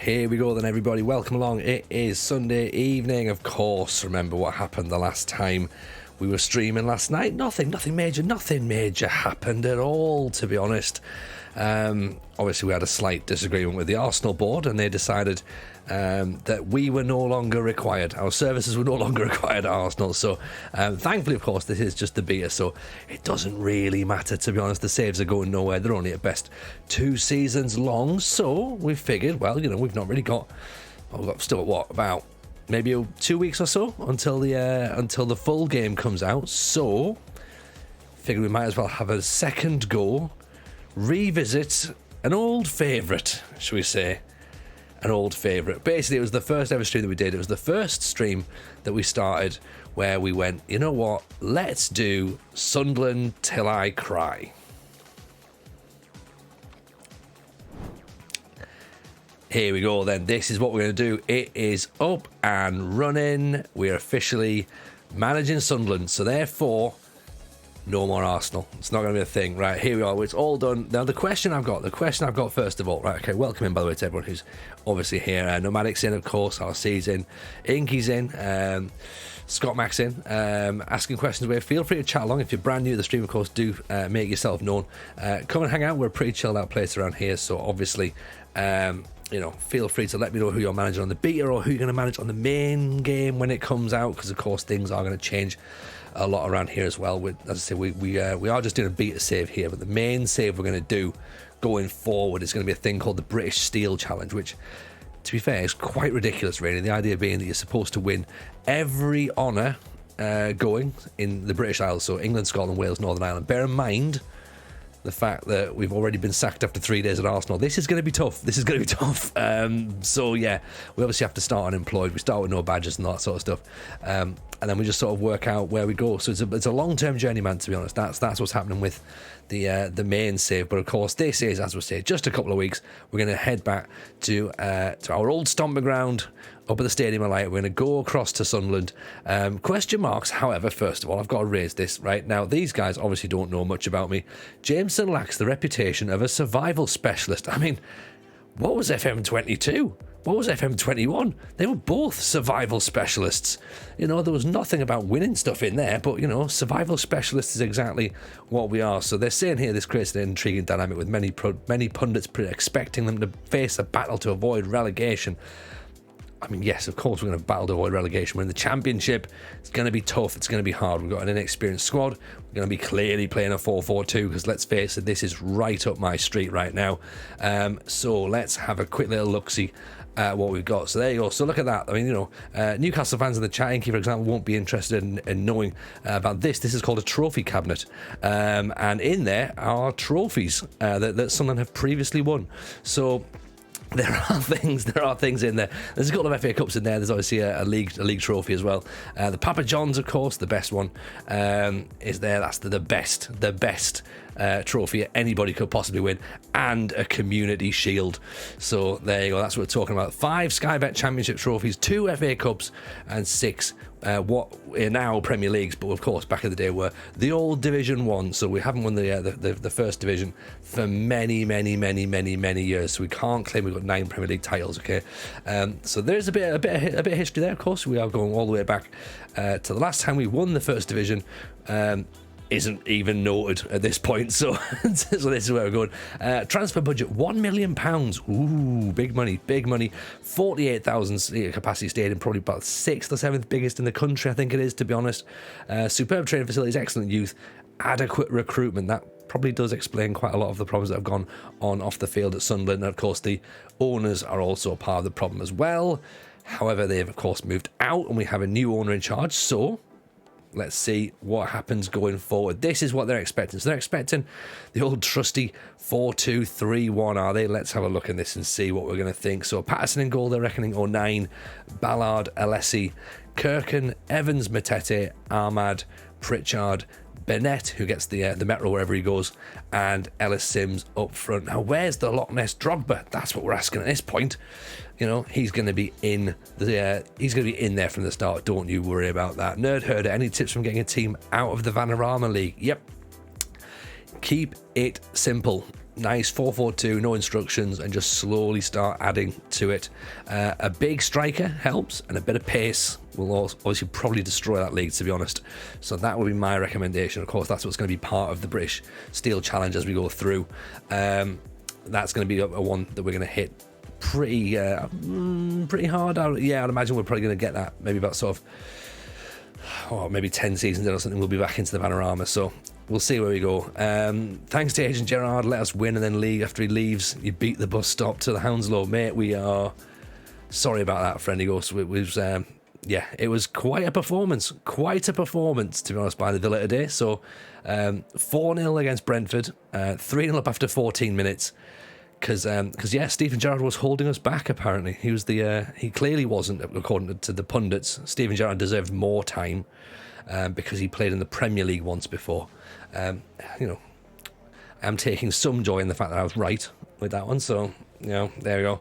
Here we go then, everybody. Welcome along. It is Sunday evening, of course. Remember what happened the last time we were streaming last night? Nothing major happened at all, to be honest. Obviously, we had a slight disagreement with the Arsenal board, and they decided that we were no longer required. Our services were no longer required at Arsenal. So, thankfully, of course, this is just the beta, so it doesn't really matter, to be honest. The saves are going nowhere. They're only at best 2 seasons long. So, we figured, well, we've not really got... Well, we've got still, what, about maybe 2 weeks or so until the full game comes out. So, figured we might as well have a second go, revisit an old favourite, shall we say. An old favourite. Basically, it was the first ever stream that we did. It was the first stream that we started where we went, you know what, let's do Sunderland till I cry. Here we go then. This is what we're going to do. It is up and running. We're officially managing Sunderland. So therefore, no more Arsenal. It's not going to be a thing. Right, here we are. It's all done. Now, the question I've got first of all, right, okay, welcome in, by the way, to everyone who's obviously here. Nomadic's in, of course. RC's in. Inky's in. Scott Max in. Asking questions away. Feel free to chat along. If you're brand new to the stream, of course, do make yourself known. Come and hang out. We're a pretty chilled out place around here, so obviously... feel free to let me know who you're managing on the beta or who you're going to manage on the main game when it comes out, because of course things are going to change a lot around here as well. As I say, we are just doing a beta save here, but the main save we're going to do going forward is going to be a thing called the British Steel Challenge, which, to be fair, is quite ridiculous, really. The idea being that you're supposed to win every honour going in the British Isles, so England, Scotland, Wales, Northern Ireland. Bear in mind the fact that we've already been sacked after 3 days at Arsenal. This is going to be tough. So yeah, we obviously have to start unemployed. We start with no badges and all that sort of stuff, and then we just sort of work out where we go. So it's a long-term journey, man. To be honest, that's what's happening with the main save. But of course, this is, as we say, just a couple of weeks. We're going to head back to our old stomping ground up at the Stadium of Light. We're going to go across to Sunderland. Question marks, however, first of all, I've got to raise this, right? Now, these guys obviously don't know much about me. Jameson lacks the reputation of a survival specialist. I mean, what was FM22? What was FM21? They were both survival specialists. There was nothing about winning stuff in there, but, survival specialists is exactly what we are. So they're saying here this creates an intriguing dynamic with many pundits expecting them to face a battle to avoid relegation. I mean, yes, of course, we're going to battle to avoid relegation. We're in the Championship. It's going to be tough. It's going to be hard. We've got an inexperienced squad. We're going to be clearly playing a 4-4-2 because, let's face it, this is right up my street right now. So let's have a quick little look-see at what we've got. So there you go. So look at that. I mean, Newcastle fans in the chat, Inky, for example, won't be interested in knowing about this. This is called a trophy cabinet. And in there are trophies that Sunderland have previously won. So... There are things in there. There's a couple of FA Cups in there. There's obviously a league trophy as well. The Papa John's, of course, the best one, is there. That's the best trophy anybody could possibly win, and a community shield. So there you go. That's what we're talking about. 5 Sky Bet Championship trophies, 2 FA Cups, and 6 what are now Premier Leagues, but of course back in the day were the old Division 1. So we haven't won the first division for many years. So we can't claim we've got 9 Premier League titles. Okay, so there's a bit of history there. Of course, we are going all the way back to the last time we won the first division. Isn't even noted at this point, so this is where we're going. Transfer budget £1 million. Ooh, big money. 48,000 capacity stadium, probably about 6th or 7th biggest in the country, I think it is, to be honest. Superb training facilities, excellent youth, adequate recruitment. That probably does explain quite a lot of the problems that have gone on off the field at Sunderland. And of course, the owners are also part of the problem as well. However, they have of course moved out, and we have a new owner in charge. So let's see what happens going forward. This is what they're expecting. So they're expecting the old trusty 4-2-3-1, are they? Let's have a look at this and see what we're going to think. So Patterson in goal, they're reckoning 09, Ballard, Alessi, Kirkin, Evans, Matete, Ahmad, Pritchard, Bennett, who gets the Metro wherever he goes, and Ellis Sims up front. Now, where's the Loch Ness Drogba? That's what we're asking at this point. He's going to be in there from the start. Don't you worry about that. Nerd Herder, any tips from getting a team out of the Vanarama League? Yep. Keep it simple. nice 4-4-2, no instructions, and just slowly start adding to it. A big striker helps, and a bit of pace will obviously probably destroy that league, to be honest. So that would be my recommendation. Of course, that's what's going to be part of the British Steel Challenge as we go through. That's going to be a one that we're going to hit pretty hard. I'd imagine we're probably going to get that maybe about sort of maybe 10 seasons in or something. We'll be back into the panorama, so we'll see where we go. Thanks to Agent Gerard, let us win and then leave. After he leaves, you beat the bus stop to the Hounslow. Mate, we are sorry about that, Friendly Ghost. It was quite a performance, to be honest, by the Villa today. So 4-0 against Brentford, 3-0 up after 14 minutes. Because Stephen Gerrard was holding us back. Apparently, he clearly wasn't, according to the pundits. Stephen Gerrard deserved more time because he played in the Premier League once before. I'm taking some joy in the fact that I was right with that one. So there we go.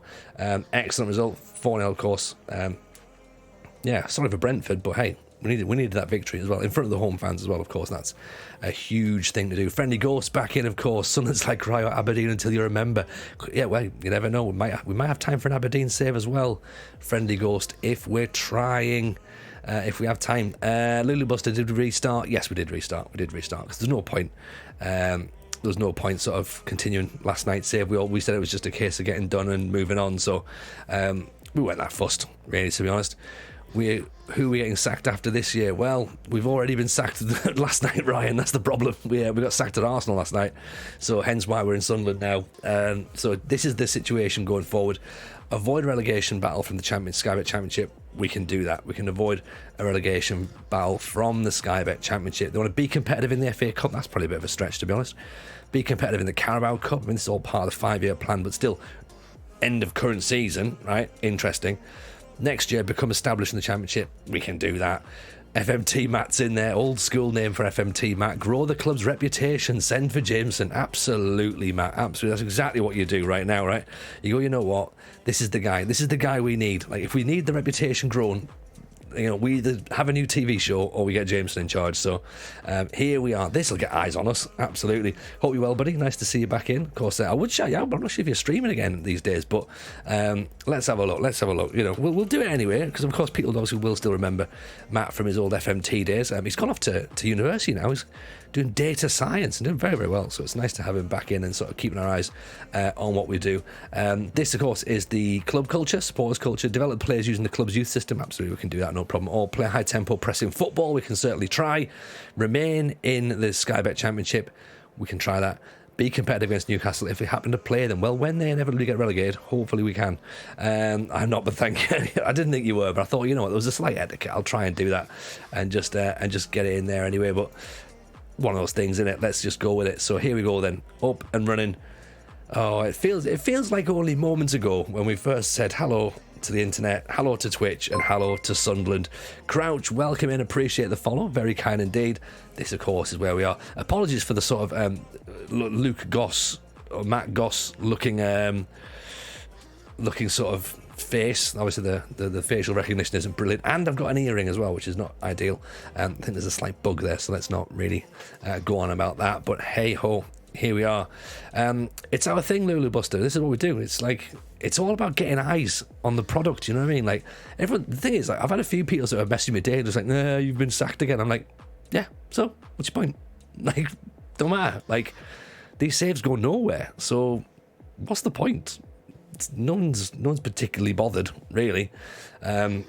Excellent result, 4-0, of course. Sorry for Brentford, but hey, we needed that victory as well, in front of the home fans as well, of course. That's a huge thing to do. Friendly Ghost back in, of course. Sunderland's like cry out Aberdeen until you remember. Yeah, well, you never know. We might have time for an Aberdeen save as well. Friendly Ghost, if we're trying, if we have time. Lulu Buster, did we restart? Yes, we did restart. Because there's no point. There's no point sort of continuing last night's save. We said it was just a case of getting done and moving on. So we weren't that fussed, really, to be honest. Who are we getting sacked after this year? Well, we've already been sacked last night, Ryan. That's the problem. We got sacked at Arsenal last night, so hence why we're in Sunderland now. So this is the situation going forward. Avoid relegation battle from the Sky Bet Championship. We can do that. We can avoid a relegation battle from the Sky Bet Championship. They want to be competitive in the FA Cup. That's probably a bit of a stretch, to be honest. Be competitive in the Carabao Cup. I mean, this is all part of the 5-year plan, but still, end of current season, right? Interesting. Next year, become established in the Championship. We can do that. FMT Matt's in there. Old school name for FMT Matt. Grow the club's reputation. Send for Jameson. Absolutely, Matt. Absolutely. That's exactly what you do right now, right? You go, you know what? This is the guy. This is the guy we need. Like, if we need the reputation grown, we either have a new TV show or we get Jameson in charge. So here we are. This will get eyes on us. Absolutely. Hope you're well, buddy. Nice to see you back in. Of course, I would shout you out, but I'm not sure if you're streaming again these days. But let's have a look. We'll do it anyway, because of course people obviously will still remember Matt from his old FMT days. He's gone off to university now. He's doing data science and doing very, very well. So it's nice to have him back in and sort of keeping our eyes on what we do. This, of course, is the club culture, supporters culture. Develop players using the club's youth system. Absolutely, we can do that, no problem. Or play high tempo pressing football. We can certainly try. Remain in the Sky Bet Championship. We can try that. Be competitive against Newcastle if we happen to play them. Well, when they inevitably get relegated, hopefully we can. I'm not, but thank you. I didn't think you were, but I thought, there was a slight etiquette. I'll try and do that and just get it in there anyway. But one of those things, isn't it? Let's just go with it. So here we go then, up and running. Oh, it feels like only moments ago when we first said hello to the internet, hello to Twitch, and hello to Sunderland. Crouch, welcome in, appreciate the follow, very kind indeed. This, of course, is where we are. Apologies for the sort of Luke Goss or Matt Goss looking sort of face. Obviously the facial recognition isn't brilliant, and I've got an earring as well, which is not ideal. I think there's a slight bug there, so let's not really go on about that, but hey ho, here we are. It's our thing, Lulu Buster. This is what we do. It's like, it's all about getting eyes on the product, you know what I mean? Like, everyone, the thing is, like, I've had a few people that have messaged me today just like, nah, you've been sacked again. I'm like, yeah, so what's your point? Like, don't matter. Like, these saves go nowhere, so what's the point? No one's particularly bothered, really. And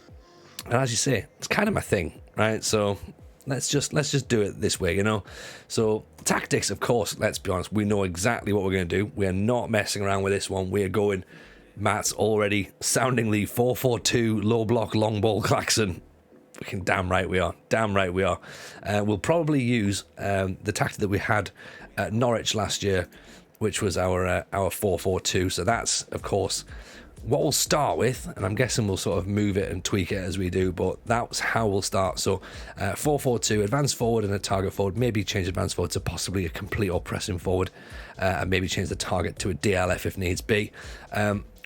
as you say, it's kind of my thing, right? So let's just do it this way, So tactics, of course, let's be honest, we know exactly what we're going to do. We are not messing around with this one. We are going, Matt's already sounding the 4-4-2 low block long ball klaxon. Damn right we are. We'll probably use the tactic that we had at Norwich last year, which was our 4-4-2. So that's, of course, what we'll start with, and I'm guessing we'll sort of move it and tweak it as we do, but that's how we'll start. So 4-4-2, advance forward and a target forward, maybe change advance forward to possibly a complete or pressing forward, and maybe change the target to a DLF if needs be.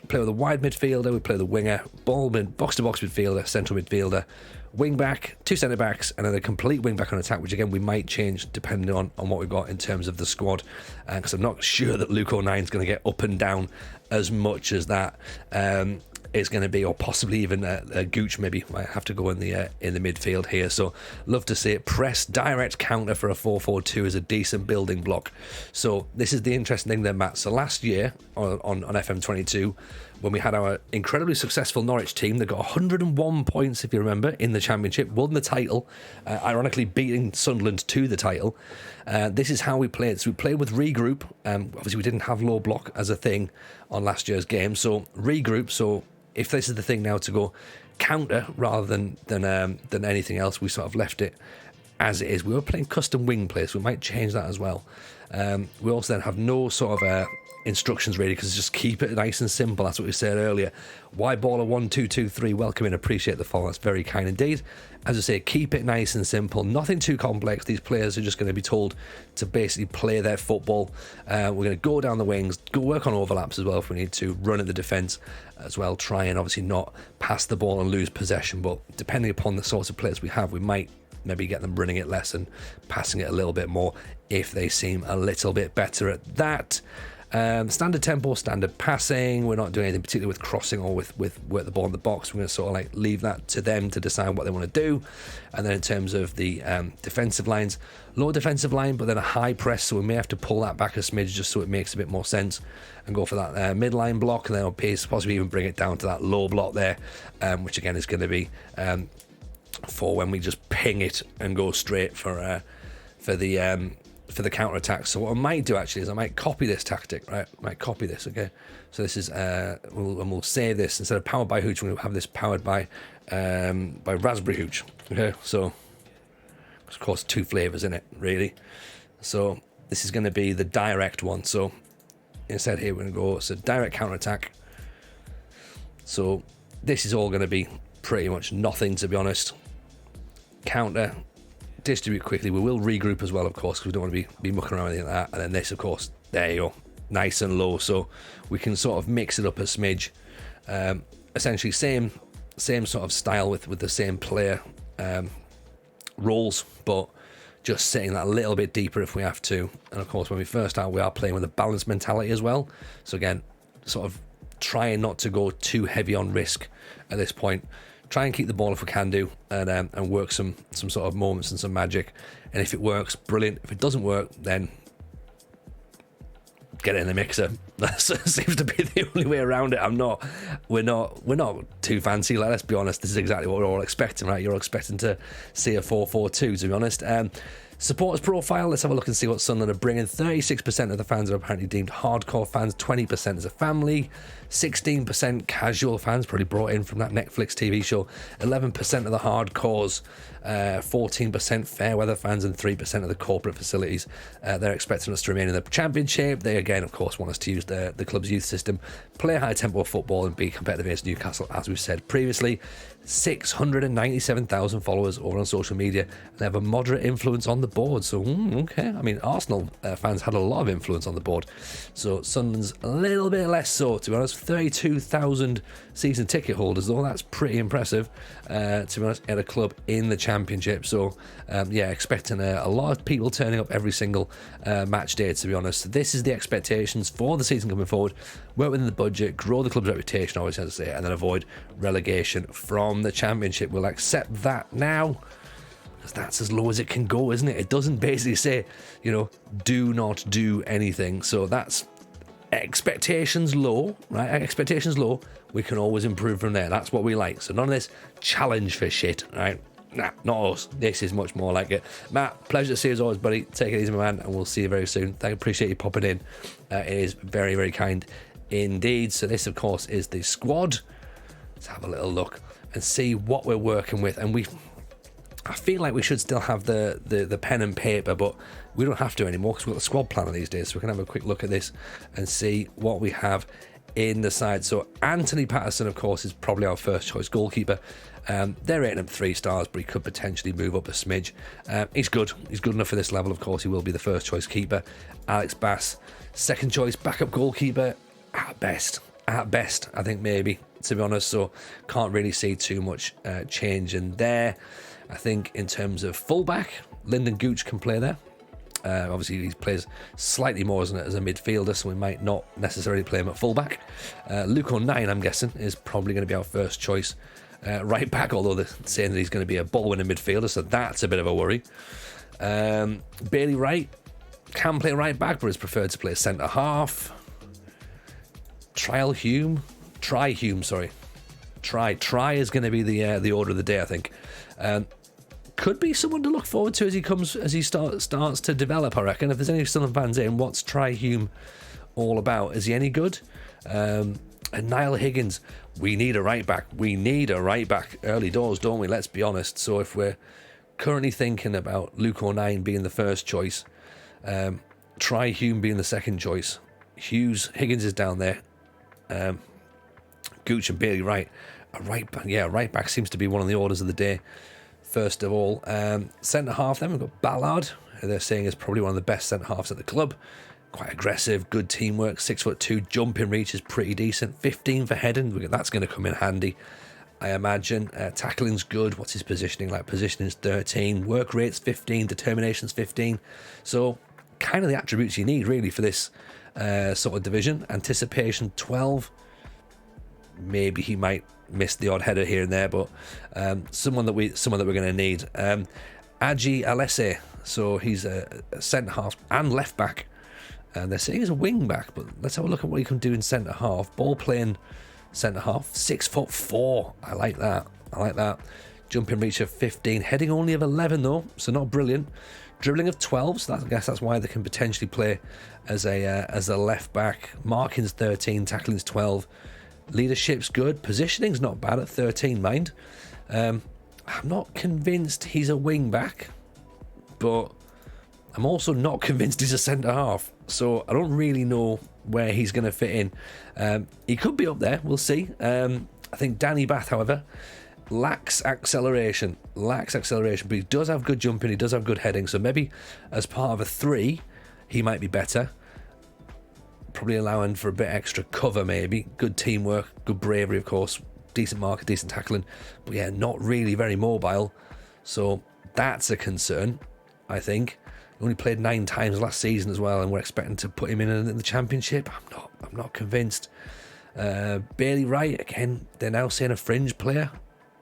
play with a wide midfielder, we play with a winger, box-to-box midfielder, central midfielder, wing-back, 2 centre-backs, and then a complete wing-back on attack, which again we might change depending on what we've got in terms of the squad, because I'm not sure that Luke O'Nine's going to get up and down as much as that. It's going to be, or possibly even a Gooch maybe might have to go in the midfield here. So love to see it. Press direct counter for a 4-4-2 is a decent building block. So this is the interesting thing there, Matt. So last year on FM22, when we had our incredibly successful Norwich team that got 101 points, if you remember, in the Championship, won the title, ironically beating Sunderland to the title. This is how we played. So we played with regroup. Obviously, we didn't have low block as a thing on last year's game. So regroup. So if this is the thing now to go counter rather than anything else, we sort of left it as it is. We were playing custom wing play, so we might change that as well. We also then have no sort of instructions really, because just keep it nice and simple. That's what we said earlier. Wide baller 1-2-2-3. Welcome in, appreciate the follow. That's very kind indeed. As I say, keep it nice and simple. Nothing too complex. These players are just going to be told to basically play their football. We're going to go down the wings, go work on overlaps as well if we need to, run at the defence as well. Try and obviously not pass the ball and lose possession. But depending upon the sorts of players we have, we might maybe get them running it less and passing it a little bit more if they seem a little bit better at that. Standard tempo, standard passing. We're not doing anything particularly with crossing or with work the ball in the box. We're going to sort of like leave that to them to decide what they want to do. And then in terms of the defensive lines, low defensive line, but then a high press, so we may have to pull that back a smidge just so it makes a bit more sense and go for that midline block, and then on pace possibly even bring it down to that low block there, which again is going to be for when we just ping it and go straight for the counter attack. So what I might do actually is I might copy this tactic, right? I might copy this, okay? So this is we'll save this instead of powered by Hooch. We'll have this powered by Raspberry Hooch. Okay, so of course 2 flavors in it, really. So this is going to be the direct one. So instead here we're going to go direct counter attack. So this is all going to be pretty much nothing, to be honest. Counter. Distribute quickly. We will regroup as well, of course, because we don't want to be mucking around with anything like that. And then this, of course, there you go, nice and low, so we can sort of mix it up a smidge. Essentially same sort of style with the same player roles, but just setting that a little bit deeper if we have to. And of course, when we first start, we are playing with a balanced mentality as well. So again, sort of trying not to go too heavy on risk at this point. Try and keep the ball if we can do, and work some sort of moments and some magic. And if it works, brilliant. If it doesn't work, then get it in the mixer. That seems to be the only way around it. We're not too fancy. Let's be honest. This is exactly what we're all expecting, right? You're all expecting to see a 4-4-2, to be honest. Supporters profile, let's have a look and see what Sunderland are bringing. 36% of the fans are apparently deemed hardcore fans, 20% as a family, 16% casual fans, probably brought in from that Netflix TV show, 11% of the hardcores, 14% fair weather fans, and 3% of the corporate facilities. They're expecting us to remain in the Championship. They again, of course, want us to use the club's youth system, play high tempo football and be competitive against Newcastle, as we've said previously. 697,000 followers over on social media, and they have a moderate influence on the board. So okay, I mean, Arsenal fans had a lot of influence on the board, so Sunderland's a little bit less so, to be honest. 32,000 season ticket holders, though. That's pretty impressive, to be honest, at a club in the Championship. So yeah, expecting a lot of people turning up every single match day, to be honest. This is the expectations for the season coming forward. Work within the budget, grow the club's reputation, always has to say, and then avoid relegation from the Championship. We'll accept that now, because that's as low as it can go, isn't it? It doesn't basically say, do not do anything. So that's expectations low, right? Expectations low. We can always improve from there. That's what we like. So none of this challenge for shit, right? Nah, not us. This is much more like it. Matt, pleasure to see you as always, buddy. Take it easy, my man, and we'll see you very soon. I appreciate you popping in. It is very, very kind indeed. So this, of course, is the squad. Let's have a little look and see what we're working with. And I feel like we should still have the pen and paper, but we don't have to anymore because we've got the squad planner these days. So we can have a quick look at this and see what we have in the side. So Anthony Patterson, of course, is probably our first choice goalkeeper. They're rating him 3 stars, but he could potentially move up a smidge. He's good. He's good enough for this level. Of course, he will be the first choice keeper. Alex Bass, second choice backup goalkeeper at best. at best, I think, maybe, to be honest. So can't really see too much change in there. I think in terms of fullback, Lyndon Gooch can play there. Obviously, he plays slightly more as a midfielder, so we might not necessarily play him at fullback. Luke O'Nien, I'm guessing, is probably going to be our first choice right back, although they're saying that he's going to be a ball-winning midfielder, so that's a bit of a worry. Bailey Wright can play right back, but is preferred to play centre half. Try Hume, sorry. Try is going to be the order of the day, I think. Could be someone to look forward to as he starts to develop, I reckon. If there's any Sunderland fans in, what's Try Hume all about? Is he any good? And Niall Higgins, we need a right back. We need a right back early doors, don't we? Let's be honest. So if we're currently thinking about Luke O'Nien being the first choice, Try Hume being the second choice, Higgins is down there, Gooch and Bailey Wright, right back seems to be one of the orders of the day. First of all, centre half, then we've got Ballard, who they're saying is probably one of the best centre halves at the club. Quite aggressive, good teamwork, 6'2", jumping reach is pretty decent, 15 for heading, that's going to come in handy, I imagine. Tackling's good. What's his positioning like? Positioning's 13, work rate's 15, determination's 15. So kind of the attributes you need really for this sort of division. Anticipation 12. Maybe he might miss the odd header here and there, but someone that we're going to need. Aji Alese, so he's a centre half and left back, and they're saying he's a wing back, but let's have a look at what he can do in centre half. Ball playing centre half, 6'4". I like that. Jumping reach of 15, heading only of 11 though, so not brilliant. Dribbling of 12, so I guess that's why they can potentially play as a left back. Marking's 13, tackling's 12. Leadership's good. Positioning's not bad at 13, mind. I'm not convinced he's a wing back, but I'm also not convinced he's a centre half. So I don't really know where he's going to fit in. He could be up there. We'll see. I think Danny Bath, however, lacks acceleration, but he does have good jumping. He does have good heading. So maybe as part of a 3, he might be better. Probably allowing for a bit extra cover, maybe. Good teamwork, good bravery, of course. Decent marker, decent tackling. But yeah, not really very mobile. So that's a concern, I think. He only played 9 times last season as well, and we're expecting to put him in the Championship. I'm not convinced. Bailey Wright, again, they're now saying a fringe player.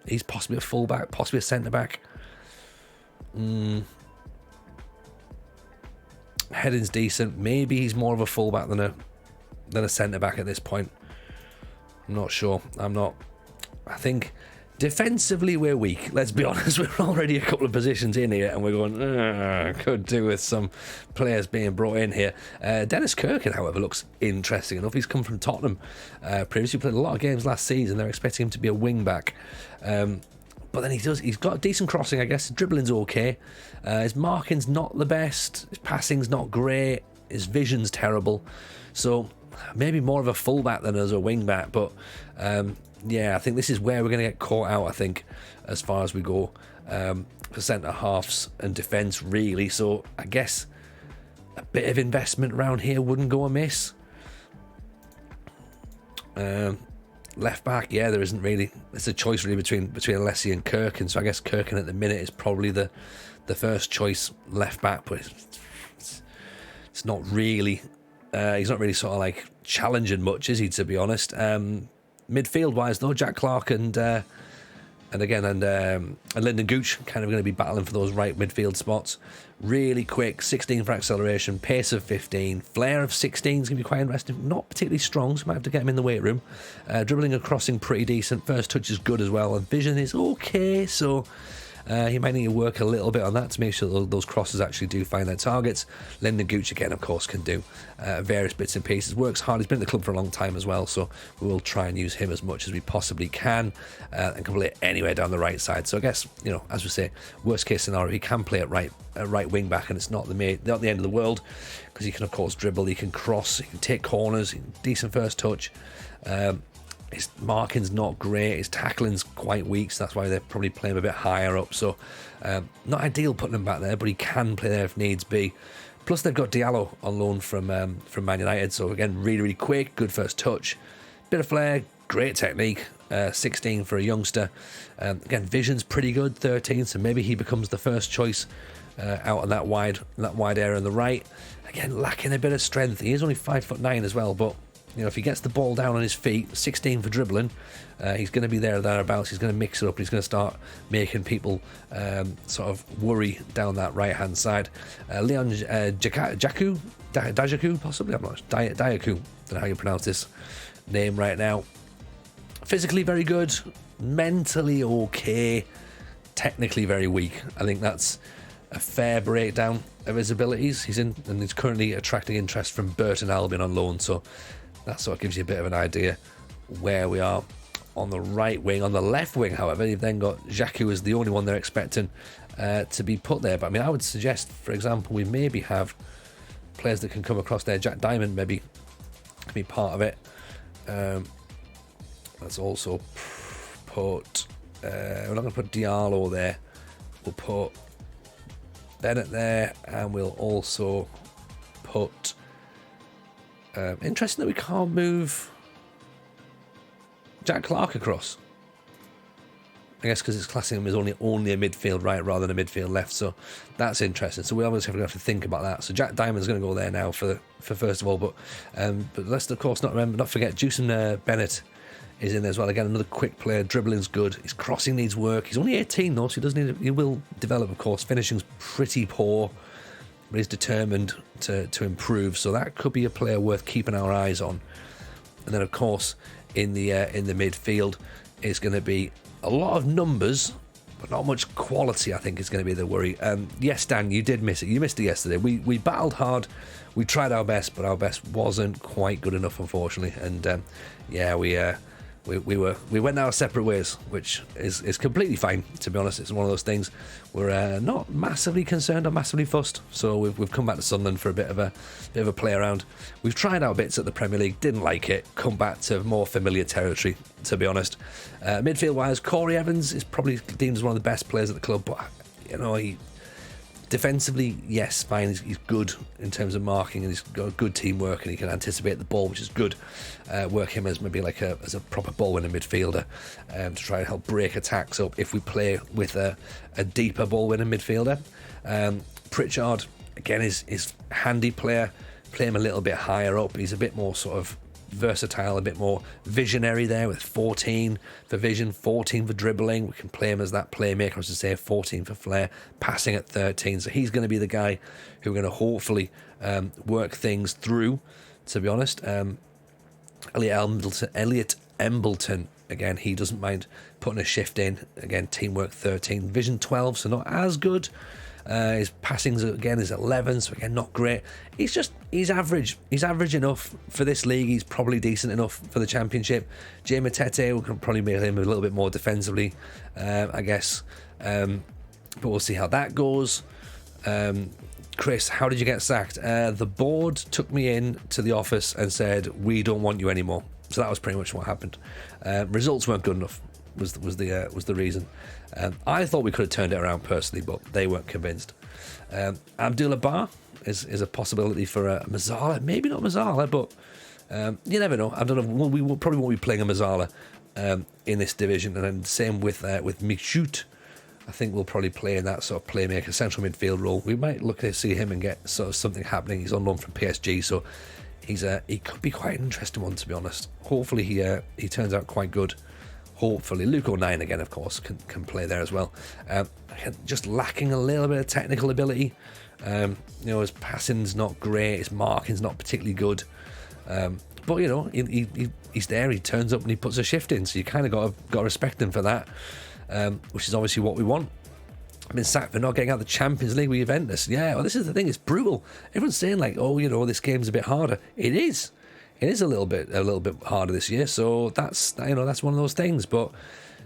He's possibly a fullback, possibly a centre-back. Heading's decent. Maybe he's more of a fullback than a centre-back at this point. I'm not sure. I think defensively we're weak. Let's be honest. We're already a couple of positions in here, and we're going, could do with some players being brought in here. Dennis Kirkin, however, looks interesting enough. He's come from Tottenham. Previously played a lot of games last season. They're expecting him to be a wing-back. But then he's got a decent crossing, I guess. His dribbling's okay. His marking's not the best. His passing's not great. His vision's terrible. So maybe more of a fullback than as a wingback. But yeah, I think this is where we're going to get caught out, I think, as far as we go for centre halves and defence, really. So I guess a bit of investment around here wouldn't go amiss. Left back, yeah, there isn't really. It's a choice really between Alessi and Kirkin. So I guess Kirkin at the minute is probably the first choice left back, but it's not really. He's not really sort of like challenging much, is he? To be honest, midfield wise though, Jack Clark and Lyndon Gooch kind of going to be battling for those right midfield spots. Really quick, 16 for acceleration, pace of 15, flair of 16 is going to be quite interesting. Not particularly strong, so might have to get him in the weight room. Dribbling and crossing pretty decent. First touch is good as well, and vision is okay. So he might need to work a little bit on that to make sure that those crosses actually do find their targets. Lyndon Gooch again, of course, can do various bits and pieces. Works hard. He's been at the club for a long time as well, so we will try and use him as much as we possibly can, and can play anywhere down the right side. So I guess, as we say, worst case scenario, he can play at right wing back, and it's not the end of the world, because he can of course dribble, he can cross, he can take corners, decent first touch. His marking's not great, his tackling's quite weak, so that's why they're probably playing him a bit higher up. So not ideal putting him back there, but he can play there if needs be. Plus they've got Diallo on loan from Man United, so again, really, really quick, good first touch, bit of flair, great technique. 16 for a youngster. Again, vision's pretty good, 13, so maybe he becomes the first choice out on that wide area on the right. Again, lacking a bit of strength. He is only 5'9" as well, but if he gets the ball down on his feet, 16 for dribbling, he's going to be there or thereabouts. He's going to mix it up. He's going to start making people sort of worry down that right-hand side. Leon Dajaku, possibly? I'm not sure. Dajaku. Don't know how you pronounce this name right now. Physically very good, mentally okay, technically very weak. I think that's a fair breakdown of his abilities. He's currently attracting interest from Burton Albion on loan, so that sort of gives you a bit of an idea where we are on the right wing. On the left wing, however, you've then got Jaku as the only one they're expecting to be put there. But I mean, I would suggest, for example, we maybe have players that can come across there. Jack Diamond maybe can be part of it. Let's also put, we're not going to put Diallo there, we'll put Bennett there, and we'll also put, interesting that we can't move Jack Clark across. I guess because it's classing him as only a midfield right rather than a midfield left, so that's interesting. So we obviously have to think about that. So Jack Diamond's going to go there now for first of all, but let's of course not forget Jusen Bennett is in there as well. Again, another quick player. Dribbling's good. His crossing needs work. He's only 18 though, so he will develop, of course. Finishing's pretty poor, but he's determined to improve. So that could be a player worth keeping our eyes on. And then, of course, in the midfield is going to be a lot of numbers, but not much quality. I think is going to be the worry. Yes, Dan, you did miss it. You missed it yesterday. We battled hard. We tried our best, but our best wasn't quite good enough, unfortunately. And we went our separate ways, which is completely fine, to be honest. It's one of those things. We're not massively concerned or massively fussed, so we've come back to Sunderland for a bit of a play around. We've tried our bits at the Premier League, didn't like it, come back to more familiar territory, to be honest. Midfield wise, Corey Evans is probably deemed as one of the best players at the club, but he defensively, yes, fine. He's good in terms of marking, and he's got good teamwork, and he can anticipate the ball, which is good. Work him as maybe as a proper ball-winning midfielder to try and help break attacks up if we play with a deeper ball-winning midfielder. Pritchard, again, is handy player. Play him a little bit higher up. He's a bit more sort of versatile, a bit more visionary there, with 14 for vision, 14 for dribbling. We can play him as that playmaker, as I say, 14 for flair, passing at 13. So he's going to be the guy who we're going to hopefully work things through, to be honest. Elliot Embleton, again, he doesn't mind putting a shift in. Again, teamwork 13, vision 12, so not as good. His passings again is 11, so again not great. He's average. He's average enough for this league. He's probably decent enough for the Championship. Jay Matete, we can probably make him a little bit more defensively, I guess. But we'll see how that goes. Chris, how did you get sacked? The board took me in to the office and said, we don't want you anymore. So that was pretty much what happened. Results weren't good enough. Was the reason. I thought we could have turned it around personally, but they weren't convinced. Abdullah Bar is a possibility for Mazzala. Maybe not Mazzala, but you never know. I don't know. We probably won't be playing a Mazzala in this division, and then same with Michoud. I think we'll probably play in that sort of playmaker, central midfield role. We might look to see him and get sort of something happening. He's on loan from PSG, so he could be quite an interesting one, to be honest. Hopefully he turns out quite good. Hopefully, Luke O'Nien again, of course, can play there as well. Just lacking a little bit of technical ability. His passing's not great, his marking's not particularly good. But he's there. He turns up and he puts a shift in, so you kind of got to respect him for that, which is obviously what we want. I've been sacked for not getting out of the Champions League with Juventus. Yeah, well, this is the thing. It's brutal. Everyone's saying like, this game's a bit harder. It is. It is a little bit harder this year, so that's one of those things. But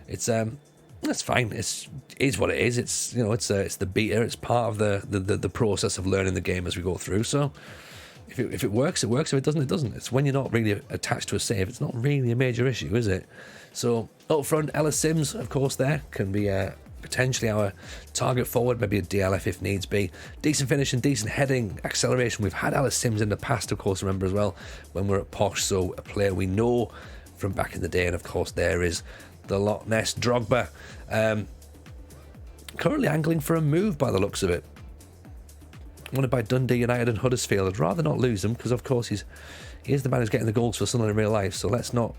it's that's fine. It's what it is. It's it's the beta. It's part of the process of learning the game as we go through. So if it works, it works. If it doesn't, it doesn't. It's when you're not really attached to a save. It's not really a major issue, is it? So up front, Ellis Sims, of course, there can be potentially our target forward, maybe a DLF if needs be. Decent finishing, decent heading, acceleration. We've had Ellis Sims in the past, of course, remember as well, when we're at Posh, so a player we know from back in the day. And of course, there is the Loch Ness Drogba. Currently angling for a move by the looks of it. Wanted by Dundee United and Huddersfield. I'd rather not lose him because, of course, he is the man who's getting the goals for Sunderland in real life. So let's not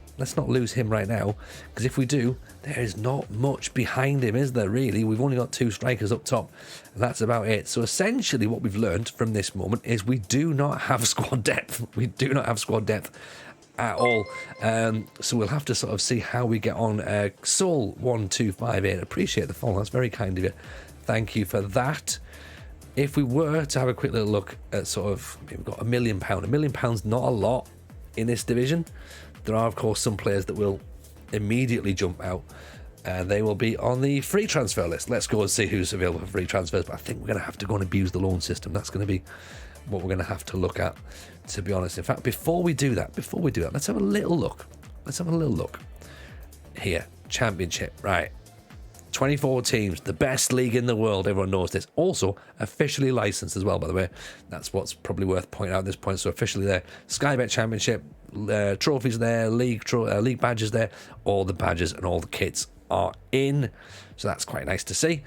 lose him right now, because if we do, there is not much behind him, is there? Really, we've only got 2 strikers up top, and that's about it. So essentially, what we've learned from this moment is we do not have squad depth. We do not have squad depth at all. So we'll have to sort of see how we get on. Soul1258, appreciate the follow. That's very kind of you. Thank you for that. If we were to have a quick little look at sort of, we've got £1 million. £1 million, not a lot in this division. There are, of course, some players that will immediately jump out, and they will be on the free transfer list. Let's go and see who's available for free transfers. But I think we're going to have to go and abuse the loan system. That's going to be what we're going to have to look at, to be honest. In fact, before we do that, let's have a little look. Here, Championship, right. 24 teams, the best league in the world. Everyone knows this. Also, officially licensed as well, by the way. That's what's probably worth pointing out at this point. So officially there. Sky Bet Championship, trophies there, league badges there. All the badges and all the kits are in. So that's quite nice to see.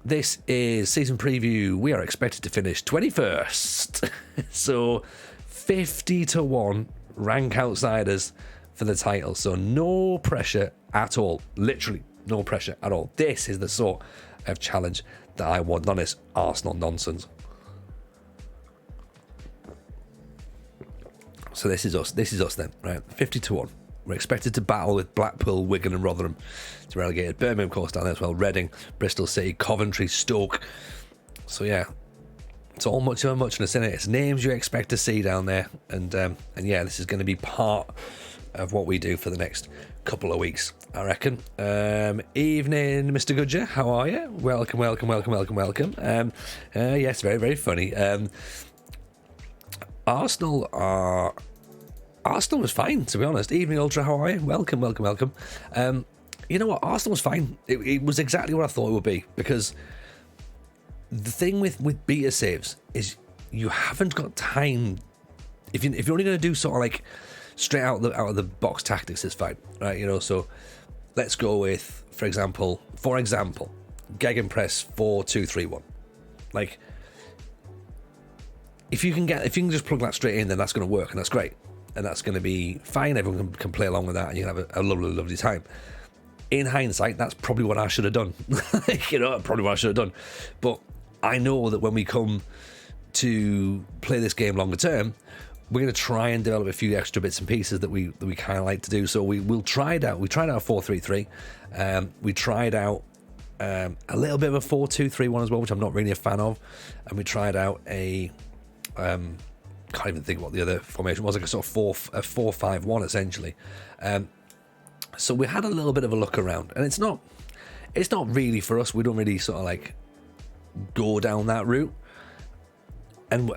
This is season preview. We are expected to finish 21st. So 50-1 rank outsiders for the title. So no pressure at all. Literally no pressure at all. This is the sort of challenge that I want, not this Arsenal nonsense. So this is us then, right? 50-1. We're expected to battle with Blackpool, Wigan and Rotherham to relegate. Birmingham, of course, down there as well. Reading, Bristol City, Coventry, Stoke. So yeah, it's all much of a muchness, isn't it? It's names you expect to see down there. And yeah, this is going to be part of what we do for the next couple of weeks, I reckon. Evening, Mr. Goodger. How are you? Welcome. Yes, very, very funny. Arsenal was fine, to be honest. Evening, Ultra. How are you? Welcome. You know what? Arsenal was fine. It was exactly what I thought it would be, because the thing with beta saves is you haven't got time. If you're only going to do sort of like straight out of the box tactics, is fine, right? You know, so let's go with, for example, Gegenpress 4-2-3-1. Like, if you can just plug that straight in, then that's going to work, and that's great, and that's going to be fine. Everyone can play along with that, and you can have a lovely time. In hindsight, that's probably what I should have done. Probably what I should have done. But I know that when we come to play this game longer term, we're going to try and develop a few extra bits and pieces that we kind of like to do. So we'll try it out. We tried out a 4-3-3. We tried out a little bit of a 4-2-3-1 as well, which I'm not really a fan of. And we tried out a can't even think what the other formation was, like a sort of 4-5-1 essentially. So we had a little bit of a look around, and it's not really for us. We don't really sort of like go down that route. And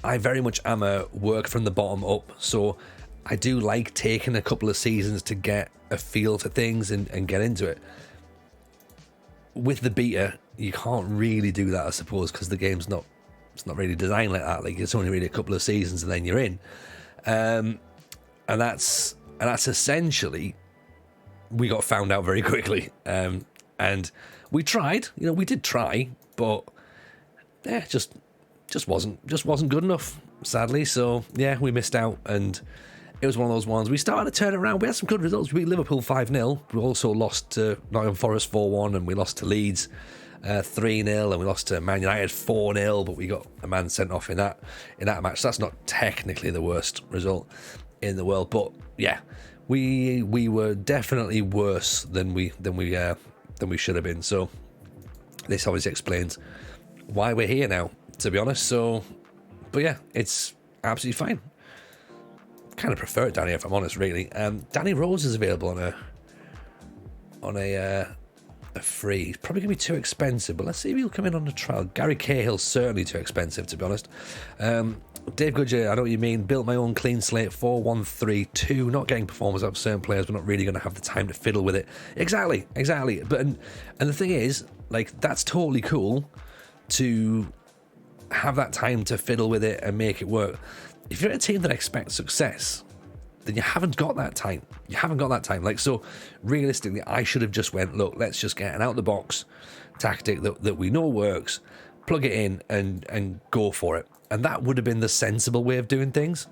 I very much am a work from the bottom up, so I do like taking a couple of seasons to get a feel for things and get into it. With the beta, you can't really do that, I suppose, because the game's not really designed like that. Like, it's only really a couple of seasons and then you're in. And that's essentially, we got found out very quickly. And we tried, we did try, but yeah, just wasn't good enough, sadly. So yeah, we missed out, and it was one of those ones. We started to turn it around. We had some good results. We beat Liverpool 5-0. We also lost to Nottingham Forest 4-1, and we lost to Leeds 3-0, and we lost to Man United 4-0. But we got a man sent off in that match. So that's not technically the worst result in the world, but yeah, we were definitely worse than we should have been. So this obviously explains why we're here now, to be honest. So, but yeah, it's absolutely fine. Kind of prefer it down here, if I'm honest, really. Danny Rose is available on a free. He's probably gonna be too expensive, but let's see if he'll come in on the trial. Gary Cahill's certainly too expensive, to be honest. Dave Goodger, I know what you mean. Built my own clean slate, 4-1-3-2. Not getting performance out of certain players, but not really going to have the time to fiddle with it. Exactly. But and the thing is, like, that's totally cool to have that time to fiddle with it and make it work. If you're a team that expects success, then you haven't got that time. You haven't got that time. Like, so realistically, I should have just went, look, let's just get an out-the-box tactic that we know works, plug it in and go for it. And that would have been the sensible way of doing things.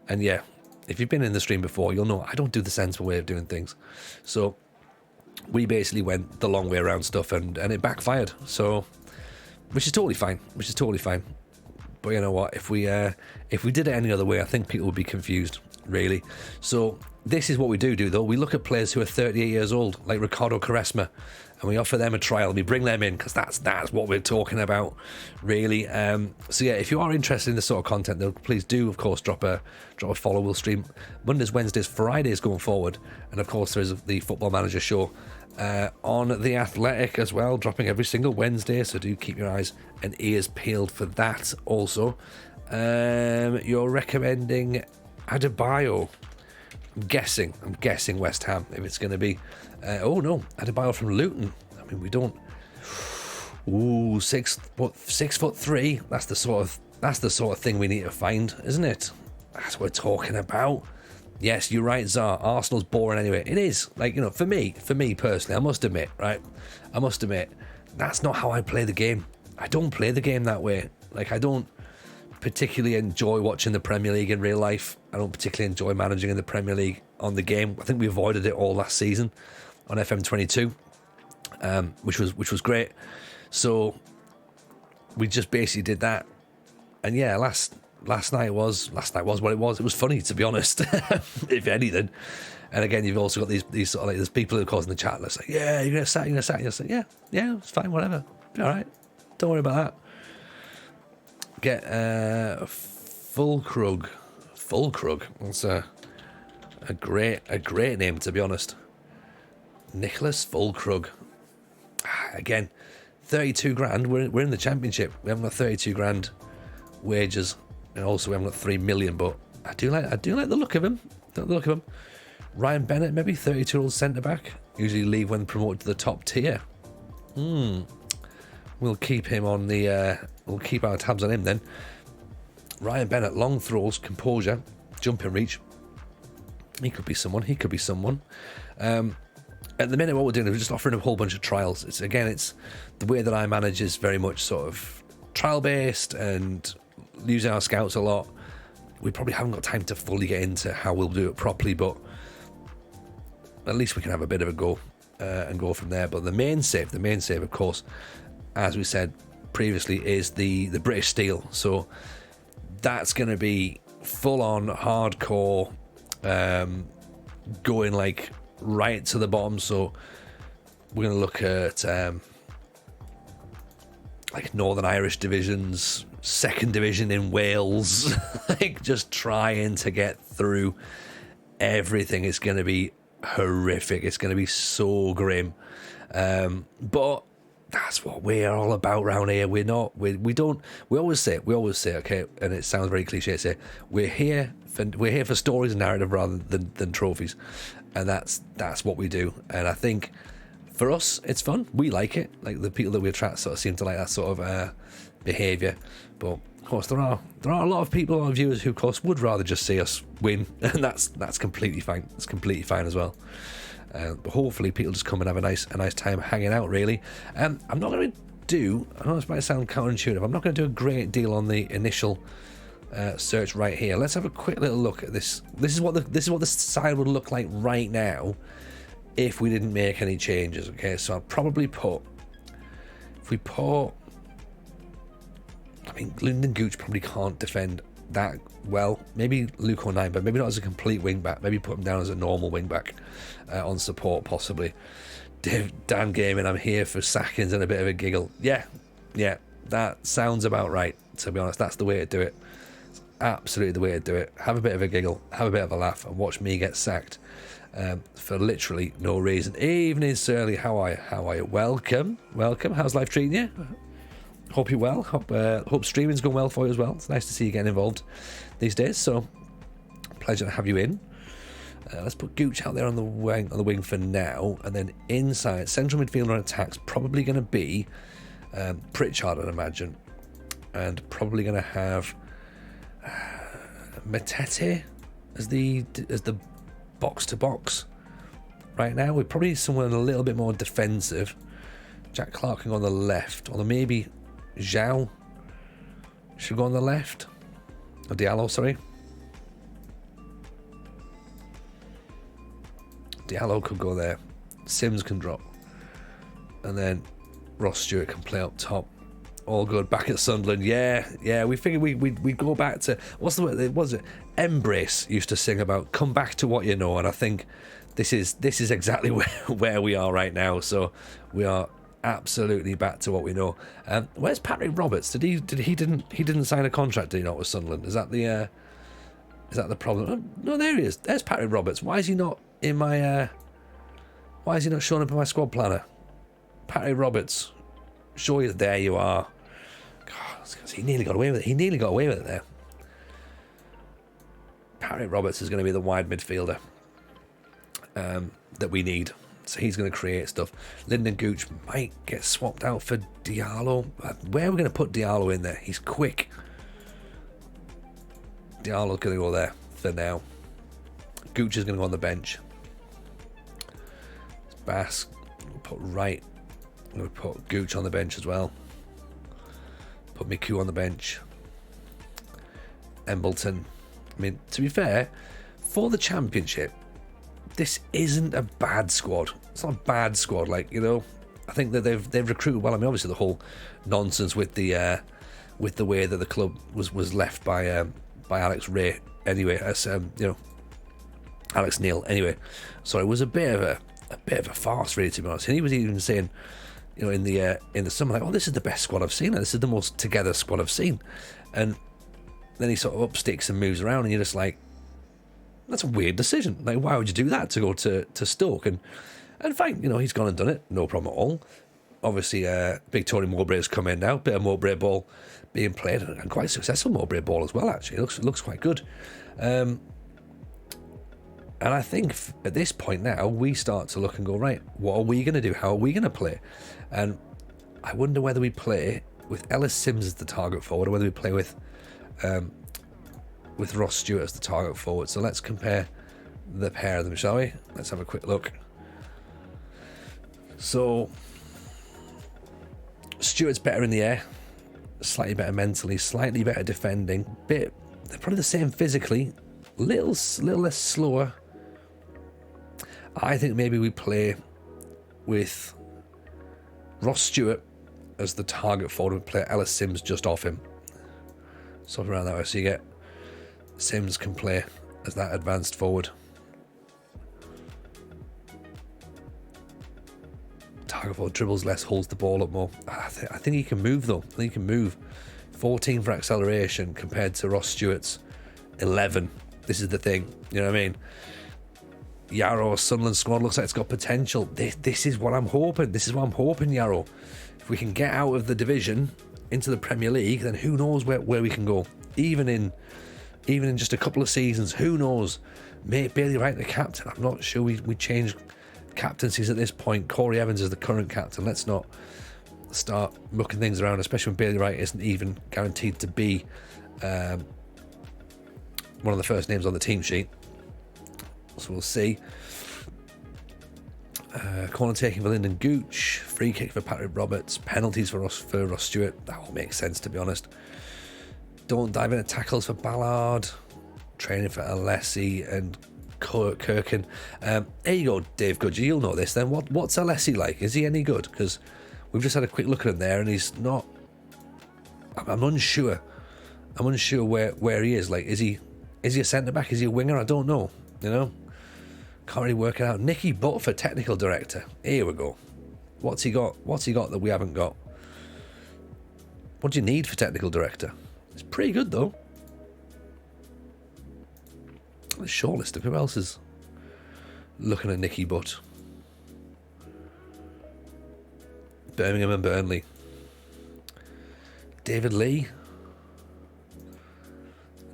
And yeah, if you've been in the stream before, you'll know I don't do the sensible way of doing things. So we basically went the long way around stuff, and it backfired. So, which is totally fine. But you know what? If we did it any other way, I think people would be confused, really. So this is what we do though. We look at players who are 38 years old, like Ricardo Quaresma, and we offer them a trial. We bring them in because that's what we're talking about, really. So yeah, if you are interested in this sort of content, though, please do, of course, drop a follow. We'll stream Mondays, Wednesdays, Fridays going forward, and of course there is the Football Manager show on The Athletic as well, dropping every single Wednesday. So do keep your eyes and ears peeled for that. Also, you're recommending Adebayo. I'm guessing West Ham if it's going to be. Oh no, Adebayo from Luton. I mean, we don't. Ooh, 6'3". That's the sort of thing we need to find, isn't it? That's what we're talking about. Yes, you're right, Zar. Arsenal's boring anyway. It is. Like, you know, for me personally, I must admit, that's not how I play the game. I don't play the game that way. Like, I don't particularly enjoy watching the Premier League in real life. I don't particularly enjoy managing in the Premier League on the game. I think we avoided it all last season on FM23, which was great. So we just basically did that. And yeah, last night was what it was. It was funny, to be honest, if anything. And again, you've also got these sort of like, there's people who are causing the chat. Let's like, yeah, you're gonna sack. You're like, yeah, it's fine, whatever. Be all right. Don't worry about that. Get Fulkrug. That's a great name, to be honest. Nicholas Fulkrug. Again, 32 grand. We're in the Championship. We haven't got 32 grand wages, and also we haven't got 3 million. But I do like the look of him. Ryan Bennett, maybe 32-year-old centre back. Usually leave when promoted to the top tier. We'll keep him on the. We'll keep our tabs on him then. Ryan Bennett, long throws, composure, jumping reach. He could be someone. At the minute, what we're doing is we're just offering a whole bunch of trials. It's the way that I manage is very much sort of trial based and using our scouts a lot. We probably haven't got time to fully get into how we'll do it properly, but at least we can have a bit of a go and go from there. But the main save, of course, as we said previously, is the British Steel. So that's going to be full on hardcore, going like right to the bottom. So we're going to look at like Northern Irish divisions, second division in Wales, like just trying to get through everything. It's going to be horrific. It's going to be so grim. But that's what we're all about around here. We always say, okay, and it sounds very cliche to say, we're here for stories and narrative rather than trophies. And that's what we do. And I think for us, it's fun. We like it. Like the people that we attract sort of seem to like that sort of behaviour. But of course, there are a lot of people, a lot of viewers who, of course, would rather just see us win, and that's completely fine. It's completely fine as well. But hopefully, people just come and have a nice time hanging out. Really, I'm not going to do. I know this might sound counterintuitive. I'm not going to do a great deal on the initial search right here. Let's have a quick little look at this. This is what the side would look like right now if we didn't make any changes. Okay, so I'll probably put. If we put. I mean, Lyndon Gooch probably can't defend that well. Maybe Luke O'Nien, but maybe not as a complete wing back. Maybe put him down as a normal wing back on support, possibly. Dan Gaming, I'm here for sackings and a bit of a giggle. Yeah, that sounds about right, to be honest. That's the way to do it. It's absolutely the way to do it. Have a bit of a giggle, have a bit of a laugh, and watch me get sacked for literally no reason. Evening, Surly. How are you? Welcome. How's life treating you? Hope you're well. Hope streaming's going well for you as well. It's nice to see you getting involved these days. So, pleasure to have you in. Let's put Gooch out there on the wing for now, and then inside central midfielder on attack's probably going to be Pritchard, I'd imagine, and probably going to have Matete as the box to box right now. We're probably somewhere a little bit more defensive. Jack Clark can go on the left, or maybe Zhao should go on the left. Or Diallo, sorry. Diallo could go there. Sims can drop. And then Ross Stewart can play up top. All good. Back at Sunderland. Yeah. We figured we'd go back to... What's the word? Was it? Embrace used to sing about come back to what you know. And I think this is exactly where we are right now. So we are absolutely back to what we know. Where's Patrick Roberts? He didn't sign a contract, did he not, with Sunderland? Is that the problem? Oh, no, there he is. There's Patrick Roberts. Why is he not in my why is he not showing up in my squad planner? Patrick Roberts. Sure, you there you are. God, he nearly got away with it. There. Patrick Roberts is going to be the wide midfielder that we need. So he's going to create stuff. Lyndon Gooch might get swapped out for Diallo. Where are we going to put Diallo in there? He's quick. Diallo's going to go there for now. Gooch is going to go on the bench. Bass, we'll put right. We'll put Gooch on the bench as well. Put Miku on the bench. Embleton. I mean, to be fair, for the Championship, this isn't a bad squad. It's not a bad squad, like, you know. I think that they've recruited well. I mean, obviously the whole nonsense with the way that the club was left by Alex Ray. Anyway, as Alex Neil. Anyway, so it was a bit of a farce, really, to be honest. And he was even saying, you know, in the summer, like, oh, this is the best squad I've seen. This is the most together squad I've seen. And then he sort of upsticks and moves around, and you're just like, that's a weird decision. Like, why would you do that to go to Stoke? And fine, you know, he's gone and done it. No problem at all. Obviously, big Tony Mowbray's come in now. Bit of Mowbray ball being played, and quite successful Mowbray ball as well, actually. It looks quite good. And I think at this point now, we start to look and go, right, what are we going to do? How are we going to play? And I wonder whether we play with Ellis Sims as the target forward, or whether we play with Ross Stewart as the target forward. So let's compare the pair of them, shall we? Let's have a quick look. So Stewart's better in the air, slightly better mentally, slightly better defending. They're probably the same physically, little less slower. I think maybe we play with Ross Stewart as the target forward. We play Ellis Sims just off him, something around that way. So you get Sims can play as that advanced forward. Target forward dribbles less, holds the ball up more. I think he can move though. I think he can move. 14 for acceleration compared to Ross Stewart's 11. This is the thing. You know what I mean? Yarrow, Sunderland squad looks like it's got potential. This is what I'm hoping. Yarrow. If we can get out of the division into the Premier League, then who knows where we can go. Even in just a couple of seasons, who knows? Make Bailey Wright the captain. I'm not sure we change captaincies at this point. Corey Evans is the current captain. Let's not start mucking things around, especially when Bailey Wright isn't even guaranteed to be one of the first names on the team sheet. So we'll see. Corner taking for Lyndon Gooch, free kick for Patrick Roberts, penalties for Ross Stewart. That all makes sense, to be honest. Don't dive into tackles for Ballard, training for Alessi and Kirkin. There you go, Dave Goodger. You'll know this then. What's Alessi like? Is he any good? Because we've just had a quick look at him there, and he's not. I'm unsure. I'm unsure where he is. Like, is he a centre back? Is he a winger? I don't know. You know. Can't really work it out. Nicky Butt for technical director. Here we go. What's he got? What's he got that we haven't got? What do you need for technical director? It's pretty good though. The short list of who else is looking at Nicky Butt. Birmingham and Burnley. David Lee.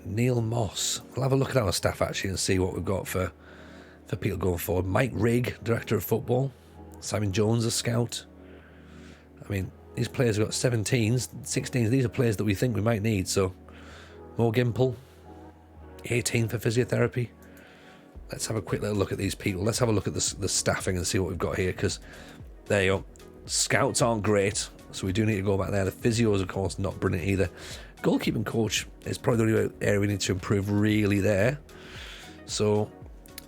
Neil Moss. We'll have a look at our staff actually and see what we've got for people going forward. Mike Rigg, director of football. Simon Jones, a scout. I mean, these players have got 17s, 16s. These are players that we think we might need. So, Mo Gimple. 18 for physiotherapy. Let's have a quick little look at these people. Let's have a look at the staffing and see what we've got here, because there you go. Scouts aren't great, so we do need to go back there. The physios, of course, not brilliant either. Goalkeeping coach is probably the only area we need to improve really there. So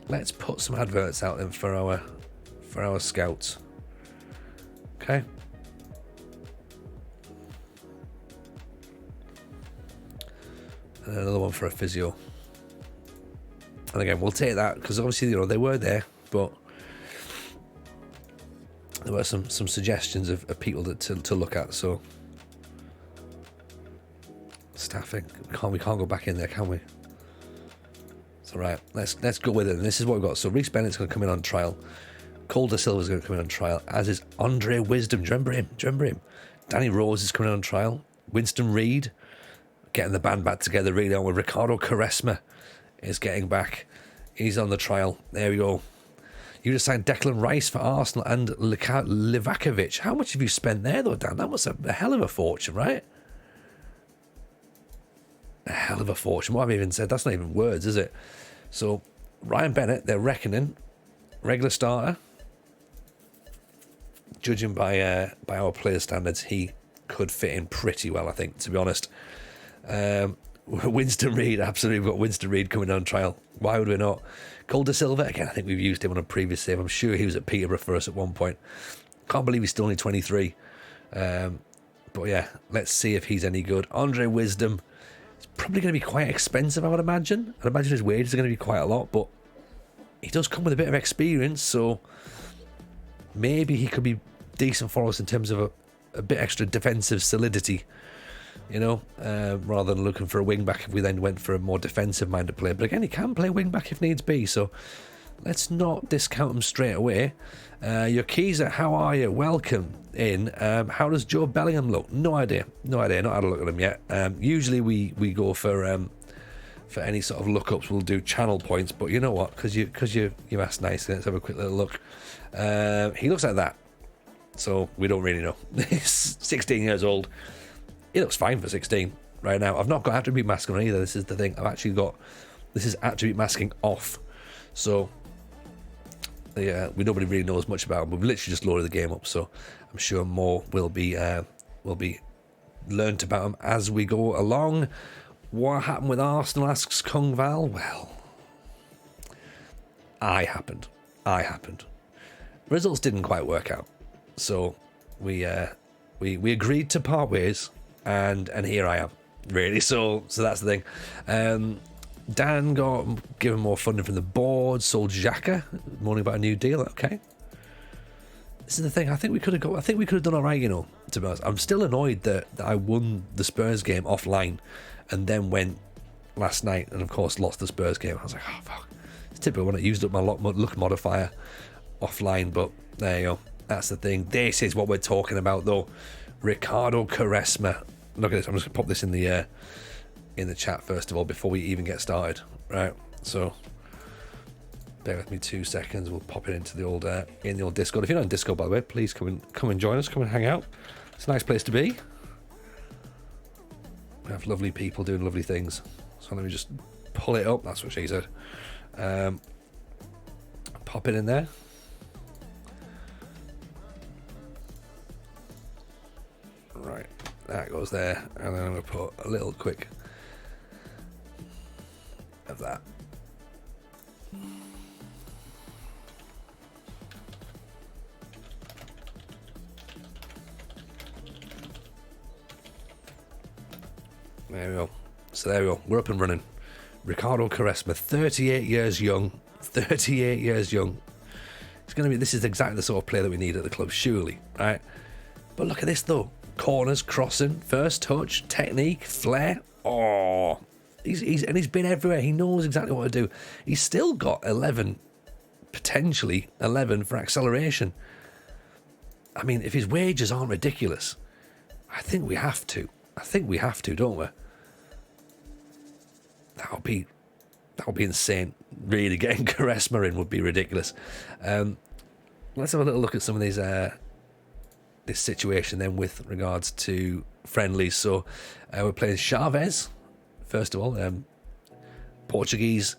let's put some adverts out then for our scouts. Okay. And another one for a physio. And again, we'll take that because obviously, you know, they were there, but there were some suggestions of people to look at. So staffing, we can't go back in there, can we? It's all right. Let's go with it. And this is what we've got. So Reece Bennett's going to come in on trial. Cole De Silva's going to come in on trial, as is Andre Wisdom. Do you remember him? Danny Rose is coming in on trial. Winston Reid, getting the band back together really on with Ricardo Quaresma is getting back. He's on the trial. There we go. You just signed Declan Rice for Arsenal and Livakovic. How much have you spent there though, Dan? That was a hell of a fortune, right? A hell of a fortune. What I've even said, that's not even words, is it? So Ryan Bennett, they're reckoning regular starter. Judging by our player standards, he could fit in pretty well, I think, to be honest. Winston Reid, absolutely. We've got Winston Reid coming on trial. Why would we not? Cole De Silva, again, I think we've used him on a previous save. I'm sure he was at Peterborough for us at one point. Can't believe he's still only 23. But yeah, let's see if he's any good. Andre Wisdom is probably going to be quite expensive, I would imagine. I'd imagine his wages are going to be quite a lot, but he does come with a bit of experience, so maybe he could be decent for us in terms of a bit extra defensive solidity, you know, rather than looking for a wing back if we then went for a more defensive minded player. But again, he can play wing back if needs be, so let's not discount him straight away. Yokiza, how are you? Welcome in. How does Joe Bellingham look? No idea, not had a look at him yet. Usually we go for any sort of lookups, we'll do channel points, but you know what, because you asked nicely, let's have a quick little look. He looks like that, so we don't really know. He's 16 years old. He looks fine for 16 right now. I've not got attribute masking on either. This is the thing. This is attribute masking off. So yeah, nobody really knows much about him. We've literally just loaded the game up, so I'm sure more will be learnt about him as we go along. What happened with Arsenal, asks Kung Val. Well, I happened. Results didn't quite work out, so we agreed to part ways, and here I am, really. So that's the thing. Dan got given more funding from the board. Sold Xhaka, moaning about a new deal. Okay, this is the thing. I think we could have done all right, you know. To be honest, I'm still annoyed that I won the Spurs game offline, and then went last night and of course lost the Spurs game. I was like, oh fuck. It's typical when I used up my luck modifier offline, but there you go. That's the thing. This is what we're talking about though. Ricardo Quaresma. Look at this. I'm just gonna pop this in the chat first of all before we even get started. Right. So bear with me 2 seconds. We'll pop it into the old Discord. If you're not in Discord, by the way, please come and join us. Come and hang out. It's a nice place to be. We have lovely people doing lovely things. So let me just pull it up. That's what she said. Pop it in there. Right, that goes there. And then I'm going to put a little quick of that. There we go. So there we go. We're up and running. Ricardo Quaresma, 38 years young. 38 years young. It's going to be. This is exactly the sort of player that we need at the club, surely, right? But look at this though. Corners, crossing, first touch, technique, flair. Oh, he's been everywhere. He knows exactly what to do. He's still got 11, potentially 11 for acceleration. I mean, if his wages aren't ridiculous, I think we have to. Don't we? That would be insane. Really, getting Quaresma in would be ridiculous. Let's have a little look at some of these this situation then with regards to friendlies. So we're playing Chavez first of all. Portuguese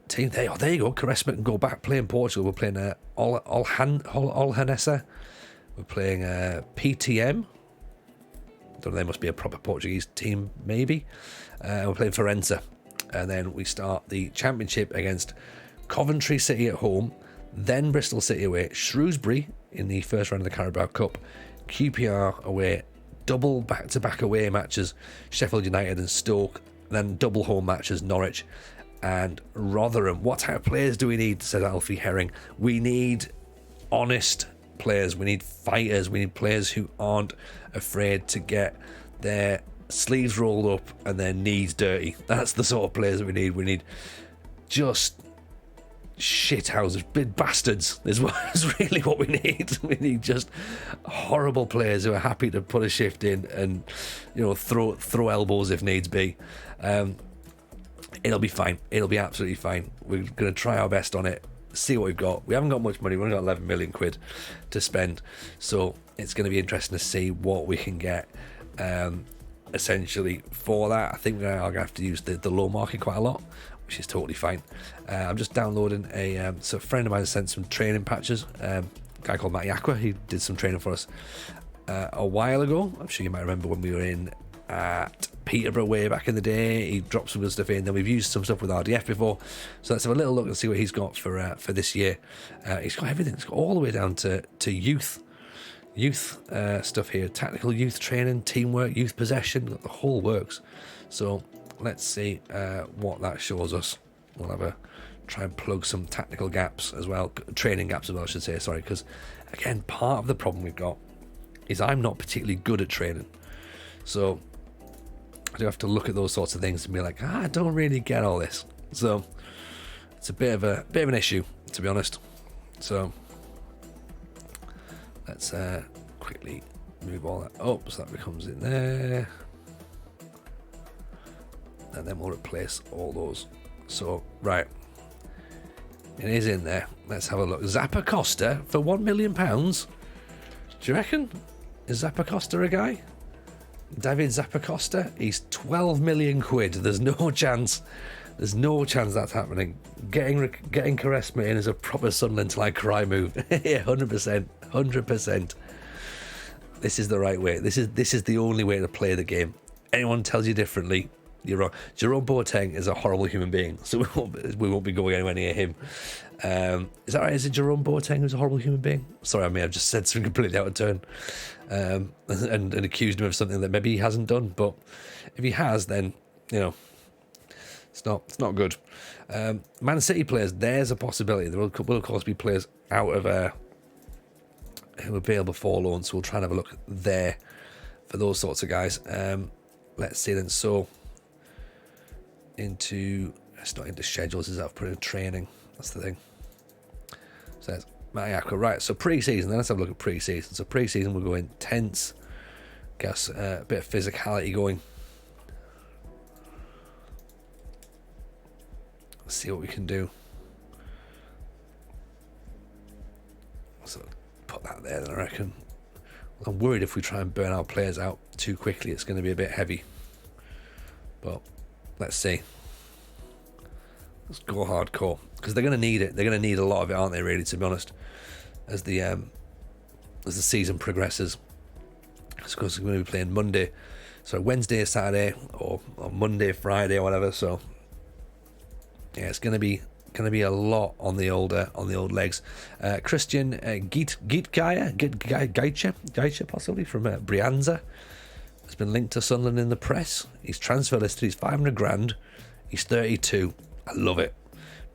team. There you go. Quaresma can go back playing Portugal. We're playing Olhanessa. We're playing PTM. Don't know, they must be a proper Portuguese team, maybe. We're playing Forenza. And then we start the championship against Coventry City at home, then Bristol City away, Shrewsbury in the first round of the Carabao Cup, QPR away, double back-to-back away matches, Sheffield United and Stoke, then double home matches, Norwich and Rotherham. What type of players do we need, said Alfie Herring? We need honest players, we need fighters, we need players who aren't afraid to get their sleeves rolled up and their knees dirty. That's the sort of players that we need. We need just shithouses, big bastards is really what we need. We need just horrible players who are happy to put a shift in and, you know, throw elbows if needs be. It'll be fine. It'll be absolutely fine. We're going to try our best on it, see what we've got. We haven't got much money. We've only got 11 million quid to spend, so it's going to be interesting to see what we can get essentially for that. I think I'm going to have to use the low market quite a lot, which is totally fine. I'm just downloading so a friend of mine sent some training patches. A guy called Matty Aqua, he did some training for us a while ago. I'm sure you might remember when we were in at Peterborough way back in the day. He dropped some good stuff in. Then we've used some stuff with RDF before, so let's have a little look and see what he's got for this year. He's got everything. It's got all the way down to youth stuff here, tactical youth training, teamwork, youth possession, the whole works. So let's see what that shows us. We'll have a try and plug some tactical gaps as well, training gaps as well, I should say, sorry, because again, part of the problem we've got is I'm not particularly good at training, so I do have to look at those sorts of things and be like, I don't really get all this. So it's a bit of an issue, to be honest. So let's quickly move all that up so that becomes in there, and then we'll replace all those. So right, it is in there. Let's have a look. Zappa Costa for £1 million. Do you reckon? Is Zappa Costa a guy? David Zappa Costa? He's 12 million quid. There's no chance. There's no chance that's happening. Getting Quaresma in as a proper Sunderland till I cry move. Yeah, 100%. 100%. This is the right way. This is the only way to play the game. Anyone tells you differently, you're wrong. Jerome Boateng is a horrible human being, so we won't be going anywhere near him. Is that right? Is it Jerome Boateng who's a horrible human being? Sorry, I may have just said something completely out of turn, and accused him of something that maybe he hasn't done. But if he has, then, you know, it's not good. Man City players, there's a possibility. There will of course be players out of who are available for loan, so we'll try and have a look there for those sorts of guys. Let's see then. So it's not into schedules, is that I've put in training. That's the thing. So that's Mayaka. Right, so pre-season, then let's have a look at pre-season. So pre-season we'll go intense, guess a bit of physicality going. Let's see what we can do. So put that there then, I reckon. I'm worried if we try and burn our players out too quickly, it's going to be a bit heavy. But let's see. Let's go hardcore, because they're going to need it. They're going to need a lot of it, aren't they, really, to be honest, as the season progresses. Of course, we're going to be playing Wednesday, Saturday, or Monday, Friday, or whatever. So yeah, it's going to be a lot on the old legs. Christian Gaitche possibly from Brianza has been linked to Sunderland in the press. He's transfer listed. He's 500 grand. He's 32. I love it.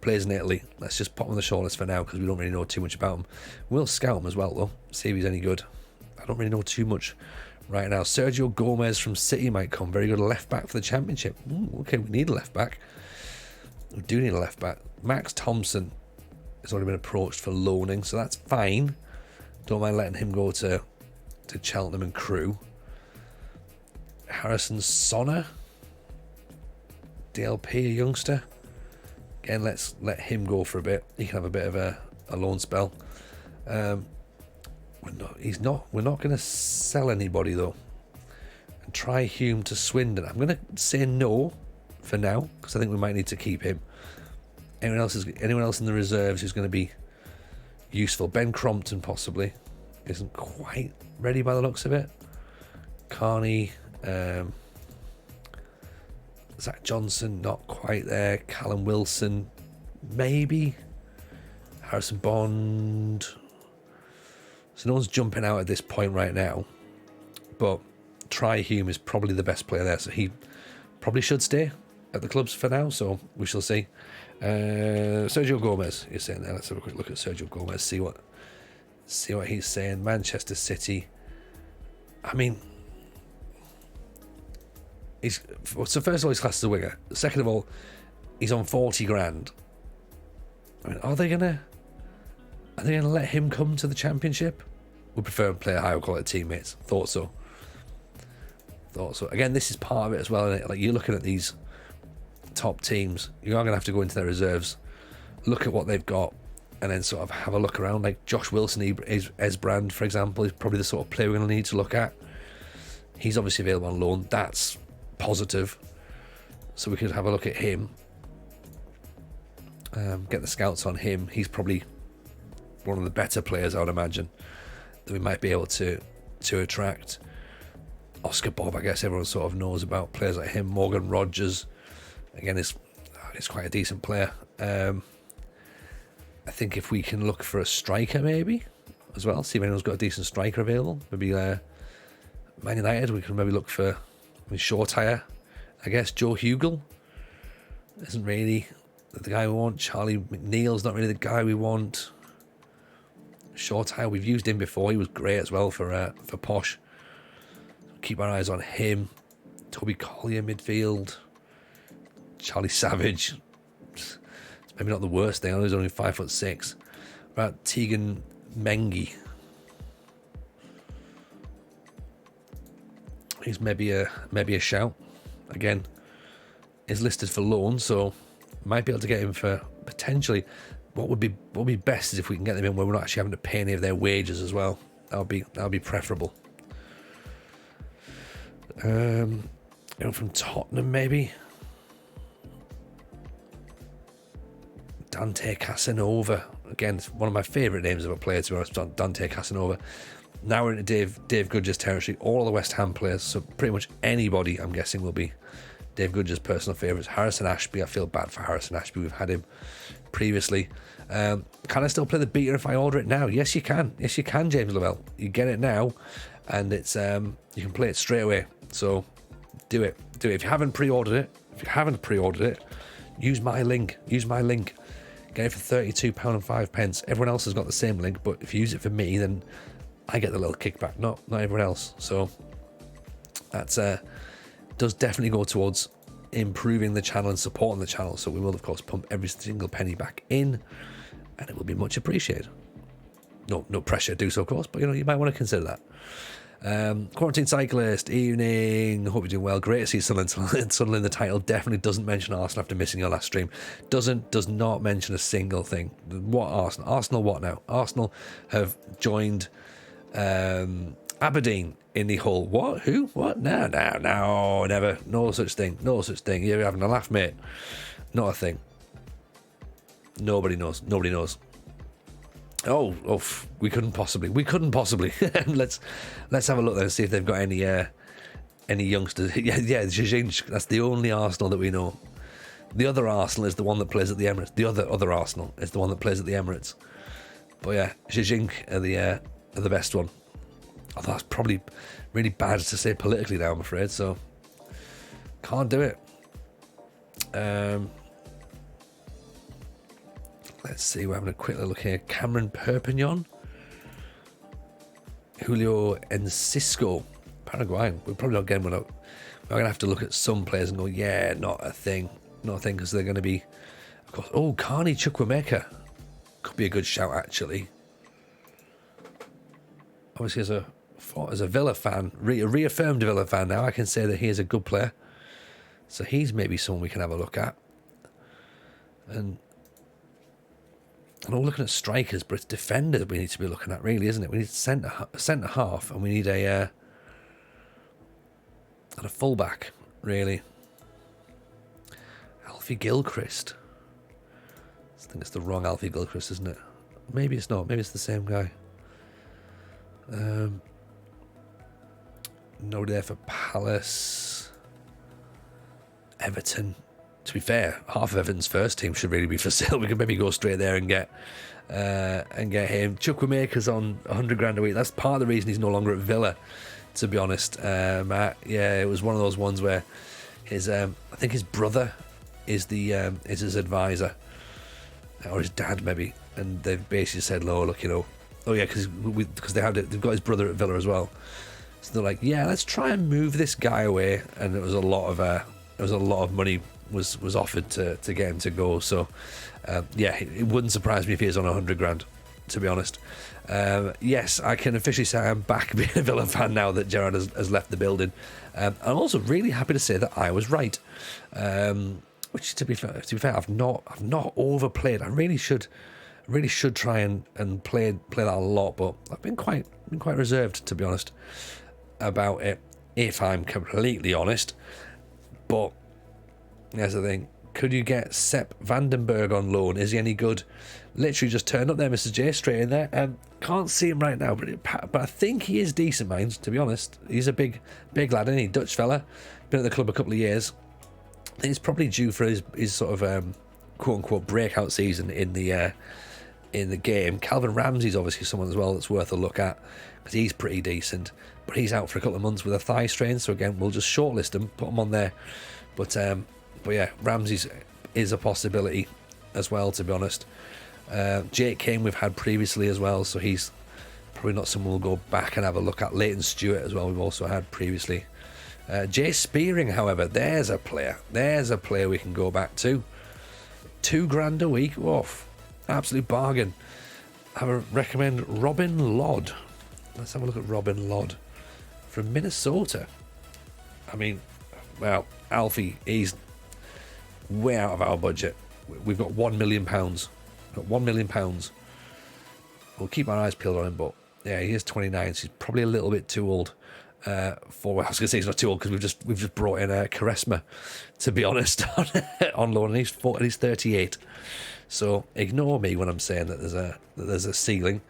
Plays in Italy. Let's just pop him on the shortlist for now, because we don't really know too much about him. We'll scout him as well, though, see if he's any good. I don't really know too much right now. Sergio Gomez from City might come. Very good left back for the Championship. Okay, we need a left back. We do need a left back. Max Thompson has already been approached for loaning, so that's fine. Don't mind letting him go to Cheltenham and Crewe. Harrison Sonner, DLP, a youngster. Again, let's let him go for a bit. He can have a bit of a loan spell. We're not going to sell anybody though. And try Hume to Swindon. I'm going to say no for now, because I think we might need to keep him. Anyone else in the reserves who's going to be useful? Ben Crompton possibly isn't quite ready by the looks of it. Carney, Zach Johnson not quite there. Callum Wilson maybe. Harrison Bond. So no one's jumping out at this point right now, but Try Hume is probably the best player there, so he probably should stay at the clubs for now, so we shall see. Sergio Gomez, you're saying there. Let's have a quick look at Sergio Gomez, see what he's saying. Manchester City. I mean, so first of all, he's classed as a winger. Second of all, he's on 40 grand. I mean, are they gonna let him come to the Championship? We prefer him play higher quality teammates. Thought so. Again, this is part of it as well, isn't it? Like, you're looking at these top teams, you are going to have to go into their reserves, look at what they've got, and then sort of have a look around. Like Josh Wilson, Esbrand, for example, is probably the sort of player we're going to need to look at. He's obviously available on loan. That's positive. So we could have a look at him. Get the scouts on him. He's probably one of the better players, I would imagine, that we might be able to attract. Oscar Bob, I guess everyone sort of knows about players like him. Morgan Rogers, again, is quite a decent player. I think if we can look for a striker maybe as well, see if anyone's got a decent striker available. Maybe Man United, we can maybe look for short hire. I guess Joe Hugel isn't really the guy we want. Charlie McNeil's not really the guy we want. Short hire, we've used him before. He was great as well for Posh. Keep our eyes on him. Toby Collier midfield. Charlie Savage. It's maybe not the worst thing. I know he's only 5'6". Right, Tegan Mengi. He's maybe a shout. Again, is listed for loan, so might be able to get him for potentially. What would be best is if we can get them in where we're not actually having to pay any of their wages as well. That would be preferable. From Tottenham maybe. Dante Casanova. Again, it's one of my favourite names of a player, to be honest, Dante Casanova. Now we're into Dave Goodger's territory. All the West Ham players, so pretty much anybody, I'm guessing, will be Dave Goodger's personal favourites. Harrison Ashby, I feel bad for Harrison Ashby. We've had him previously. Can I still play the beta if I order it now? Yes, you can. Yes, you can, James Lavelle. You get it now, and it's you can play it straight away. So do it. If you haven't pre-ordered it, use my link. Get it for £32.05. Everyone else has got the same link, but if you use it for me, then I get the little kickback, not everyone else. So that's does definitely go towards improving the channel and supporting the channel. So we will, of course, pump every single penny back in, and it will be much appreciated. No pressure to do so, of course, but you might want to consider that. Quarantine Cyclist, evening. Hope you're doing well. Great to see Sunderland. The title definitely doesn't mention Arsenal after missing your last stream. Does not mention a single thing. What Arsenal? Arsenal what now? Arsenal have joined Aberdeen in the Hull. What? Who? What? No, never. No such thing. You're having a laugh, mate. Not a thing. Nobody knows. Oh, we couldn't possibly. let's have a look there and see if they've got any youngsters. Yeah, Zhizhinsk. That's the only Arsenal that we know. The other Arsenal is the one that plays at the Emirates. The other Arsenal is the one that plays at the Emirates. But yeah, Zhizhinsk are the best one. Although that's probably really bad to say politically now, I'm afraid. So can't do it. Let's see, we're having a quick look here. Cameron Perpignan, Julio Enciso, Paraguayan. We're probably not getting one up. We're going to have to look at some players and go, yeah, not a thing, because they're going to be, of course. Oh, Carney Chukwuemeka could be a good shout, actually. Obviously, as a Villa fan, a reaffirmed Villa fan now, I can say that he is a good player. So he's maybe someone we can have a look at. And I'm looking at strikers, but it's defenders we need to be looking at, really, isn't it? We need a centre half, and we need a fullback, really. Alfie Gilchrist. I think it's the wrong Alfie Gilchrist, isn't it? Maybe it's not. Maybe it's the same guy. Nobody there for Palace. Everton. To be fair, half of Everton's first team should really be for sale. We could maybe go straight there and get him. Chukwuemeka's on 100 grand a week. That's part of the reason he's no longer at Villa, to be honest. Yeah, it was one of those ones where his I think his brother is his advisor, or his dad maybe, and they've basically said, look, oh yeah, because they've got his brother at Villa as well. So they're like, yeah, let's try and move this guy away, and it was a lot of money was offered to get him to go. So yeah, it wouldn't surprise me if he is on 100 grand, to be honest. Yes, I can officially say I'm back being a Villa fan now that Gerrard has left the building. I'm also really happy to say that I was right. Which, to be fair, I've not overplayed. I really should try and play that a lot, but I've been quite reserved, to be honest, about it, if I'm completely honest. But here's the thing: could you get Sepp Vandenberg on loan? Is he any good? Literally just turned up there, Mr. J, straight in there. Can't see him right now, but I think he is decent, mind. To be honest, he's a big lad, isn't he? Dutch fella, been at the club a couple of years. I think he's probably due for his sort of quote unquote breakout season in the game. Calvin Ramsey's obviously someone as well that's worth a look at, because he's pretty decent, but he's out for a couple of months with a thigh strain. So again, we'll just shortlist him, put him on there. But yeah, Ramsey's is a possibility as well, to be honest. Jake Kane we've had previously as well, so he's probably not someone we'll go back and have a look at. Leighton Stewart as well, we've also had previously. Jay Spearing, however, there's a player we can go back to. 2 grand a week, oof, absolute bargain. I would recommend Robin Lodd. Let's have a look at Robin Lodd from Minnesota. I mean, well, Alfie, he's way out of our budget. We've got £1 million. £1 million. We'll keep our eyes peeled on him, but yeah, he is 29, so he's probably a little bit too old. I was going to say he's not too old, because we've just brought in Charisma, to be honest, on loan, and he's 38. So ignore me when I'm saying that there's a ceiling.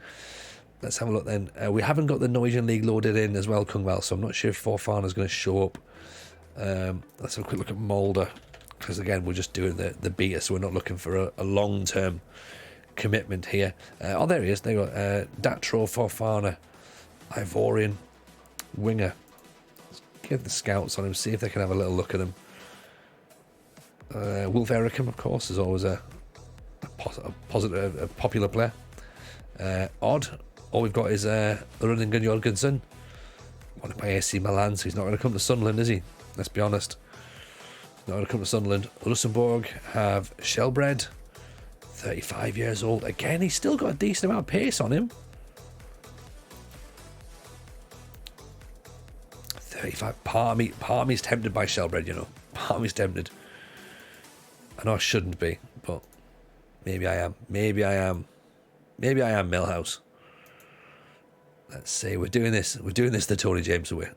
Let's have a look then. We haven't got the Norwegian League loaded in as well, Kungval, so I'm not sure if Fofana's going to show up. Let's have a quick look at Mulder, because again, we're just doing the beta, so we're not looking for a long-term commitment here. Oh, there he is. There you go. Datro Fofana, Ivorian winger. Let's give the scouts on him, see if they can have a little look at him. Wolf Ericum, of course, is always a popular player. Odd. All we've got is Rudingen Jorgensen, wanted by AC Milan, so he's not going to come to Sunderland, is he? Let's be honest. Not going to come to Sunderland. Luxembourg have Shelbred, 35 years old. Again, he's still got a decent amount of pace on him. 35. Part of me's tempted by Shelbred, Part of me's tempted. I know I shouldn't be, but maybe I am. Maybe I am Millhouse. Let's see. We're doing this the Tony James way.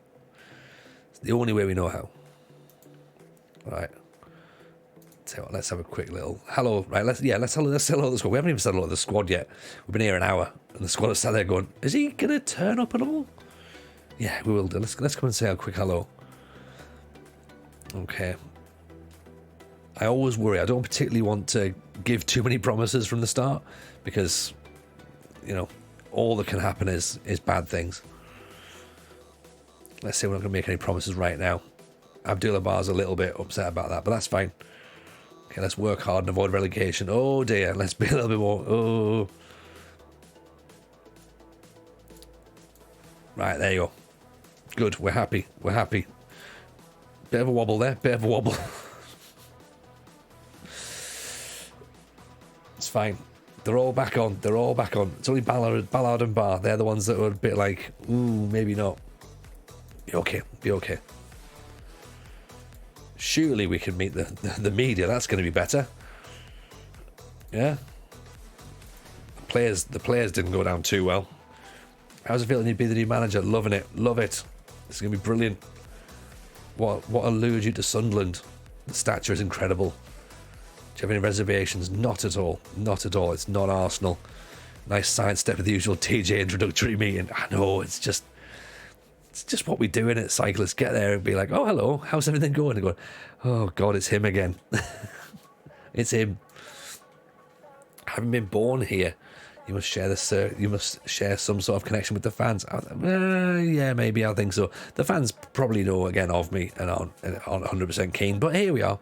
It's the only way we know how. Right. So let's have a quick little hello. Right. Let's say hello to the squad. We haven't even said hello to the squad yet. We've been here an hour, and the squad is sat there going, "Is he gonna turn up at all?" Yeah, we will do. Let's come and say a quick hello. Okay. I always worry. I don't particularly want to give too many promises from the start, because, all that can happen is bad things. Let's say we're not going to make any promises right now. Abdullah Bar's a little bit upset about that, but that's fine. Okay, let's work hard and avoid relegation. Oh dear, let's be a little bit more. Oh. Right, there you go. Good, we're happy. Bit of a wobble there, It's fine. They're all back on. It's only Ballard and Bar. They're the ones that were a bit like, ooh, maybe not. Be okay. Surely we can meet the media. That's going to be better. Yeah. The players didn't go down too well. How's it feeling to be the new manager? Loving it. Love it. This is going to be brilliant. What allured you to Sunderland? The stature is incredible. Do you have any reservations? Not at all. Not at all. It's not Arsenal. Nice sidestep of the usual TJ introductory meeting. I know, it's just what we do in it. Cyclists get there and be like, oh, hello, how's everything going? And go, oh, God, it's him again. It's him. Having been born here, you must share some sort of connection with the fans. Yeah, maybe, I think so. The fans probably know, again, of me and aren't 100% keen. But here we are.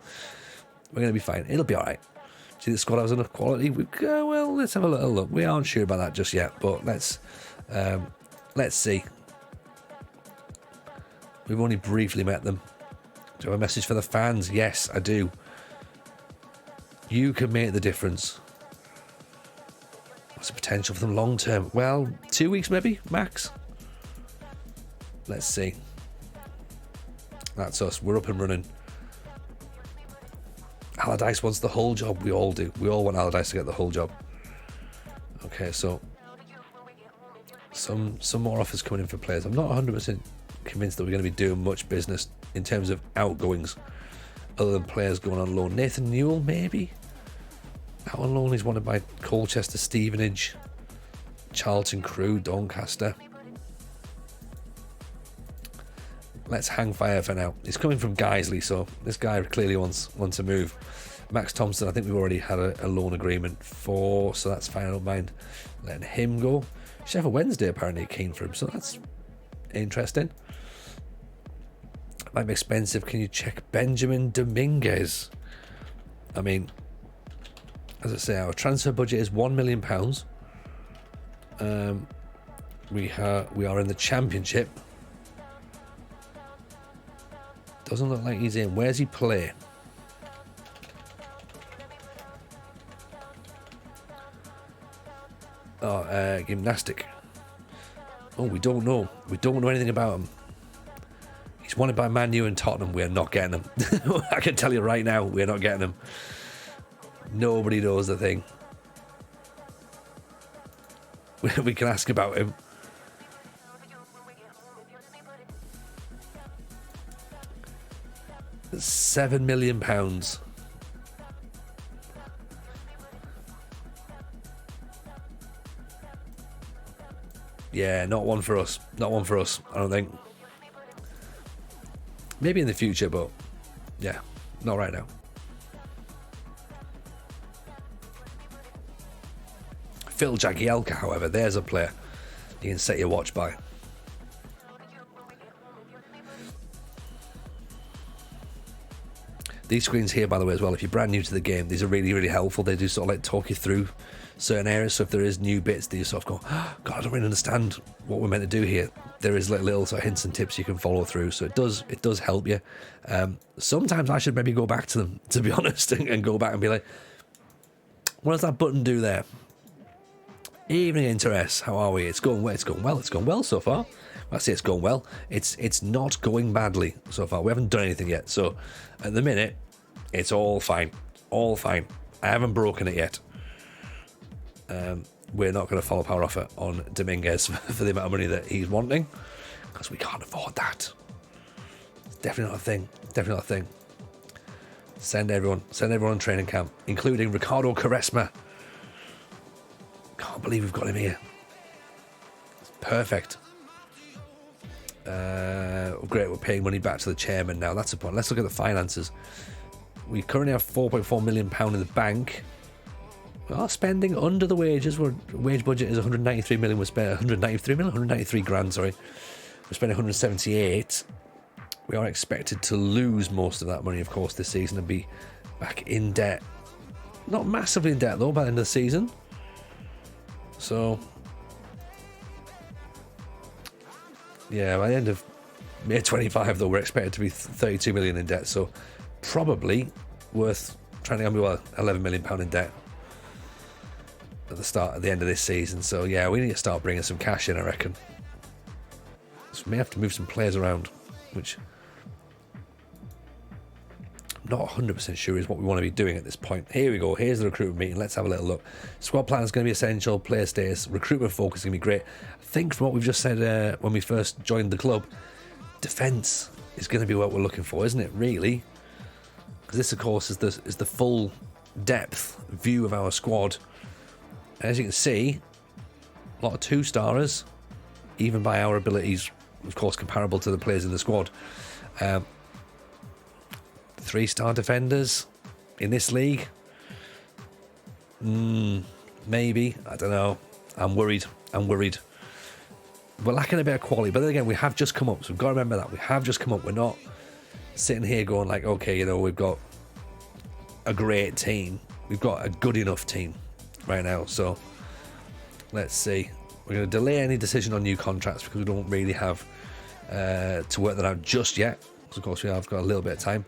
We're going to be fine. It'll be all right. See, the squad has enough quality. Well, let's have a little look. We aren't sure about that just yet, but let's see. We've only briefly met them. Do I have a message for the fans? Yes, I do. You can make the difference. What's the potential for them long term? Well, 2 weeks maybe, max. Let's see. That's us. We're up and running. Allardyce wants the whole job. We all do. We all want Allardyce to get the whole job. Okay, so some more offers coming in for players. I'm not 100% convinced that we're going to be doing much business in terms of outgoings other than players going on loan. Nathan Newell, maybe? Out on loan, he's wanted by Colchester, Stevenage, Charlton Crew, Doncaster. Let's hang fire for now. He's coming from Guiseley, so this guy clearly wants to move. Max Thompson, I think we've already had a loan agreement for, so that's fine. I don't mind letting him go. Sheffield Wednesday apparently keen for him, so that's interesting. Might be expensive. Can you check Benjamin Dominguez? I mean, as I say, our transfer budget is £1 million. We are in the Championship. Doesn't look like he's in. Where's he play? Oh, Gymnastic. Oh, we don't know. We don't know anything about him. He's wanted by Man U and Tottenham. We're not getting him. I can tell you right now, we're not getting him. Nobody knows the thing. We can ask about him. £7 million. Yeah, not one for us. Not one for us, I don't think. Maybe in the future, but yeah, not right now. Phil Jagielka, however, there's a player you can set your watch by. These screens here, by the way, as well, if you're brand new to the game, these are really, really helpful. They do sort of like talk you through certain areas. So if there is new bits that you sort of go, oh, God, I don't really understand what we're meant to do here, there is little sort of hints and tips you can follow through. So it does help you. Sometimes I should maybe go back to them, to be honest, and go back and be like, what does that button do there? Evening interest, how are we? It's going well. It's going well. It's going well so far. I say it's going well. It's not going badly so far. We haven't done anything yet. So at the minute, it's all fine. All fine. I haven't broken it yet. We're not going to follow up our offer on Dominguez for the amount of money that he's wanting, because we can't afford that. It's definitely not a thing. Definitely not a thing. Send everyone on training camp, including Ricardo Quaresma. Can't believe we've got him here. It's perfect. Great, we're paying money back to the chairman now. That's the point. Let's look at the finances. We currently have £4.4 million in the bank. We are spending under the wages. Our wage budget is 193 million. We're spending 193 grand, sorry. We're spending 178. We are expected to lose most of that money, of course, this season and be back in debt. Not massively in debt, though, by the end of the season. So, yeah, by the end of May 25, though, we're expected to be 32 million in debt. So, probably worth trying to be 11 million pound in debt at the end of this season. So, yeah, we need to start bringing some cash in, I reckon. So, we may have to move some players around, which I'm not 100% sure is what we want to be doing at this point. Here we go. Here's the recruitment meeting. Let's have a little look. Squad plan is going to be essential. Player status. Recruitment focus is going to be great. I think from what we've just said when we first joined the club, defence is going to be what we're looking for, isn't it? Really, because this, of course, is the full depth view of our squad. As you can see, a lot of 2-starers, even by our abilities, of course, comparable to the players in the squad. 3-star defenders in this league. Maybe. I don't know. I'm worried. We're lacking a bit of quality, but then again, we have just come up, so we've got to remember that. We have just come up. We're not sitting here going like, okay, we've got a great team. We've got a good enough team right now. So let's see. We're going to delay any decision on new contracts because we don't really have to work that out just yet. Because of course we have got a little bit of time.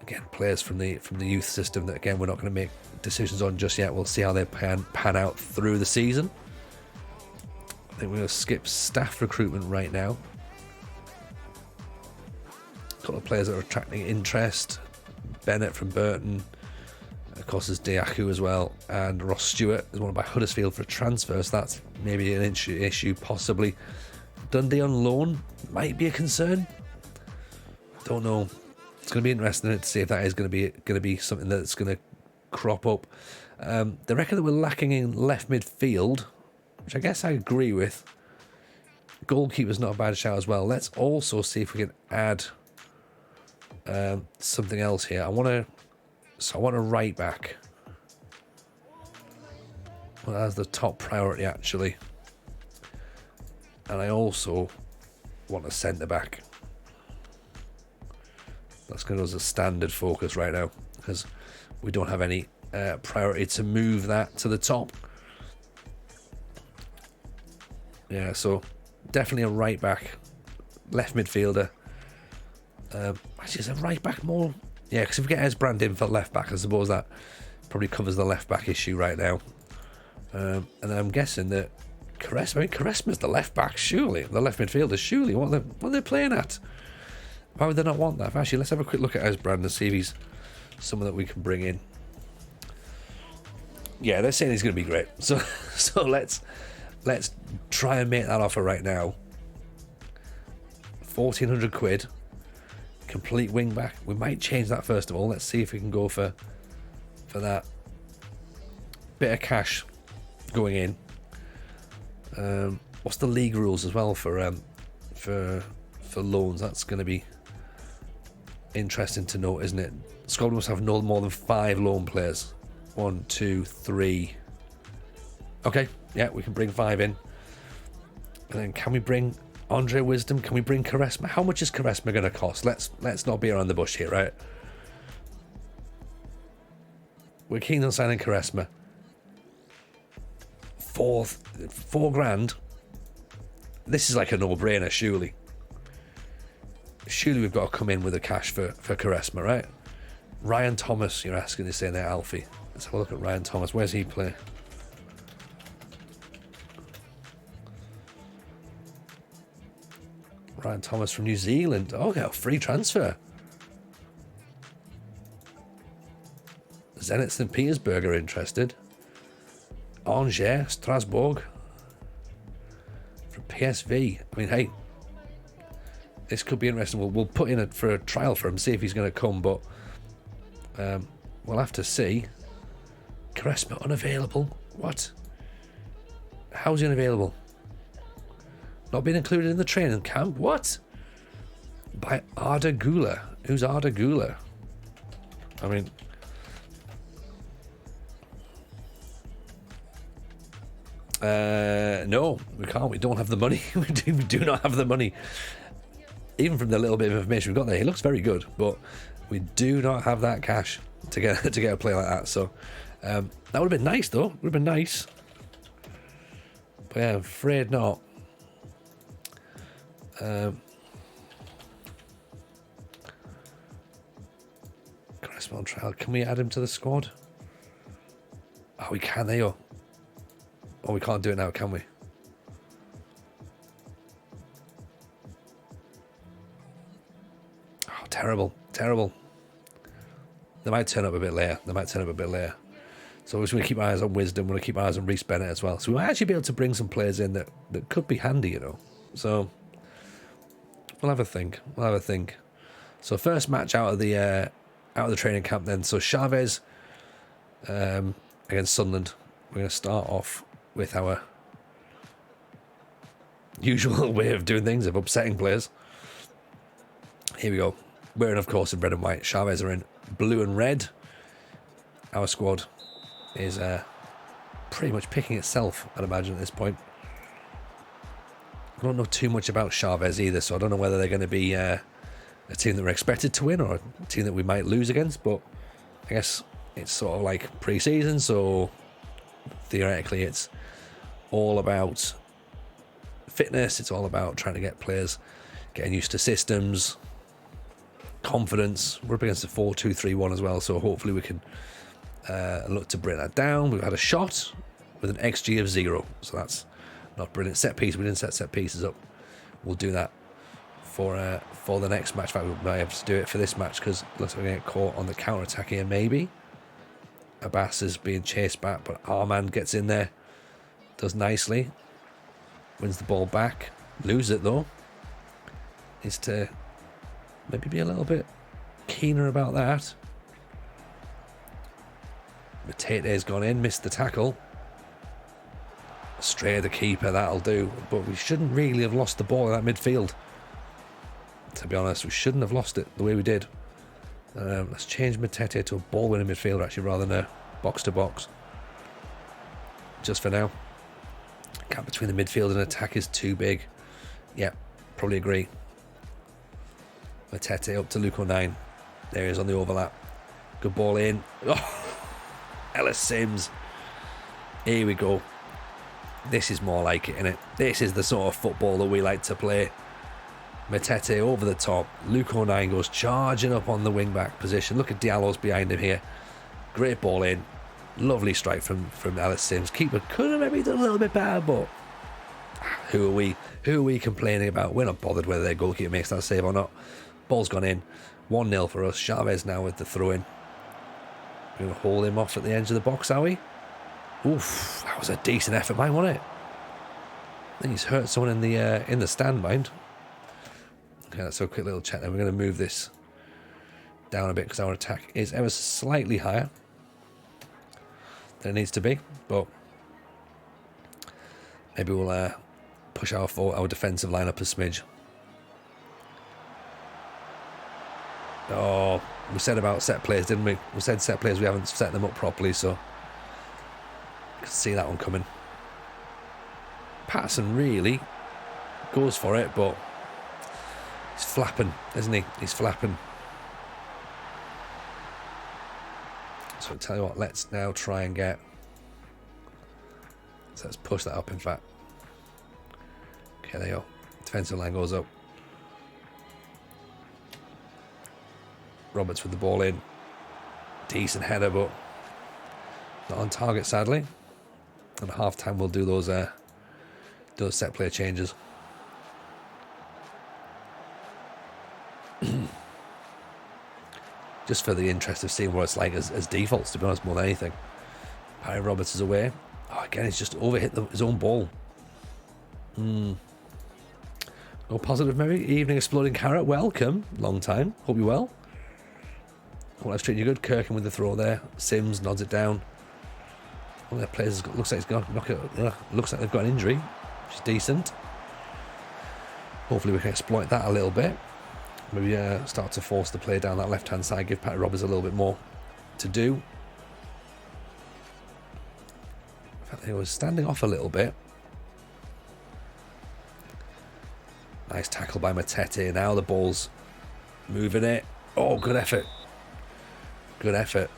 Again, players from the youth system that again we're not going to make decisions on just yet. We'll see how they pan out through the season. I think we're going to skip staff recruitment right now. A couple of players that are attracting interest. Bennett from Burton. Of course, there's Diaku as well. And Ross Stewart is wanted by Huddersfield for a transfer. So that's maybe an issue, possibly. Dundee on loan might be a concern. Don't know. It's going to be interesting to see if that is going to be something that's going to crop up. They reckon that we're lacking in left midfield, which I guess I agree with. Goalkeeper's not a bad shout as well. Let's also see if we can add something else here. I want a right back. Well, that's the top priority actually. And I also want a centre back. That's going to be a standard focus right now because we don't have any priority to move that to the top. Yeah, so definitely a right back, left midfielder. Actually, is a right back more? Yeah, because if we get Esbrand in for left back, I suppose that probably covers the left back issue right now. And I'm guessing that Quaresma's the left back, surely. The left midfielder, surely. What are they playing at? Why would they not want that? Actually, let's have a quick look at Esbrand and see if he's someone that we can bring in. Yeah, they're saying he's going to be great. So let's try and make that offer right now. 1,400 quid. Complete wing back. We might change that first of all. Let's see if we can go for that. Bit of cash going in. What's the league rules as well for loans? That's going to be interesting to note, isn't it? Scotland must have no more than 5 loan players. 1, 2, 3. Okay, yeah, we can bring 5 in. And then can we bring Andre Wisdom? Can we bring Quaresma? How much is Quaresma going to cost? Let's not be around the bush here, right? We're keen on signing Quaresma. 4 grand. This is like a no-brainer, surely. Surely we've got to come in with the cash for Quaresma, right? Ryan Thomas, you're asking to say there, Alfie. Let's have a look at Ryan Thomas. Where's he play? Ryan Thomas from New Zealand. Oh, yeah, free transfer. Zenit St. Petersburg are interested. Angers, Strasbourg. From PSV. I mean, hey, this could be interesting. We'll put in for a trial for him, see if he's going to come, but we'll have to see. Quaresma unavailable. What? How's he unavailable? Not being included in the training camp? What? By Arda Güler. Who's Arda Güler? I mean, no, we can't. We don't have the money. we do not have the money. Even from the little bit of information we've got there, he looks very good, but we do not have that cash to get a play like that. So that would have been nice, though. Would have been nice, but yeah, I'm afraid not. Quaresma on trial. Can we add him to the squad? Oh, we can. There you go. Oh, we can't do it now, can we? Oh, terrible. They might turn up a bit later. So we're just going to keep our eyes on Wisdom. We're going to keep our eyes on Reece Bennett as well. So we might actually be able to bring some players in that could be handy, you know. So we'll have a think. So first match out of the training camp then. So Chavez against Sunderland. We're going to start off with our usual way of doing things, of upsetting players. Here we go. Wearing, of course, in red and white. Chavez are in blue and red. Our squad is pretty much picking itself, I'd imagine, at this point. I don't know too much about Chavez either, so I don't know whether they're going to be a team that we're expected to win or a team that we might lose against, but I guess it's sort of like pre-season, so theoretically it's all about fitness, it's all about trying to get players getting used to systems, confidence. We're up against a 4-2-3-1 as well, so hopefully we can look to bring that down. We've had a shot with an XG of 0, so that's not brilliant. Set piece, we didn't set pieces up. We'll do that for the next match. In fact, we might have to do it for this match because it looks like we're going to get caught on the counter-attack here, maybe. Abbas is being chased back, but Armand gets in there, does nicely, wins the ball back, loses it though. Needs to maybe be a little bit keener about that. Matete's gone in, missed the tackle. Straight at the keeper, that'll do. But we shouldn't really have lost the ball in that midfield. To be honest, we shouldn't have lost it the way we did. Let's change Matete to a ball-winning midfielder, actually, rather than a box-to-box. Just for now. Gap between the midfield and attack is too big. Yeah, probably agree. Matete up to Luke O'Nien. There he is on the overlap. Good ball in. Oh, Ellis Sims. Here we go. This is more like it, innit? This is the sort of football that we like to play. Matete over the top. Luke O'Nien goes charging up on the wing-back position. Look at Diallo's behind him here. Great ball in. Lovely strike from Ellis Sims. Keeper could have maybe done a little bit better, but who are we complaining about? We're not bothered whether their goalkeeper makes that save or not. Ball's gone in. 1-0 for us. Chavez now with the throw-in. We're going to hold him off at the edge of the box, are we? Oof, that was a decent effort, mine, wasn't it? I think he's hurt someone in the stand, mind. Okay, let's do a quick little check then. We're going to move this down a bit because our attack is ever slightly higher than it needs to be, but maybe we'll push our defensive line up a smidge. Oh, we said about set plays, didn't we? We said set plays, we haven't set them up properly, so I can see that one coming. Patterson really goes for it, but he's flapping, isn't he? He's flapping. So I'll tell you what, let's now try and get... So let's push that up, in fact. Okay, there you go. Defensive line goes up. Roberts with the ball in. Decent header, but not on target, sadly. And at half-time we'll do those set play changes. Just for the interest of seeing what it's like as defaults, to be honest, more than anything. Harry Roberts is away. Oh, again, he's just overhit his own ball. No positive, maybe? Evening Exploding Carrot, welcome. Long time. Hope you're well. Hope life's treating you good. Kirkham with the throw there. Sims nods it down. One of their players looks like looks like they've got an injury, which is decent. Hopefully we can exploit that a little bit. Maybe start to force the play down that left-hand side, give Patty Roberts a little bit more to do. In fact, he was standing off a little bit. Nice tackle by Matete. Now the ball's moving it. Oh, good effort. Good effort.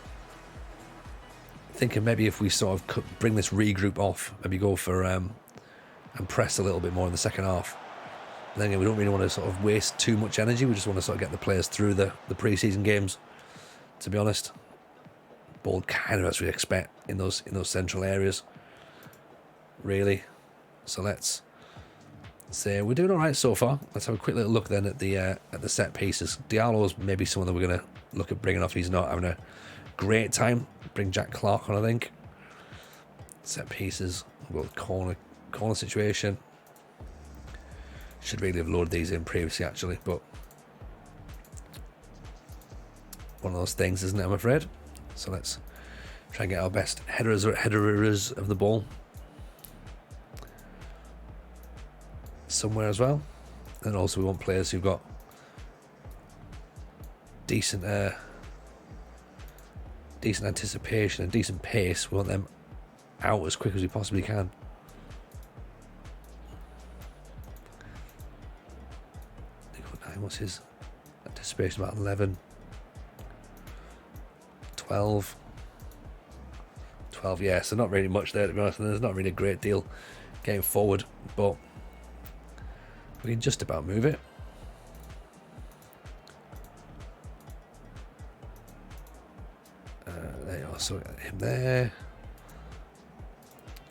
Thinking maybe if we sort of bring this regroup off, maybe go for and press a little bit more in the second half. And then again, we don't really want to sort of waste too much energy. We just want to sort of get the players through the pre-season games, to be honest. Ball kind of as we expect in those central areas, really. So let's say we're doing all right so far. Let's have a quick little look then at the set pieces. Diallo's maybe someone that we're going to look at bringing off. He's not having a great time. Bring Jack Clark on, I think. Set pieces. We've got the corner situation. Should really have loaded these in previously, actually, but one of those things, isn't it, I'm afraid? So let's Try and get our best headerers of the ball somewhere as well. And also we want players who've got decent anticipation and decent pace. We want them out as quick as we possibly can. What's his anticipation? About 11, 12, yeah, so not really much there, to be honest, and there's not really a great deal getting forward, but we can just about move it. There you are, so we got him there.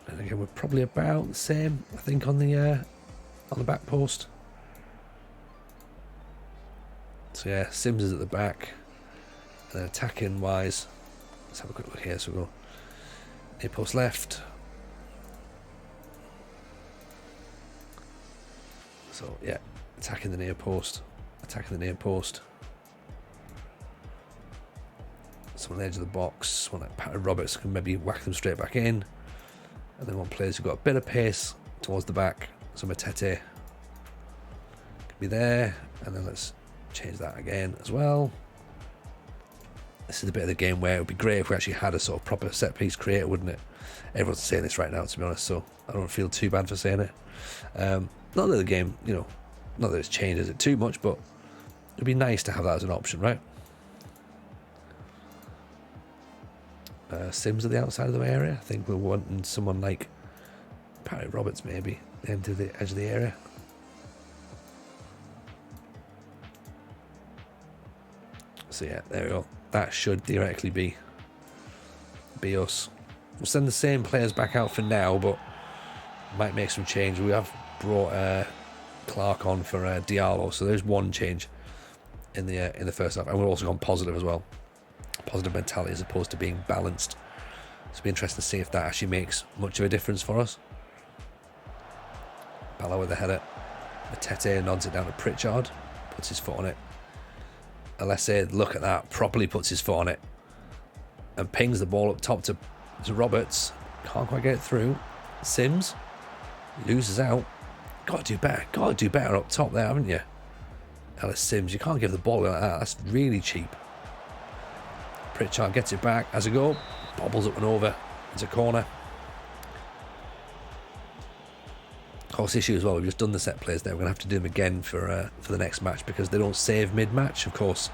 And again, we're probably about the same, I think, on the back post. So yeah, Sims is at the back. And then attacking wise, let's have a quick look here. So we'll go near post left. So yeah, attacking the near post. So on the edge of the box, one like Pat Roberts can maybe whack them straight back in. And then one players who've got a bit of pace towards the back. So Matete could be there. And then let's change that again as well. This is the bit of the game where it would be great if we actually had a sort of proper set piece creator, wouldn't it? Everyone's saying this right now, to be honest, so I don't feel too bad for saying it. Not that the game, not that it's changed it too much, but it'd be nice to have that as an option, right? Sims at the outside of the area. I think we're wanting someone like Pat Roberts maybe into the edge of the area. So yeah, there we go. That should theoretically be us. We'll send the same players back out for now, but might make some change. We have brought Clark on for Diallo, so there's one change in the first half, and we've also gone positive as well. Positive mentality as opposed to being balanced. So it'll be interesting to see if that actually makes much of a difference for us. Bala with the header. Matete nods it down to Pritchard, puts his foot on it. Alessi, look at that, properly puts his foot on it and pings the ball up top to Roberts. Can't quite get it through. Sims loses out. Got to do better up top there, haven't you? Ellis Sims, you can't give the ball like that. That's really cheap. Pritchard gets it back, has a go, bobbles up and over. It's a corner. Of course, issue as well, we've just done the set plays there. We're going to have to do them again for the next match because they don't save mid-match, of course.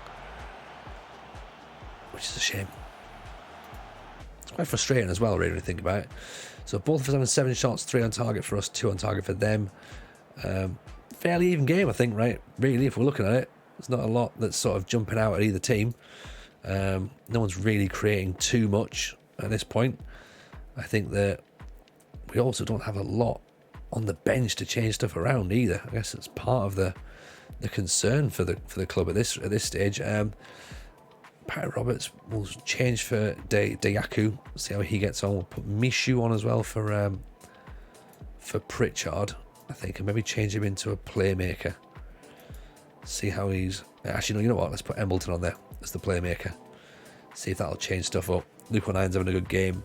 Which is a shame. It's quite frustrating as well, really, when you think about it. So both of us having 7 shots, 3 on target for us, 2 on target for them. Fairly even game, I think, right? Really, if we're looking at it. There's not a lot that's sort of jumping out at either team. No one's really creating too much at this point. I think that we also don't have a lot on the bench to change stuff around either. I guess it's part of the concern for the club at this stage. Pat Roberts will change for Deyaku. See how he gets on. We'll put Mishu on as well for Pritchard, I think, and maybe change him into a playmaker. See how he's. Actually, no. You know what? Let's put Embleton on there as the playmaker. See if that'll change stuff up. Luke O'Nine's having a good game.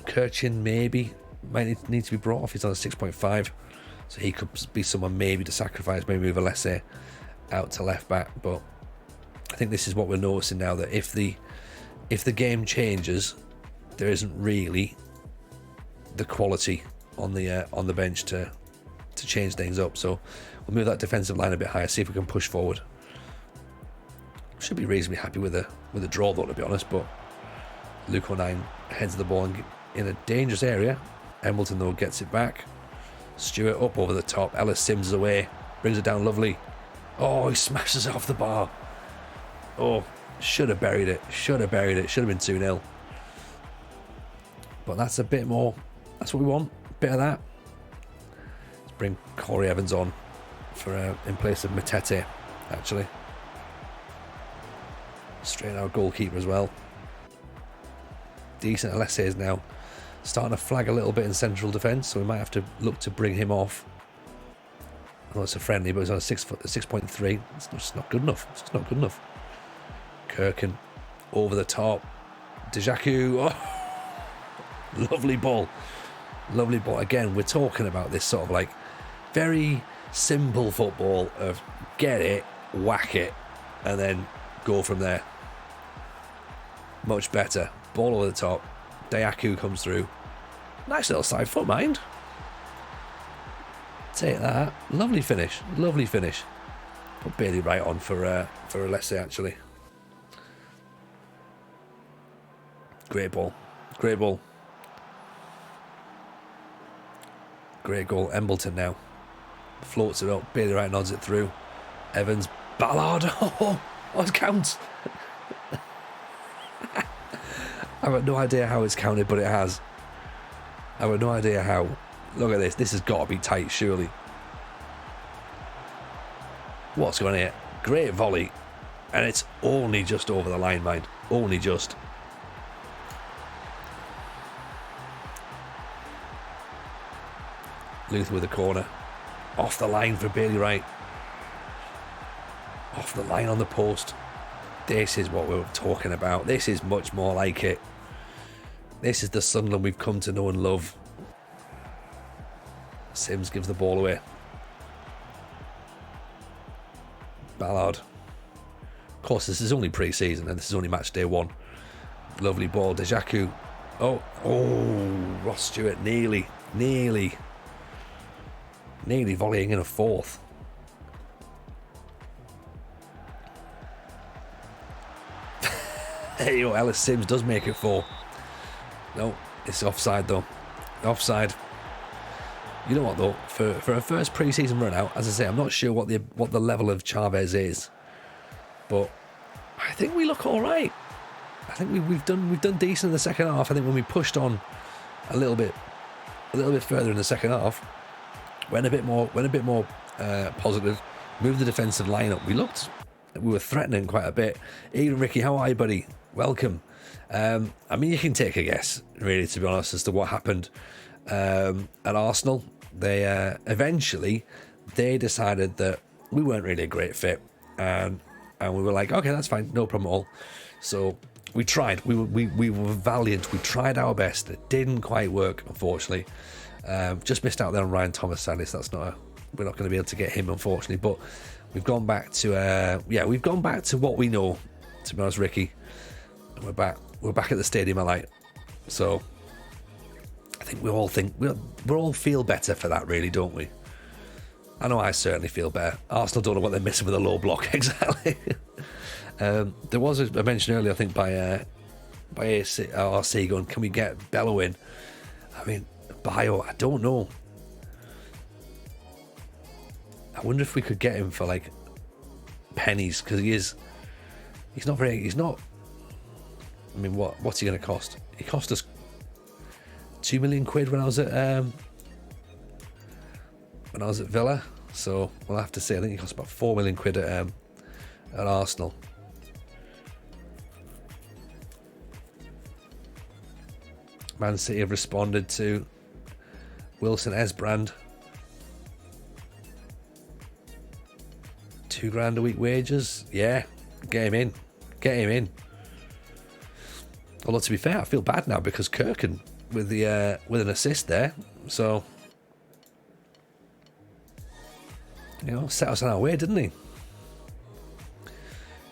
Kirchin maybe might need to be brought off. He's on a 6.5, so he could be someone maybe to sacrifice. Maybe move Alessi out to left back. But I think this is what we're noticing now, that if the game changes, there isn't really the quality on the bench to change things up. So we'll move that defensive line a bit higher, see if we can push forward. Should be reasonably happy with a draw though, to be honest. But Luke O'Nine heads the ball in a dangerous area. Embleton though gets it back. Stewart up over the top. Ellis Sims is away, brings it down lovely. Oh, he smashes it off the bar. Oh, should have buried it. Should have been 2-0. But that's a bit more. That's what we want. Bit of that. Let's bring Corey Evans on for in place of Matete, actually. Straight out goalkeeper as well. Decent. Alessi is now starting to flag a little bit in central defence, so we might have to look to bring him off. Well, it's a friendly, but he's on a 6.3. It's just not good enough. It's just not good enough. Kirkin over the top. Dejaku. Oh, lovely ball. Lovely ball. Again, we're talking about this sort of like very simple football of get it, whack it, and then go from there. Much better. Ball over the top. Dejaku comes through. Nice little side foot, mind. Take that. Lovely finish. Lovely finish. Put Bailey right on for Alessi, actually. Great ball. Great ball. Great goal. Embleton now. Floats it up. Bailey right nods it through. Evans. Ballard. Oh, it counts. I've got no idea how it's counted, but it has. I've got no idea how. Look at this. This has got to be tight, surely. What's going on here? Great volley. And it's only just over the line, mind. Only just. Luther with a corner. Off the line for Bailey Wright. Off the line on the post. This is what we're talking about. This is much more like it. This is the Sunderland we've come to know and love. Sims gives the ball away. Ballard. Of course, this is only pre-season and this is only match day 1. Lovely ball. Dejaku. Oh, Ross Stewart nearly volleying in a fourth. There you go. Ellis Sims does make it 4. No, it's offside though. Offside. You know what though? For a first pre-season run out, as I say, I'm not sure what the level of Chavez is, but I think we look all right. I think we've done decent in the second half. I think when we pushed on a little bit further in the second half, went a bit more positive, moved the defensive line up. We were threatening quite a bit. Even Ricky, how are you, buddy? Welcome. I mean, you can take a guess, really, to be honest, as to what happened at Arsenal. They eventually decided that we weren't really a great fit, and we were like, okay, that's fine, no problem at all. So we tried. We were valiant. We tried our best. It didn't quite work, unfortunately. Just missed out there on Ryan Thomas, sadly. So we're not going to be able to get him, unfortunately. But we've gone back to what we know. To be honest, Ricky, and we're back at the Stadium of Light. So I think we all feel better for that, really, don't we? I know I certainly feel better. Arsenal don't know what they're missing with a low block, exactly. There was a mention earlier, I think, by RC going, can we get Bello in? I mean, Bio, I don't know. I wonder if we could get him for like pennies, because he's not. I mean, what's he going to cost? He cost us £2 million when I was at Villa. So we'll have to see. I think he cost about £4 million at Arsenal. Man City have responded to Wilson Esbrand. $2,000 a week wages. Yeah, get him in. Although, to be fair, I feel bad now because Kirkin with an assist there. So, set us on our way, didn't he?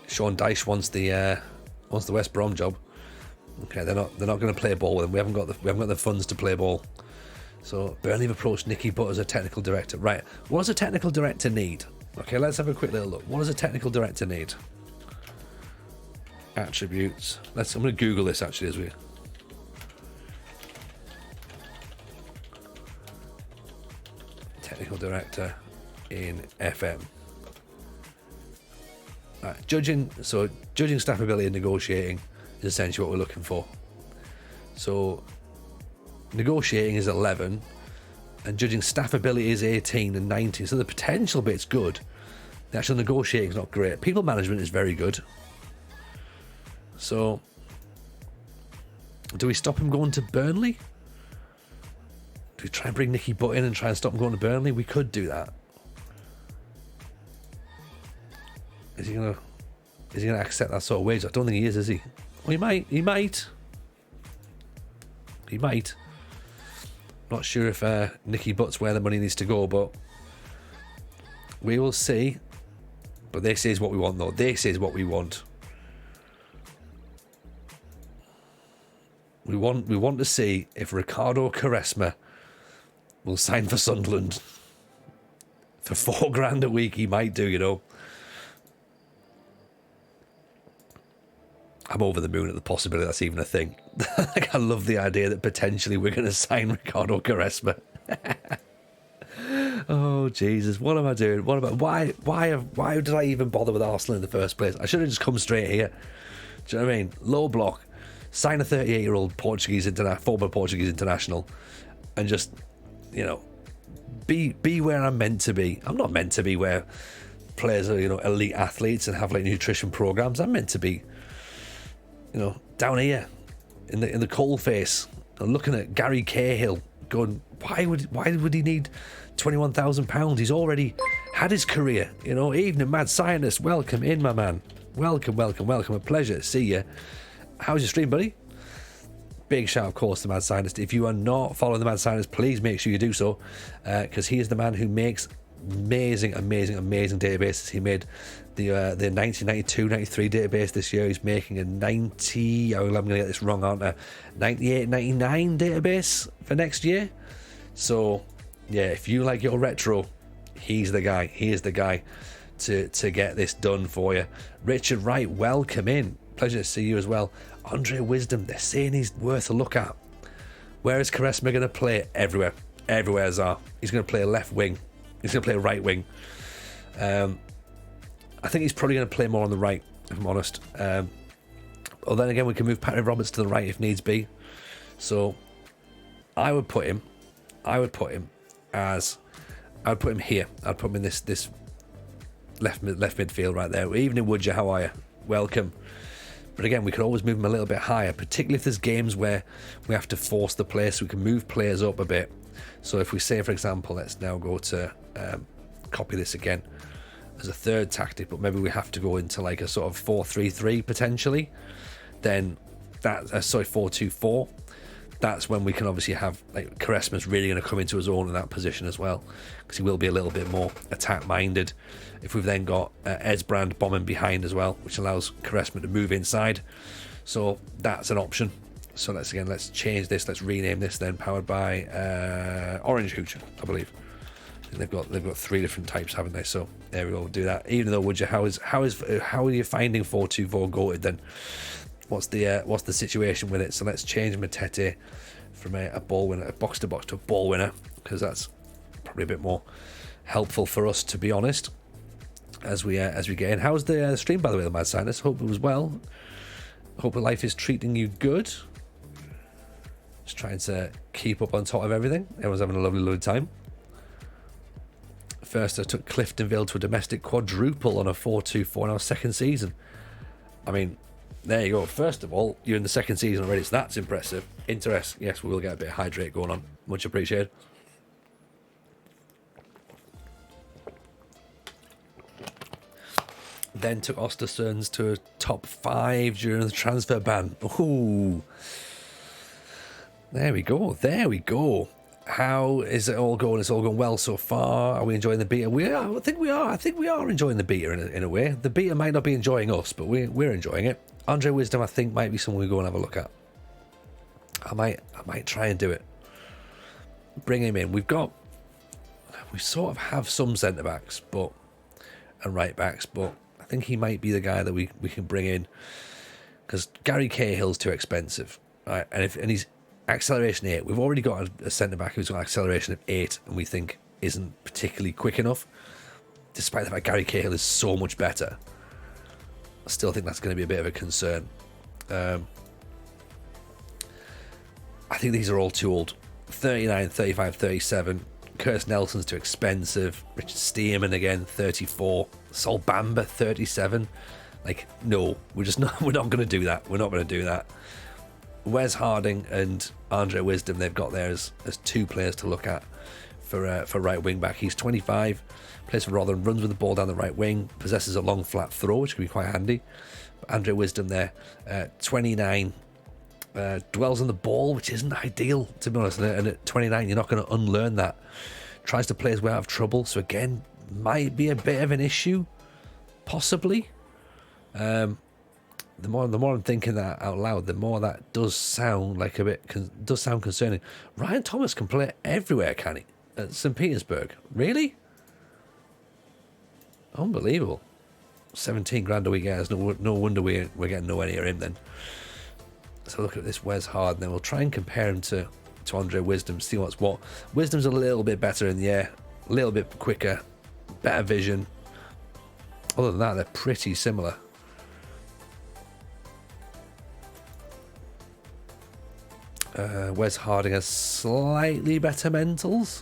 Sean Dyche wants the West Brom job. Okay, they're not going to play ball with him. We haven't got the funds to play ball. So Burnley have approached Nicky Butt as a technical director. Right, what does a technical director need? Okay, let's have a quick little look. What does a technical director need? Attributes. I'm going to Google this actually as we. Technical director in FM. Right, judging staff ability and negotiating is essentially what we're looking for. So negotiating is 11 and judging staff ability is 18 and 19. So the potential bit's good. The actual negotiating is not great. People management is very good. So do we stop him going to Burnley? Do we try and bring Nicky Butt in and try and stop him going to Burnley? We could do that. Is he gonna accept that sort of wage? I don't think he is he? Well, he might. He might. Not sure if Nicky Butt's where the money needs to go, but we will see. But this is what we want, though. This is what we want. We want to see if Ricardo Quaresma will sign for Sunderland. For $4,000 a week, he might do, you know. I'm over the moon at the possibility that's even a thing. Like, I love the idea that potentially we're going to sign Ricardo Quaresma. Oh Jesus, what am I doing? What about why did I even bother with Arsenal in the first place? I should have just come straight here. Do you know what I mean? Low block, sign a 38-year-old former Portuguese international, and just, you know, be where I'm meant to be. I'm not meant to be where players are, you know, elite athletes and have like nutrition programs. I'm meant to be, you know, down here in the coal face and looking at Gary Cahill going, why would he need £21,000? He's already had his career, you know. Evening, mad scientist, welcome in, my man. Welcome. A pleasure to see you. How's your stream, buddy? Big shout, of course, to Mad Scientist. If you are not following the Mad Scientist, please make sure you do so, because he is the man who makes amazing databases. He made the 1992-93 database this year. He's making a 90, I'm going to get this wrong, aren't I? 98-99 database for next year. So yeah, if you like your retro, he's the guy. He is the guy to get this done for you. Richard Wright, welcome in. Pleasure to see you as well. Andre Wisdom, they're saying he's worth a look at. Where is Quaresma going to play? Everywhere. Everywhere, Zar. He's going to play a left wing. He's going to play a right wing. I think he's probably going to play more on the right, if I'm honest. Or then again, we can move Patrick Roberts to the right if needs be. So I would put him here. I'd put him in this left midfield right there. Evening, would you? How are you? Welcome. But again, we could always move him a little bit higher, particularly if there's games where we have to force the play, so we can move players up a bit. So if we say, for example, let's now go to copy this again as a third tactic, but maybe we have to go into like a sort of 4-3-3 potentially, then that 4-2-4. That's when we can obviously have, like, Quaresma's really going to come into his own in that position as well, because he will be a little bit more attack minded. If we've then got Esbrand bombing behind as well, which allows Quaresma to move inside, so that's an option. So let's change this. Let's rename this then. Powered by Orange Hooch, I believe. And they've got 3 different types, haven't they? So there we go. We'll do that. Even though, would you? How are you finding 4-2-4 goated then? What's the situation with it? So let's change Matete from a ball winner, a box to box, to a ball winner, because that's probably a bit more helpful for us, to be honest, as we get in. How's the stream, by the way, the Mad Scientist? Hope it was well. Hope life is treating you good. Just trying to keep up on top of everything. Everyone's having a lovely time. First, I took Cliftonville to a domestic quadruple on a 4-2-4 in our second season. I mean, there you go. First of all, you're in the second season already, so that's impressive. Interest, yes, we will get a bit of hydrate going on. Much appreciated. Then took Ostersunds to a top 5 during the transfer ban. Ooh. There we go. How is it all going? It's all going well so far. Are we enjoying the beta? I think we are enjoying the beta in a way. The beta might not be enjoying us, but we're enjoying it. Andre Wisdom, I think, might be someone we go and have a look at. I might try and do it. Bring him in. We sort of have some centre backs, and right backs, but I think he might be the guy that we can bring in, because Gary Cahill's too expensive, right? And he's acceleration 8. We've already got a centre back who's got acceleration of 8, and we think isn't particularly quick enough, despite the fact Gary Cahill is so much better. I still think that's going to be a bit of a concern. I think these are all too old. 39, 35, 37. Curtis Nelson's too expensive. Richard Stearman again, 34. Sol Bamba, 37. Like, no, we're not going to do that. We're not going to do that. Wes Harding and Andre Wisdom, they've got there as 2 players to look at for right wing back. He's 25, plays for Rotherham, runs with the ball down the right wing, possesses a long flat throw, which can be quite handy. But Andre Wisdom there, 29, Dwells on the ball, which isn't ideal, to be honest. And at 29, you're not going to unlearn that. Tries to play his way out of trouble. So again, might be a bit of an issue, possibly. The more I'm thinking that out loud, the more that does sound like does sound concerning. Ryan Thomas can play everywhere, can he? At St. Petersburg, really? Unbelievable. 17 grand a week. Yeah, no wonder we're getting nowhere near him then. So look at this Wes Hard, and then we'll try and compare him to Andre Wisdom, see what's what. Wisdom's a little bit better in the air, a little bit quicker, better vision. Other than that, they're pretty similar. Wes Harding has slightly better mentals.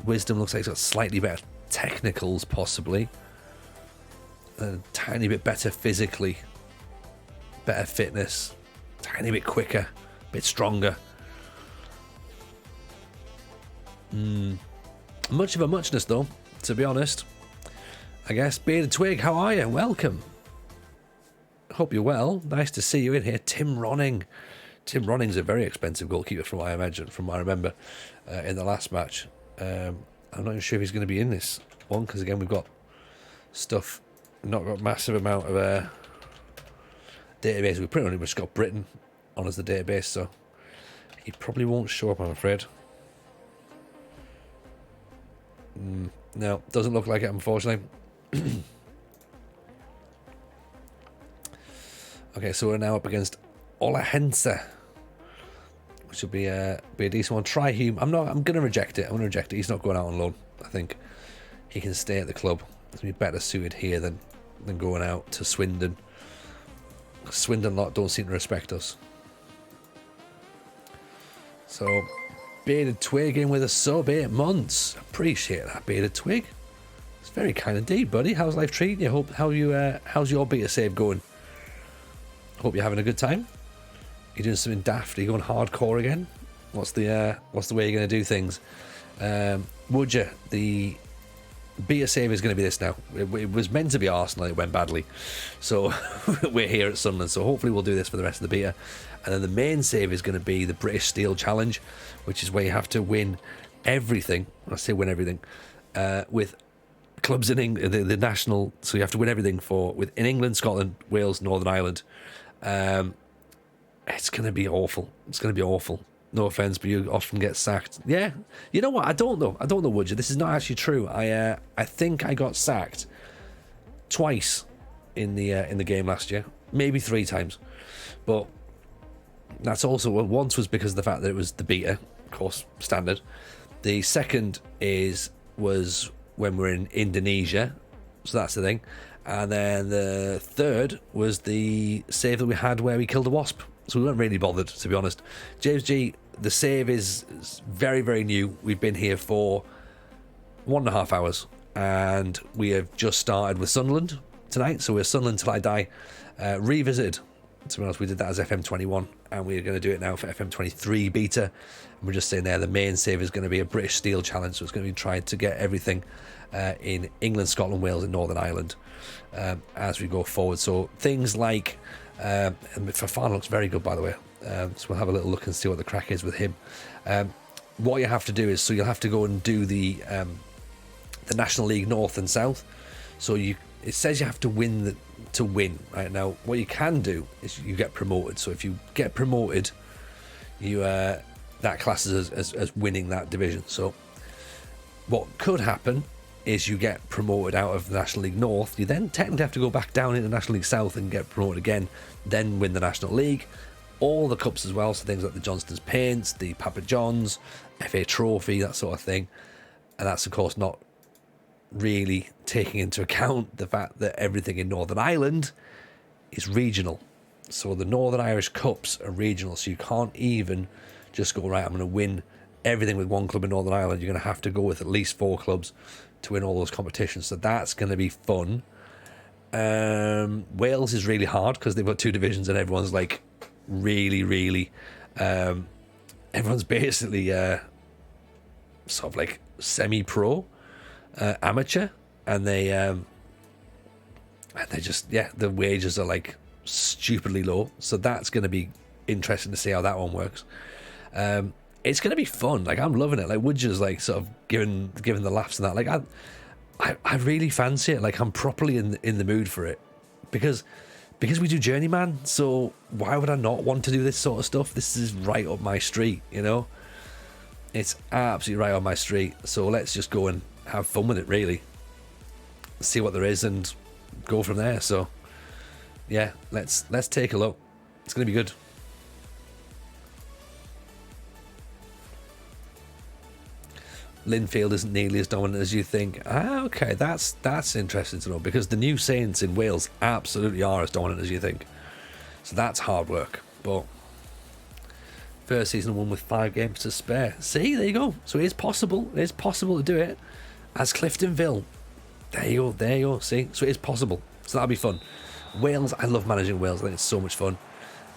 Wisdom looks like he's got slightly better technicals, possibly. A tiny bit better physically. Better fitness. Tiny bit quicker. Bit stronger. Much of a muchness, though, to be honest. I guess. Bearded Twig, how are you? Welcome. Hope you're well. Nice to see you in here. Tim Ronning. Tim Ronning's a very expensive goalkeeper, from what I remember, in the last match. I'm not even sure if he's going to be in this one, because again, we've got stuff, not got massive amount of database. We've pretty much got Britain on as the database, so he probably won't show up, I'm afraid. No, doesn't look like it, unfortunately. Okay, so we're now up against Olahense, which will be a decent one. Try Hume. I'm going to reject it. He's not going out on loan. I think he can stay at the club. He's going to be better suited here than going out to Swindon. Swindon lot don't seem to respect us. So, Bearded Twig in with a sub, 8 months. Appreciate that, Bearded Twig. It's very kind indeed, buddy. How's life treating you? How's your beta save going? Hope you're having a good time. You're doing something daft. Are you going hardcore again? What's the way you're going to do things? Would you? The beta save is going to be this now. It was meant to be Arsenal. It went badly. So we're here at Sunderland. So hopefully we'll do this for the rest of the beta. And then the main save is going to be the British Steel Challenge, which is where you have to win everything. I say win everything. With clubs in England, the national. So you have to win everything in England, Scotland, Wales, Northern Ireland. It's going to be awful. It's going to be awful. No offense, but you often get sacked. Yeah, you know what? I don't know, would you? This is not actually true. I think I got sacked twice in the game last year, maybe 3 times. But that's also, once was because of the fact that it was the beta, of course, standard. The second was when we're in Indonesia, so that's the thing. And then the third was the save that we had where we killed a wasp. So we weren't really bothered, to be honest. James G, the save is very, very new. We've been here for 1.5 hours. And we have just started with Sunderland tonight. So we're Sunderland Till I Die. Revisited. To be honest, we did that as FM21. And we're going to do it now for FM23 beta. And we're just saying there, the main save is going to be a British Steel Challenge. So it's going to be trying to get everything in England, Scotland, Wales, and Northern Ireland as we go forward. So things like Fafana looks very good, by the way. So we'll have a little look and see what the crack is with him. What you have to do is, so you'll have to go and do the National League North and South. So it says you have to win to win. Right now, what you can do is you get promoted. So if you get promoted, you that classes as winning that division. So what could happen is you get promoted out of the National League North. You then technically have to go back down into National League South and get promoted again, then win the National League. All the cups as well, so things like the Johnston's Paints, the Papa John's, FA Trophy, that sort of thing. And that's, of course, not really taking into account the fact that everything in Northern Ireland is regional. So the Northern Irish Cups are regional, so you can't even just go, right, I'm going to win everything with one club in Northern Ireland. You're going to have to go with at least 4 clubs to win all those competitions. So that's going to be fun. Wales is really hard because they've got 2 divisions and everyone's like really everyone's basically sort of like semi-pro, amateur, and they just, the wages are like stupidly low. So that's going to be interesting to see how that one works. It's going to be fun. Like, I'm loving it. Like, Woodger's like sort of giving the laughs and that. Like, I really fancy it. Like, I'm properly in the mood for it because we do Journeyman. So why would I not want to do this sort of stuff? This is right up my street, you know. It's absolutely right on my street. So let's just go and have fun with it, really. See what there is and go from there. So yeah, let's take a look. It's going to be good. Linfield isn't nearly as dominant as you think. Okay, that's interesting to know, because the new Saints in Wales absolutely are as dominant as you think. So that's hard work. But first season won with 5 games to spare. See, there you go. So it is possible. It is possible to do it. As Cliftonville. There you go. See, so it is possible. So that'll be fun. Wales, I love managing Wales. I think it's so much fun.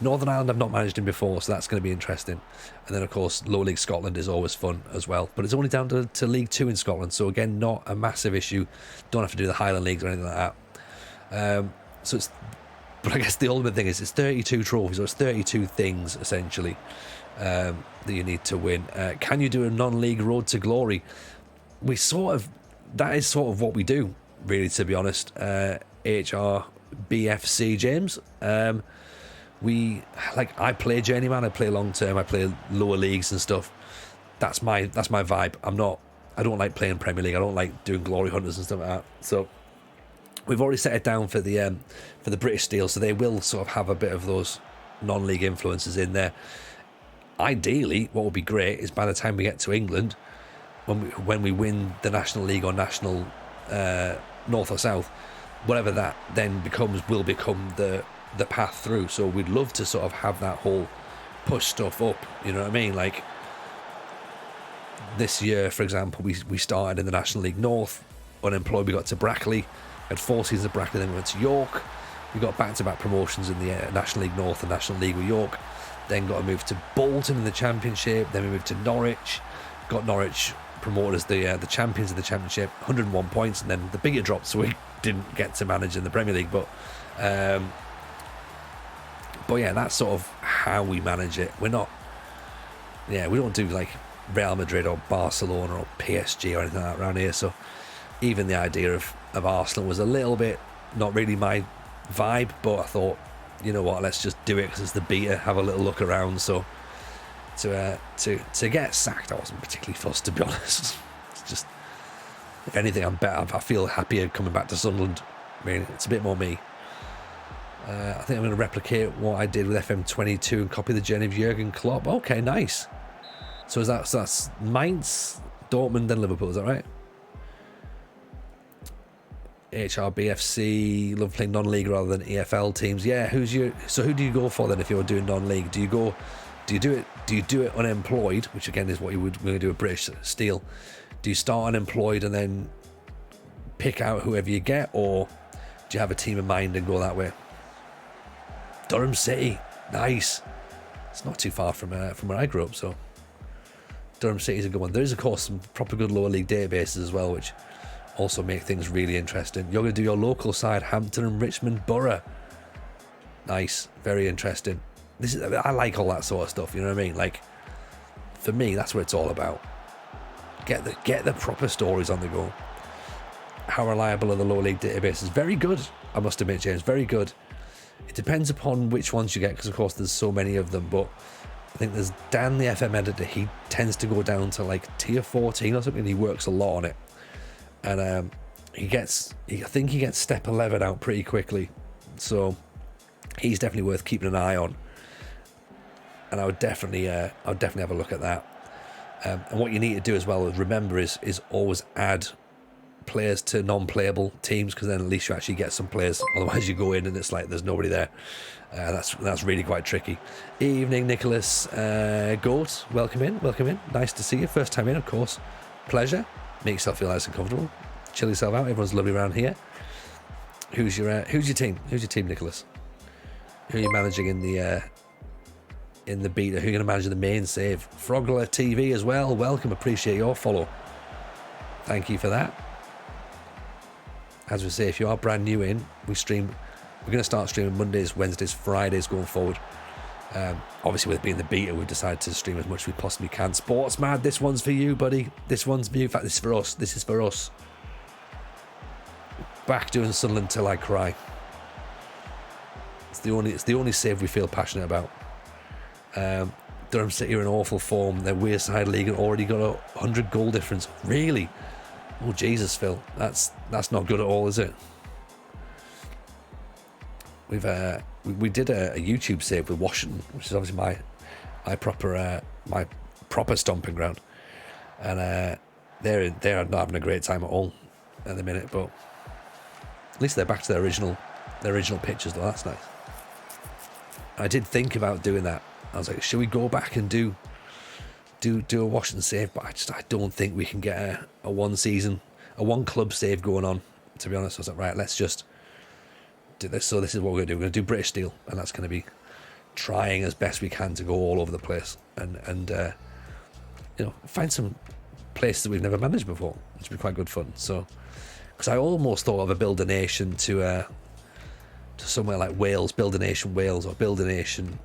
Northern Ireland, I've not managed him before, so that's going to be interesting. And then, of course, Lower League Scotland is always fun as well. But it's only down to League 2 in Scotland, so again, not a massive issue. Don't have to do the Highland Leagues or anything like that. But I guess the ultimate thing is it's 32 trophies, or it's 32 things, essentially, that you need to win. Can you do a non-league road to glory? That is sort of what we do, really, to be honest. HRBFC, James. I play Journeyman, I play long term, I play lower leagues and stuff. That's my vibe. I don't like playing Premier League. I don't like doing glory hunters and stuff like that. So we've already set it down for the British Steel, so they will sort of have a bit of those non-league influences in there. Ideally, what would be great is by the time we get to England, when we win the National League or National North or South, whatever that then will become the path through. So we'd love to sort of have that whole push stuff up, you know what I mean? Like this year, for example, we started in the National League North, unemployed, we got to Brackley, had 4 seasons of Brackley, then we went to York, we got back-to-back promotions in the National League North and National League with York, then got to move to Bolton in the Championship, then we moved to Norwich, got Norwich promoted as the champions of the Championship, 101 points, and then the bigger dropped, so we didn't get to manage in the Premier League, but yeah, that's sort of how we manage it. We don't do like Real Madrid or Barcelona or PSG or anything like that around here. So even the idea of Arsenal was a little bit not really my vibe, but I thought, you know what, let's just do it because it's the beta, have a little look around. So to get sacked, I wasn't particularly fussed, to be honest. It's just, if anything, I'm better. I feel happier coming back to Sunderland. I mean, it's a bit more me. I think I'm going to replicate what I did with FM22 and copy the journey of Jurgen Klopp. Okay, nice. So that's Mainz, Dortmund, then Liverpool. Is that right? HRBFC, love playing non-league rather than EFL teams. Yeah, who do you go for then if you're doing non-league? Do you do it unemployed, which again is what you would do at British Steel? Do you start unemployed and then pick out whoever you get, or do you have a team in mind and go that way? Durham City, nice. It's not too far from where I grew up, so Durham City is a good one. There is, of course, some proper good lower league databases as well, which also make things really interesting. You're going to do your local side, Hampton and Richmond Borough. Nice, very interesting. I like all that sort of stuff, you know what I mean? Like, for me, that's what it's all about. Get the proper stories on the go. How reliable are the lower league databases? Very good, I must admit, James, very good. It depends upon which ones you get, because of course there's so many of them, but I think there's Dan, the FM editor, he tends to go down to like tier 14 or something. He works a lot on it, and I think he gets step 11 out pretty quickly, so he's definitely worth keeping an eye on, and I would definitely have a look at that. And what you need to do as well, remember, is always add players to non-playable teams, because then at least you actually get some players. Otherwise you go in and it's like there's nobody there. That's really quite tricky. Evening, Nicholas. Goat, welcome in, nice to see you, first time in, of course, pleasure. Make yourself feel nice and comfortable, chill yourself out, everyone's lovely around here. Who's your team, Nicholas? Who are you managing in the beta? Who are you going to manage in the main save? Frogler TV as well, welcome, appreciate your follow, thank you for that. As we say, if you are brand new in, we stream We're going to start streaming Mondays, Wednesdays, Fridays going forward. Obviously, with being the beta, we've decided to stream as much as we possibly can. Sports Mad, this one's for you, buddy. This one's for you. In fact, this is for us. This is for us. Back doing Sunderland till I cry. It's the only save we feel passionate about. Durham City are in awful form. Their Wearside League have already got a 100 goal difference. Really? Oh Jesus, Phil. That's not good at all, is it? We did a YouTube save with Washington, which is obviously my proper stomping ground, and they're not having a great time at all at the minute. But at least they're back to their original pitches, though. That's nice. I did think about doing that. I was like, should we go back and do a Washington save? But I don't think we can get a one club save going on. To be honest, I was like, right, let's just do this. So this is what we're going to do. We're going to do British Steel, and that's going to be trying as best we can to go all over the place and find some places that we've never managed before, which would be quite good fun. So, because I almost thought of a Build a Nation to somewhere like Wales, Build a Nation Wales, or Build a Nation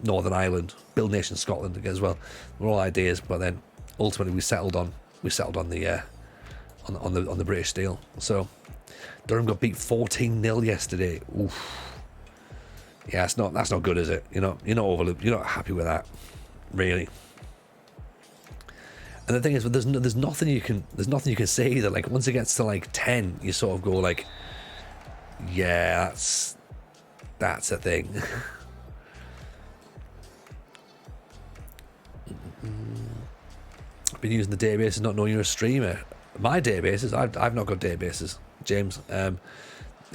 Northern Ireland, Build Nation Scotland again as well. They're all ideas, but then ultimately we settled on the British Steel. So Durham got beat 14-0 yesterday. Oof. Yeah, that's not good, is it? You're not happy with that, really. And the thing is, there's nothing you can say that, like, once it gets to like 10, you sort of go like, yeah, that's a thing. I've been using the databases, not knowing you're a streamer. My databases, I've not got databases, James. The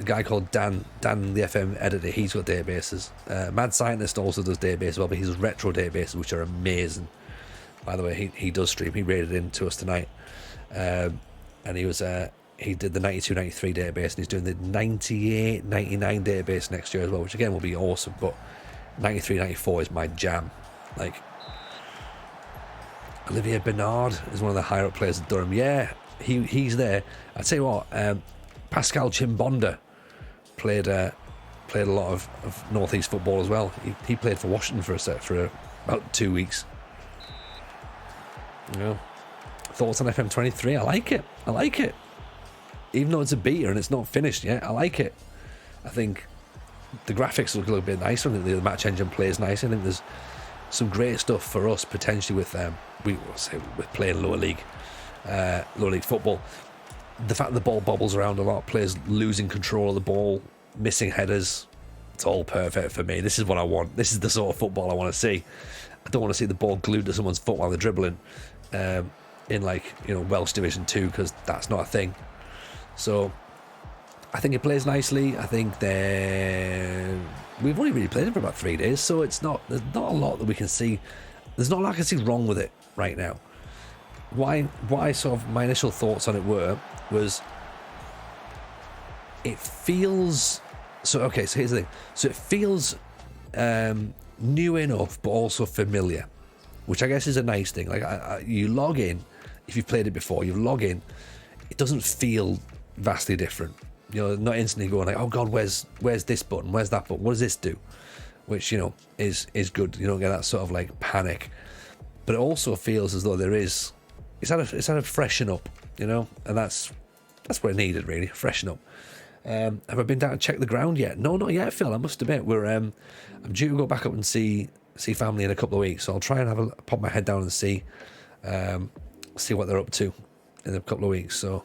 guy called Dan, the FM editor, he's got databases. Mad Scientist also does databases as well, but he does retro databases, which are amazing. By the way, he does stream. He rated in to us tonight, and he did the 92-93 database, and he's doing the 98-99 database next year as well, which again will be awesome. But 93-94 is my jam. Like, Olivier Bernard is one of the higher up players at Durham. Yeah, he's there. I'd say what, Pascal Chimbonda played a lot of Northeast football as well. He played for Washington for about 2 weeks. Thoughts on FM23? I like it. Even though it's a beta and it's not finished yet, I like it. I think the graphics look a little bit nicer. I think the match engine plays nice. I think there's some great stuff for us potentially with with playing lower league football. The fact that the ball bobbles around a lot, players losing control of the ball, missing headers, it's all perfect for me. This is what I want. This is the sort of football I want to see. I don't want to see the ball glued to someone's foot while they're dribbling in Welsh Division 2, because that's not a thing. So I think it plays nicely. I think we've only really played it for about 3 days, so there's not a lot that we can see. There's not a lot I can see wrong with it right now. Why sort of my initial thoughts on it was it feels so. Okay, so here's the thing. So it feels new enough, but also familiar, which I guess is a nice thing. Like you log in, if you've played it before, you log in, it doesn't feel vastly different. Not instantly going like, oh god, where's this button, where's that button, what does this do? Which is good. You don't get that sort of like panic, but it also feels as though it's had a freshen up, and that's what it needed, really, freshen up. Have I been down to check the ground yet? No, not yet, Phil. I must admit, I'm due to go back up and see family in a couple of weeks, so I'll try and pop my head down and see what they're up to in a couple of weeks. So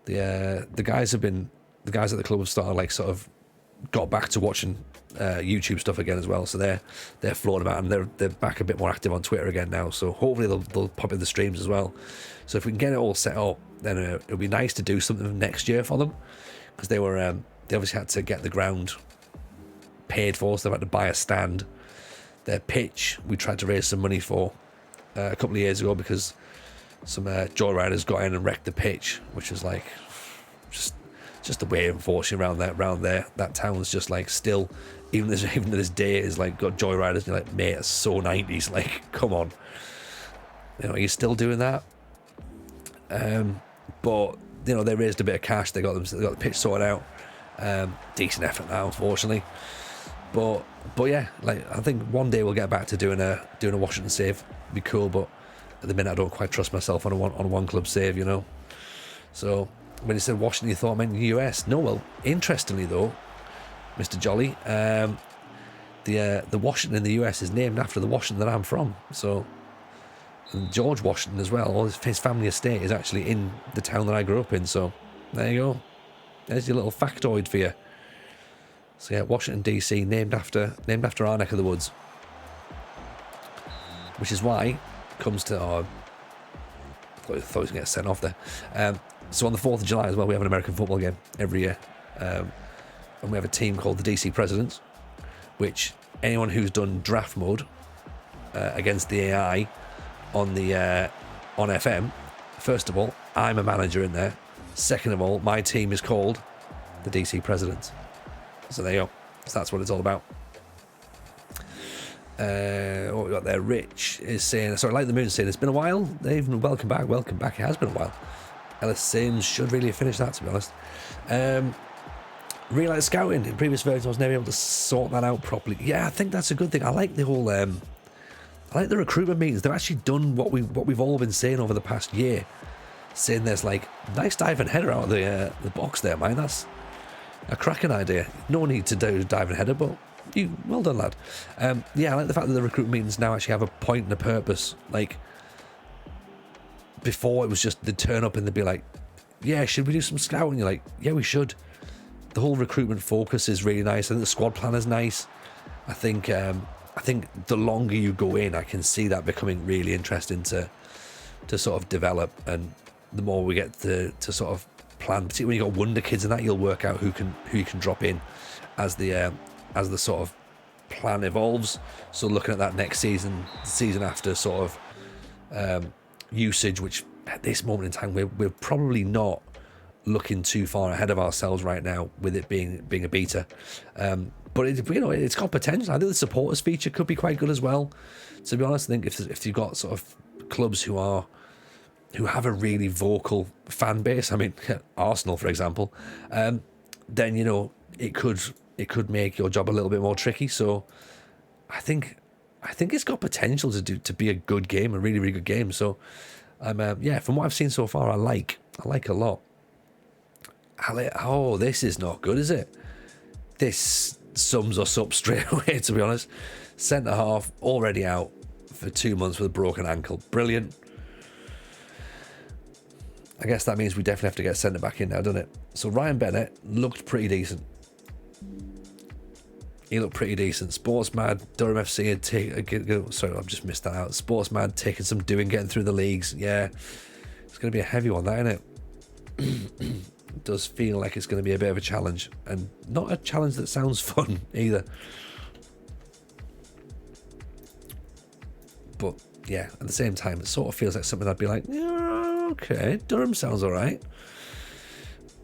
the guys at the club have started, like, sort of got back to watching YouTube stuff again as well, so they're floating about, and they're back a bit more active on Twitter again now, so hopefully they'll pop in the streams as well. So if we can get it all set up, then it'll be nice to do something next year for them, because they obviously had to get the ground paid for, so they've had to buy a stand. Their pitch we tried to raise some money for a couple of years ago, because some joyriders got in and wrecked the pitch, which was like just the way, unfortunately, around there that town's just like still, even to this day, is like got joyriders, and you're like, mate, it's so 90s, like, come on, you're still doing that. But they raised a bit of cash, they got the pitch sorted out, Decent effort now, unfortunately. But yeah, like I think one day we'll get back to doing a Washington save. It'd be cool, but at the minute I don't quite trust myself on a one club save, you know. So when you said Washington, you thought I meant US. No, well, interestingly though, Mr. Jolly, the Washington in the US is named after the Washington that I'm from. So, and George Washington as well. All his family estate is actually in the town that I grew up in. So there you go. There's your little factoid for you. So yeah, Washington DC named after our neck of the woods, which is why comes to I thought he was going to get sent off there. So on the 4th of July as well, we have an American football game every year, and we have a team called the DC Presidents, which anyone who's done draft mode against the AI on FM, first of all, I'm a manager in there. Second of all, my team is called the DC Presidents. So there you go. So that's what it's all about. What we got there? Rich is saying, sorry, Light the Moon is saying, it's been a while. They've welcome back. It has been a while. Ellis Sims should really have finished that, to be honest. Really like scouting. In previous versions, I was never able to sort that out properly. Yeah, I think that's a good thing. I like the whole, I like the recruitment meetings. They've actually done what we've all been saying over the past year. Saying there's like nice diving header out of the box there, man. That's a cracking idea. No need to do diving header, but well done, lad. Yeah, I like the fact that the recruitment meetings now actually have a point and a purpose. Like before, it was just they'd turn up and they'd be like, "Yeah, should we do some scouting?" You're like, "Yeah, we should." The whole recruitment focus is really nice. I think the squad plan is nice. I think the longer you go in, I can see that becoming really interesting to sort of develop, and the more we get to sort of plan, particularly when you've got wonder kids and that, you'll work out who you can drop in as the sort of plan evolves. So looking at that next season after sort of usage, which at this moment in time we're probably not looking too far ahead of ourselves right now with it being a beta, but it's got potential. I think the supporters feature could be quite good as well, to be honest. I think if you've got sort of clubs who have a really vocal fan base, I mean Arsenal for example, then you know it could make your job a little bit more tricky. So I think it's got potential to be a good game, a really, really good game. So from what I've seen so far, I like a lot. Oh, this is not good, is it? This sums us up straight away, to be honest. Centre half already out for 2 months with a broken ankle. Brilliant. I guess that means we definitely have to get centre back in now, doesn't it? So Ryan Bennett looked pretty decent. He looked pretty decent. Sportsmad, Durham FC sorry, I've just missed that out. Sportsmad taking some doing, getting through the leagues. Yeah, it's going to be a heavy one, that, isn't it? It does feel like it's going to be a bit of a challenge, and not a challenge that sounds fun either. But yeah, at the same time, it sort of feels like something I'd be like, yeah, okay, Durham sounds all right.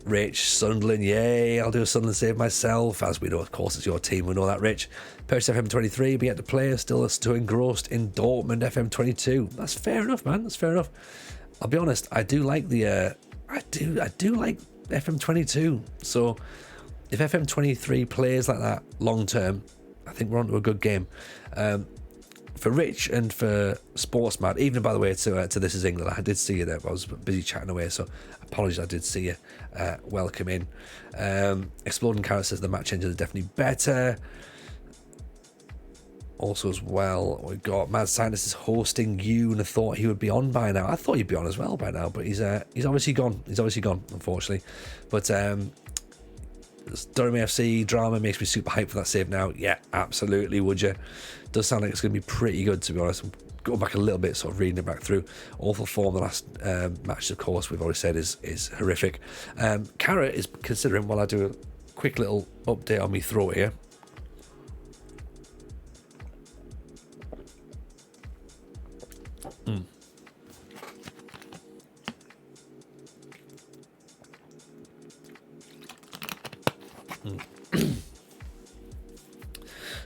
Rich, Sunderland, yay, I'll do a Sunderland save myself. As we know, of course, it's your team, we know that, Rich. Purchase FM23, but yet the player still too engrossed in Dortmund FM22. That's fair enough, man, that's fair enough. I'll be honest, I do like I do like FM22. So if FM23 plays like that long term, I think we're onto a good game. For Rich and for Sportsmad, even by the way to This Is England, I did see you there, but I was busy chatting away, so apologies, I did see you. Welcome in. Exploding Carrot says the match engine is definitely better. Also as well, we've got Mad Scientist is hosting you, and I thought he would be on by now. I thought he'd be on as well by now, but he's obviously gone. He's obviously gone, unfortunately. But Durham AFC drama makes me super hyped for that save now. Yeah, absolutely, would you? Does sound like it's going to be pretty good, to be honest. I'm going back a little bit, sort of reading it back through. Awful form the last match, of course, we've already said is horrific. Carrot is considering, while I do a quick little update on me throat here.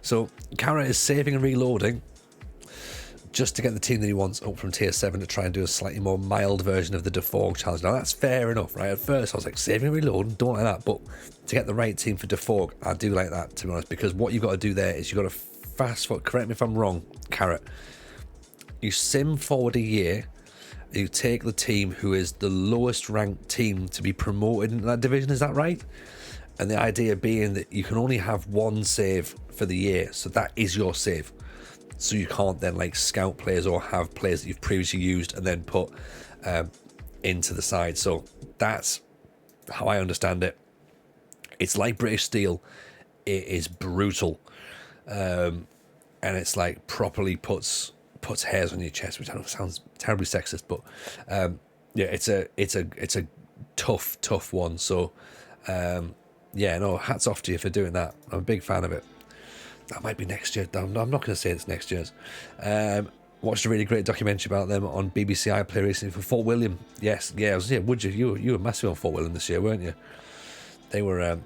So Carrot is saving and reloading just to get the team that he wants up from tier 7 to try and do a slightly more mild version of the Defoe challenge. Now that's fair enough, right? At first I was like, save and reload, don't like that, but to get the right team for Defoe, I do like that, to be honest, because what you've got to do there is you've got to fast forward, correct me if I'm wrong, Carrot, you sim forward a year, you take the team who is the lowest ranked team to be promoted in that division, is that right? And the idea being that you can only have one save for the year, so that is your save. So you can't then like scout players or have players that you've previously used and then put into the side. So that's how I understand it. It's like British Steel. It is brutal, and it's like properly puts hairs on your chest, which I know sounds terribly sexist, but yeah, it's a tough one. So yeah, no, hats off to you for doing that. I'm a big fan of it. That might be next year. I'm not going to say it's next year's. Watched a really great documentary about them on BBC iPlayer recently for Fort William. Yes, yeah, would you? You were massive on Fort William this year, weren't you? They were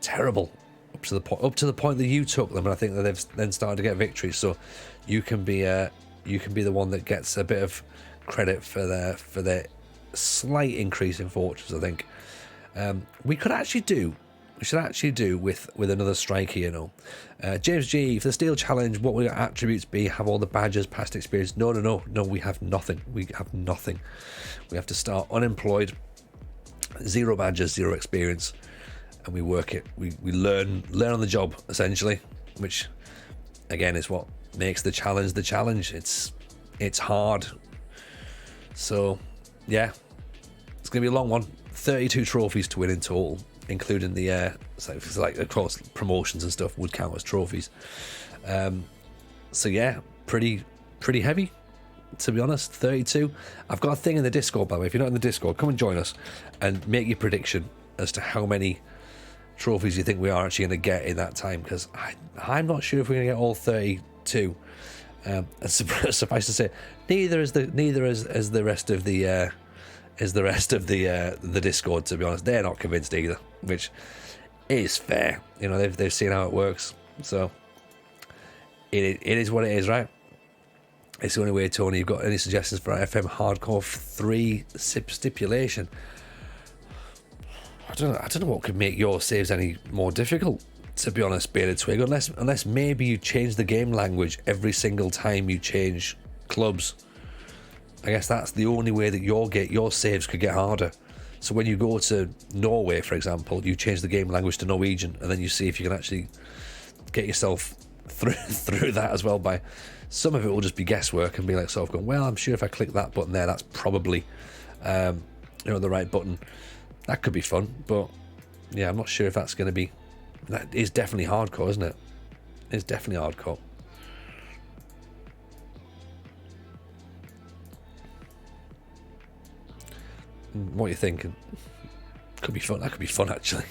terrible up to the point that you took them, and I think that they've then started to get victories. So you can be the one that gets a bit of credit for their slight increase in fortunes. I think we should actually do with another striker, you know. James G, for the Steel Challenge, what will your attributes be? Have all the badges, past experience? No, we have nothing. We have to start unemployed, 0 badges, 0 experience, and we work it. We learn on the job, essentially, which, again, is what makes the challenge the challenge. It's hard. So, yeah, it's going to be a long one. 32 trophies to win in total, including the like of course promotions and stuff would count as trophies. So yeah, pretty heavy, to be honest. 32. I've got a thing in the Discord, by the way. If you're not in the Discord, come and join us and make your prediction as to how many trophies you think we are actually going to get in that time, because I'm not sure if we're going to get all 32. And suffice to say, neither is the rest of the the Discord, to be honest. They're not convinced either, which is fair. You know, they've seen how it works, so it is what it is, right? It's the only way. Tony, you've got any suggestions for our FM Hardcore 3 stipulation? I don't know what could make your saves any more difficult, to be honest, Bearded Twig, unless maybe you change the game language every single time you change clubs. I guess that's the only way that your saves could get harder. So when you go to Norway, for example, you change the game language to Norwegian, and then you see if you can actually get yourself through that as well. By some of it will just be guesswork and be like sort of going, well, I'm sure if I click that button there, that's probably the right button. That could be fun, but yeah, I'm not sure if that's going to be. That is definitely hardcore, isn't it? It's definitely hardcore. What are you thinking? Could be fun. That could be fun, actually.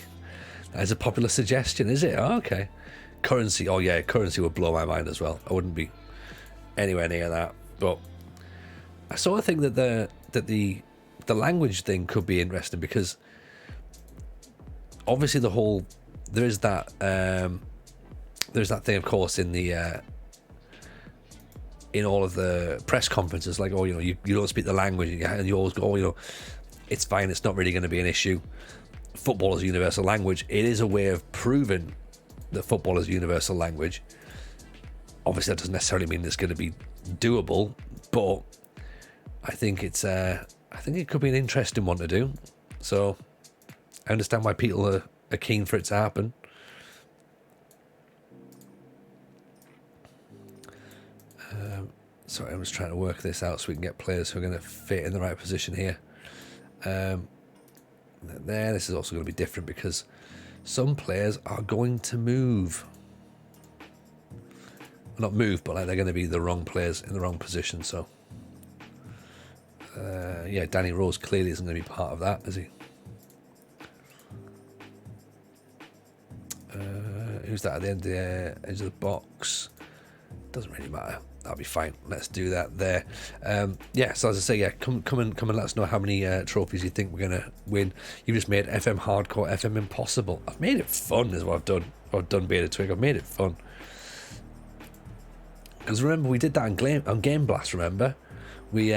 That is a popular suggestion, is it? Oh, okay. Currency. Oh yeah, currency would blow my mind as well. I wouldn't be anywhere near that. But I sort of think that the language thing could be interesting, because obviously there's that thing, of course, in the in all of the press conferences, like, oh, you know, you don't speak the language, and you always go, oh, you know, it's fine, it's not really going to be an issue. Football is a universal language. It is a way of proving that football is a universal language. Obviously, that doesn't necessarily mean it's going to be doable, but I think it could be an interesting one to do. So I understand why people are keen for it to happen. Sorry, I'm just trying to work this out so we can get players who are going to fit in the right position here. This is also going to be different because some players are going to move. Not move, but like they're going to be the wrong players in the wrong position. So, yeah, Danny Rose clearly isn't going to be part of that, is he? Who's that at the end of the edge of the box? Doesn't really matter. That'll be fine. Let's do that there. Yeah, so as I say, yeah, come and let us know how many trophies you think we're going to win. You just made FM Hardcore, FM Impossible. I've made it fun is what I've done. I've done Beta Twig. I've made it fun. Because remember, we did that on Game Blast, remember? We,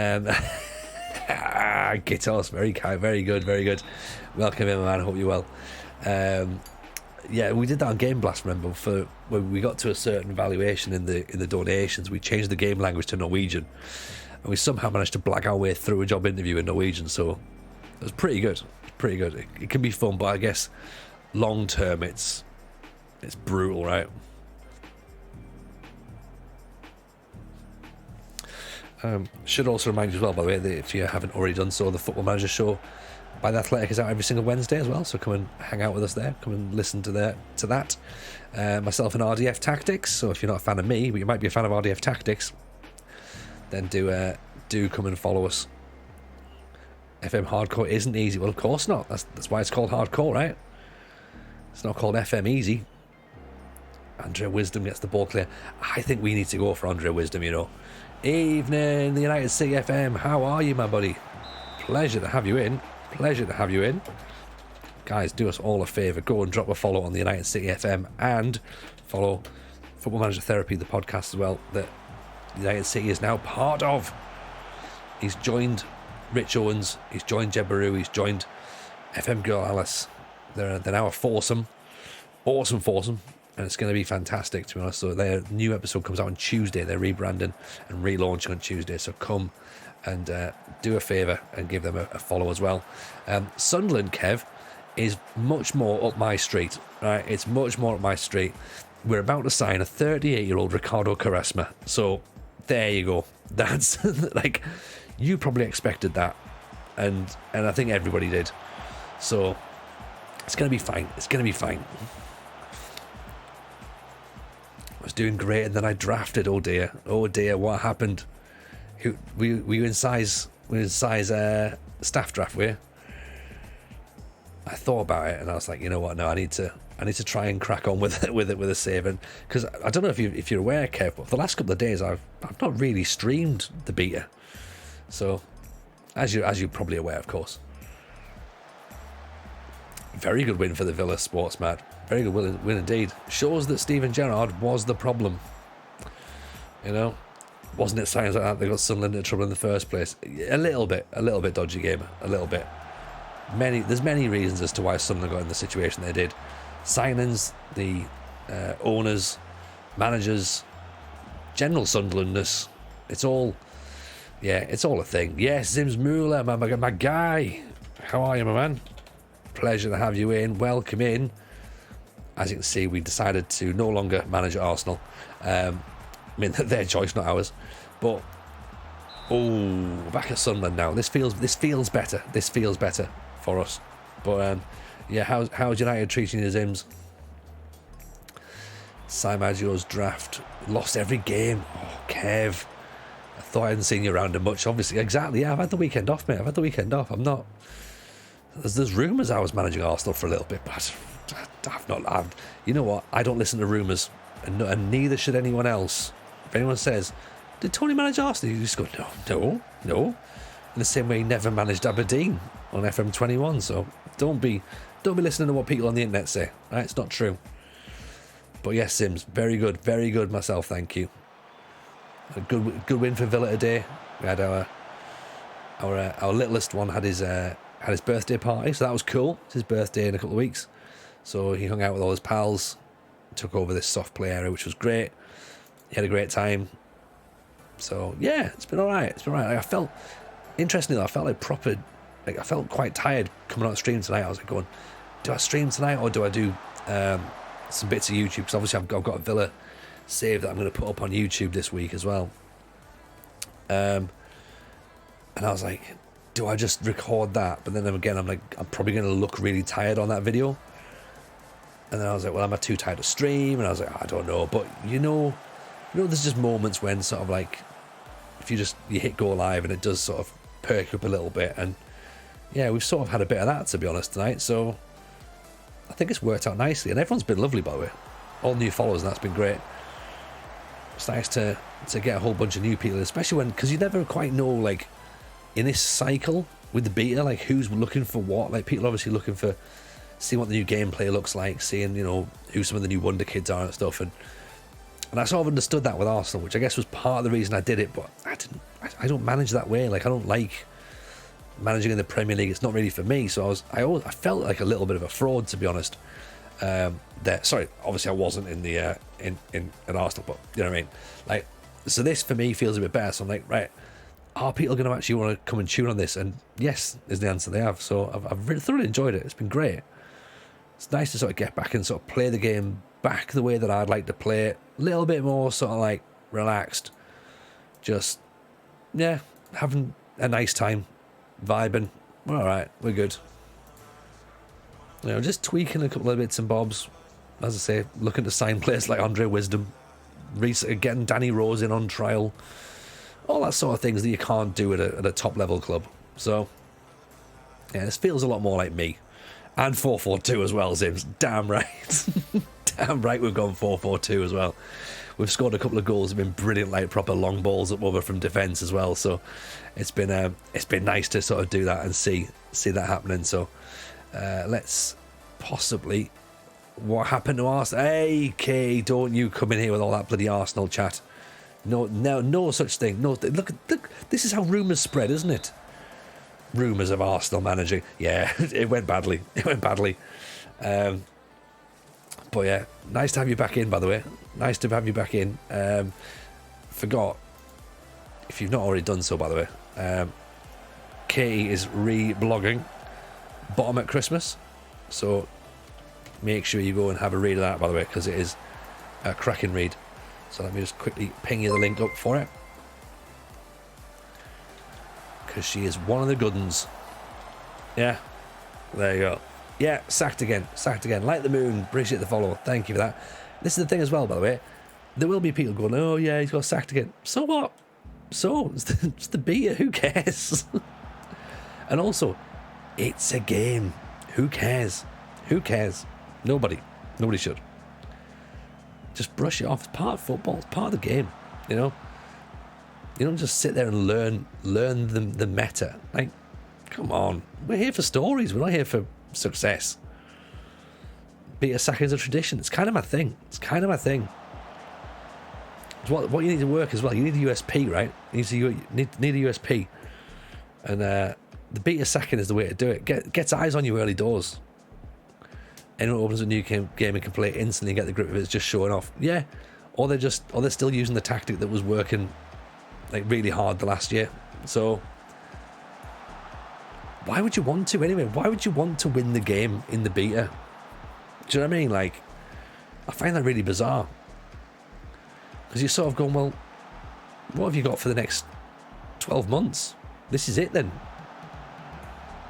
Gitos, very kind, very good, very good. Welcome in, my man, hope you're well. Yeah, we did that on Game Blast, remember? For when we got to a certain valuation in the donations, we changed the game language to Norwegian. And we somehow managed to black our way through a job interview in Norwegian, so it was pretty good. Pretty good. It can be fun, but I guess long term it's brutal, right? Should also remind you as well, by the way, that if you haven't already done so, the Football Manager show by The Athletic is out every single Wednesday as well, so come and hang out with us there, come and listen to that. Myself and RDF Tactics, so if you're not a fan of me, but you might be a fan of RDF Tactics, then do come and follow us. FM Hardcore isn't easy. Well, of course not. That's why it's called Hardcore, right? It's not called FM Easy. Andrea Wisdom gets the ball clear. I think we need to go for Andrea Wisdom, you know. Evening, the United City FM. How are you, my buddy? Pleasure to have you in. Pleasure to have you in. Guys, do us all a favour. Go and drop a follow on the United City FM and follow Football Manager Therapy, the podcast as well, that United City is now part of. He's joined Rich Owens. He's joined Jeb Baru. He's joined FM Girl Alice. They're now a foursome. Awesome foursome. And it's going to be fantastic, to be honest. So their new episode comes out on Tuesday. They're rebranding and relaunching on Tuesday. So come and do a favour and give them a follow as well. Sunderland, Kev, is much more up my street. Right? It's much more up my street. We're about to sign a 38-year-old Ricardo Quaresma. So there you go. That's like, you probably expected that. And I think everybody did. So it's going to be fine. It's going to be fine. I was doing great and then I drafted. Oh dear, what happened? Were you in size staff draft, were you? I thought about it and I was like, you know what, no, I need to try and crack on with it with a save. Because I don't know if you're aware, Kev, but for the last couple of days I've not really streamed the beta. So as you're probably aware, of course. Very good win for the Villa Sportsman. Very good win indeed. Shows that Steven Gerrard was the problem. You know, wasn't it signs like that they got Sunderland into trouble in the first place? A little bit dodgy game, a little bit. There's many reasons as to why Sunderland got in the situation they did. Signings, the owners, managers, general Sunderlandness. It's all a thing. Yes, Zims Mueller, my guy. How are you, my man? Pleasure to have you in. Welcome in. As you can see, we decided to no longer manage at Arsenal. I mean, their choice, not ours. But back at Sunderland now. This feels better. This feels better for us. But yeah, how's United treating you, Zims? Simagio's draft lost every game. Oh, Kev. I thought I hadn't seen you around much. Obviously, exactly. Yeah, I've had the weekend off, mate. I'm not. There's rumours I was managing Arsenal for a little bit, but I've not. You know what? I don't listen to rumours, and neither should anyone else. If anyone says, "Did Tony manage Arsenal?" You just go, "No." In the same way, he never managed Aberdeen on FM23. So don't be listening to what people on the internet say. Right? It's not true. But yes, Sims, very good myself. Thank you. A good win for Villa today. We had our littlest one had his birthday party, so that was cool. It's his birthday in a couple of weeks, so he hung out with all his pals, took over this soft play area, which was great. He had a great time. So yeah, it's been all right. I felt, interestingly, I felt I felt quite tired coming out of stream tonight. I was like going, do I stream tonight or do I do some bits of YouTube? Because obviously I've got a Villa save that I'm going to put up on YouTube this week as well. And I was like, do I just record that? But then again, I'm like, I'm probably going to look really tired on that video. And then I was like, well, am I too tired to stream? And I was like, I don't know. But you know, there's just moments when sort of like, if you hit go live and it does sort of perk up a little bit. And yeah, we've sort of had a bit of that, to be honest, tonight. So I think it's worked out nicely. And everyone's been lovely, by the way. All new followers, and that's been great. It's nice to get a whole bunch of new people, especially because you never quite know, like, in this cycle with the beta, like who's looking for what. Like people obviously looking for seeing what the new gameplay looks like, seeing, you know, who some of the new wonder kids are and stuff. And And I sort of understood that with Arsenal, which I guess was part of the reason I did it, but I don't manage that way. Like, I don't like managing in the Premier League. It's not really for me. So I felt like a little bit of a fraud, to be honest. Sorry, obviously I wasn't in the in Arsenal, but you know what I mean. Like, so this for me feels a bit better. So I'm like, right, are people going to actually want to come and tune on this? And yes, is the answer. They have. So I've really thoroughly enjoyed it. It's been great. It's nice to sort of get back and sort of play the game back the way that I'd like to play it. A little bit more sort of like relaxed. Just, yeah, having a nice time, vibing. We're all right. We're good. You know, just tweaking a couple of bits and bobs. As I say, looking to sign players like Andre Wisdom, getting Danny Rose in on trial, all that sort of things that you can't do at a top level club. So, yeah, this feels a lot more like me. And 4-4-2 as well, Zims. Damn right. Damn right we've gone 4-4-2 as well. We've scored a couple of goals. Have been brilliant, like proper long balls up over from defence as well. So it's been nice to sort of do that and see that happening. So let's possibly, what happened to Arsenal? Hey, Kay, don't you come in here with all that bloody Arsenal chat. No such thing. No, look, this is how rumours spread, isn't it? Rumours of Arsenal managing. Yeah, it went badly. But yeah, nice to have you back in, by the way. Nice to have you back in. Forgot, if you've not already done so, by the way, Katie is re-blogging Bottom at Christmas. So make sure you go and have a read of that, by the way, because it is a cracking read. So let me just quickly ping you the link up for it. Because she is one of the good ones. Yeah, there you go. Yeah, sacked again. Like the moon, appreciate the follow. Thank you for that. This is the thing as well, by the way. There will be people going, oh yeah, he's got sacked again. So what? So, it's the beta, who cares? And also, it's a game. Who cares? Nobody should. Just brush it off. It's part of football. It's part of the game, you know? You don't just sit there and learn the meta. Like, come on. We're here for stories. We're not here for success. Beta sacking is a tradition. It's kind of my thing. It's what you need to work as well. You need a USP, right? You need a USP. And the beta sacking is the way to do it. Gets eyes on you early doors. Anyone who opens a new game and can play it instantly and get the grip of it is just showing off. Yeah. Or they're still using the tactic that was working like really hard the last year. So why would you want to anyway? Why would you want to win the game in the beta? Do you know what I mean? Like, I find that really bizarre. Because you're sort of going, well, what have you got for the next 12 months? This is it then.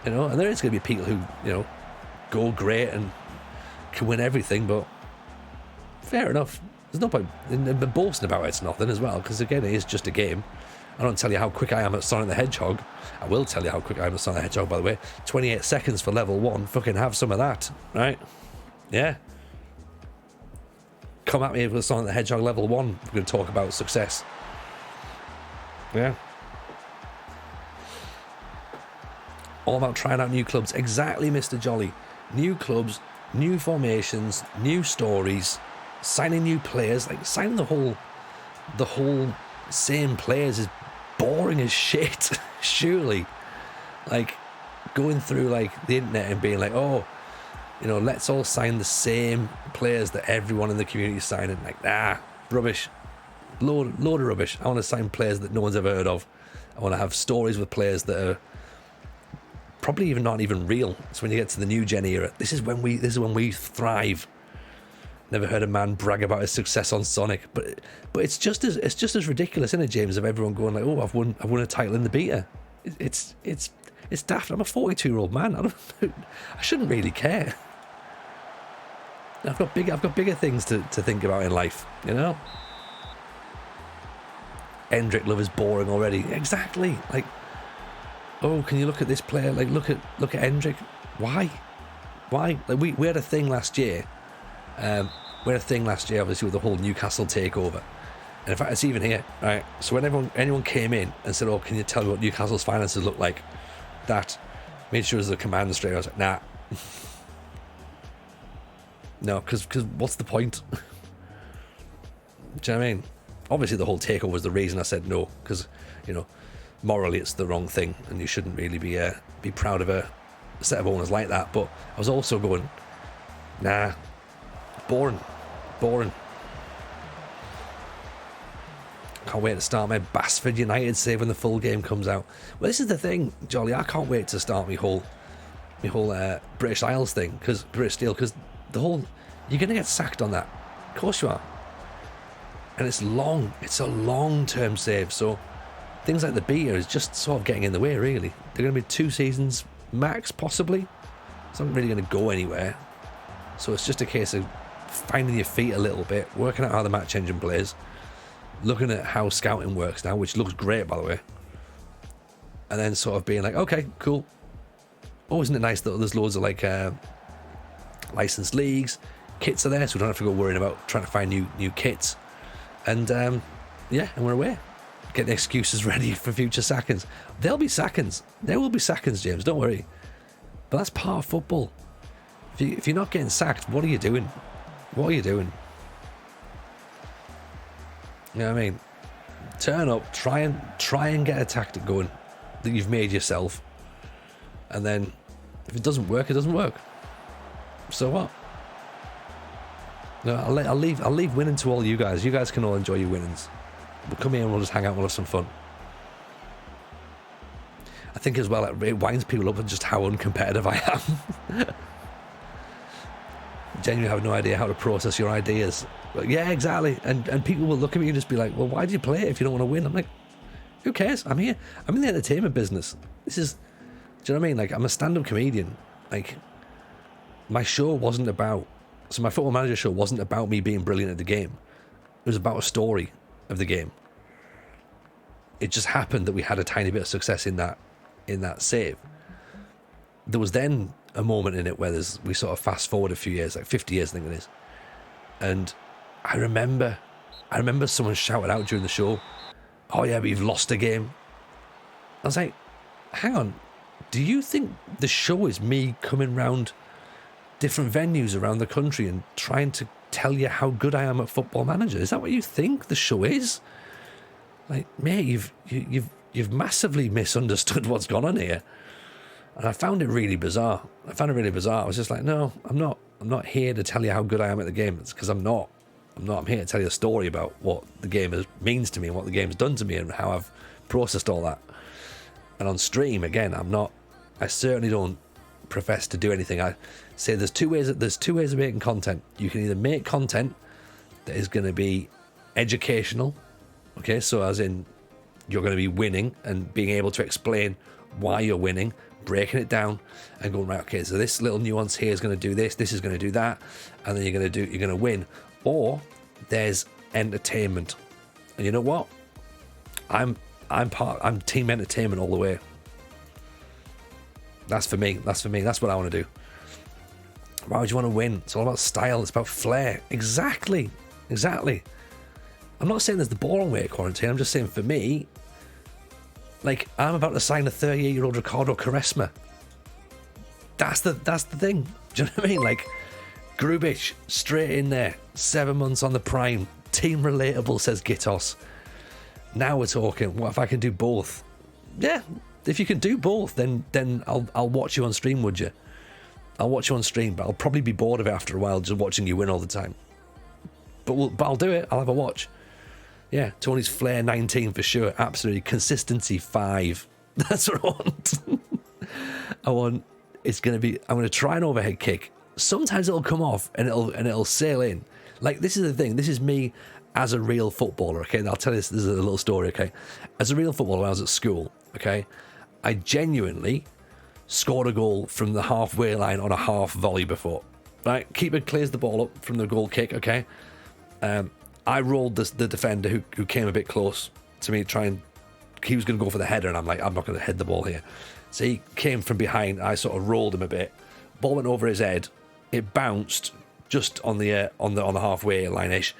You know, and there is going to be people who, you know, go great and can win everything, but fair enough. There's no point in boasting about it's nothing as well, because again, it is just a game. I don't tell you how quick I am at Sonic the Hedgehog. I will tell you how quick I am at Sonic the Hedgehog, by the way. 28 seconds for level 1. Fucking have some of that, right? Yeah. Come at me with Sonic the Hedgehog level 1. We're going to talk about success. Yeah. All about trying out new clubs. Exactly, Mr. Jolly. New clubs, new formations, new stories, signing new players. Like, signing the whole same players is boring as shit. Surely. Like, going through like the internet and being like, oh, you know, let's all sign the same players that everyone in the community is signing. Like, rubbish. Load of rubbish. I want to sign players that no one's ever heard of. I want to have stories with players that are probably even not even real. So when you get to the new gen era, this is when we thrive. Never heard a man brag about his success on Sonic, but it's just as ridiculous, isn't it, James? Of everyone going like, oh, I've won a title in the beta. It's daft. I'm a 42-year-old man. I shouldn't really care. I've got bigger things to think about in life, you know. Endrick Love is boring already. Exactly. Like, oh, can you look at this player? Like, look at Endrick. Why? Like, we had a thing last year. Obviously, with the whole Newcastle takeover. And in fact, it's even here, right? So when anyone came in and said, oh, can you tell me what Newcastle's finances look like? That made sure it was a command straight. I was like, nah. No, because what's the point? Do you know what I mean? Obviously, the whole takeover was the reason I said no, because, you know, morally it's the wrong thing, and you shouldn't really be proud of a set of owners like that. But I was also going, nah, boring. Can't wait to start my Basford United save when the full game comes out. Well, this is the thing, Jolly. I can't wait to start my whole British Isles thing, because British Steel, because the whole, you're gonna get sacked on that. Of course you are. And it's long. It's a long-term save. So things like the beta is just sort of getting in the way, really. They're going to be 2 seasons max, possibly. It's not really going to go anywhere. So it's just a case of finding your feet a little bit, working out how the match engine plays, looking at how scouting works now, which looks great, by the way. And then sort of being like, okay, cool. Oh, isn't it nice that there's loads of like licensed leagues, kits are there, so we don't have to go worrying about trying to find new kits. And yeah, and we're away. Getting excuses ready for future sackings. There'll be sackings. There will be sackings, James. Don't worry. But that's part of football. If you're not getting sacked, what are you doing? What are you doing? You know what I mean? Turn up, try and get a tactic going that you've made yourself, and then if it doesn't work, it doesn't work. So what? No, I'll leave winning to all you guys. You guys can all enjoy your winnings. We'll come here and we'll just hang out and we'll have some fun. I think as well, it winds people up at just how uncompetitive I am. Genuinely have no idea how to process your ideas. But yeah, exactly. And people will look at me and just be like, well, why do you play it if you don't want to win? I'm like, who cares? I'm here. I'm in the entertainment business. This is, do you know what I mean? Like, I'm a stand-up comedian. Like, my show wasn't about, so my Football Manager show wasn't about me being brilliant at the game. It was about a story of the game. It just happened that we had a tiny bit of success in that save. There was then a moment in it where we sort of fast forward a few years, like 50 years I think it is. And I remember someone shouted out during the show, oh yeah, but you've lost a game. I was like, hang on, do you think the show is me coming round different venues around the country and trying to tell you how good I am at Football Manager? Is that what you think the show is? Like, mate, you've massively misunderstood what's gone on here. And I found it really bizarre. I was just like, no, I'm not here to tell you how good I am at the game. It's because I'm not. I'm here to tell you a story about what the game means to me and what the game's done to me and how I've processed all that. And on stream, again, I certainly don't profess to do anything. I say there's two ways of making content. You can either make content that is going to be educational, okay, so as in you're going to be winning and being able to explain why you're winning, breaking it down and going, right, okay, so this little nuance here is going to do this is going to do that, and then you're going to win. Or there's entertainment, and you know what, I'm team entertainment all the way. That's for me. That's what I want to do. Why would you want to win? It's all about style. It's about flair. Exactly. I'm not saying there's the boring way of quarantine. I'm just saying for me, like, I'm about to sign a 38-year-old Ricardo Quaresma. That's the thing. Do you know what I mean? Like, Grubic, straight in there. 7 months on the prime. Team relatable, says Gitos. Now we're talking. What if I can do both? Yeah. If you can do both, then I'll watch you on stream, would you? I'll watch you on stream, but I'll probably be bored of it after a while, just watching you win all the time. But I'll do it. I'll have a watch. Yeah, Tony's flair 19 for sure. Absolutely. Consistency 5. That's what I want. I'm going to try an overhead kick. Sometimes it'll come off and it'll sail in. Like, this is the thing. This is me as a real footballer, okay? And I'll tell you this is a little story, okay? As a real footballer, when I was at school, okay, I genuinely scored a goal from the halfway line on a half volley before. Right? Keeper clears the ball up from the goal kick, okay? I rolled the defender who came a bit close to me, he was going to go for the header, and I'm like, I'm not going to head the ball here. So he came from behind, I sort of rolled him a bit. Ball went over his head. It bounced just on the halfway line-ish,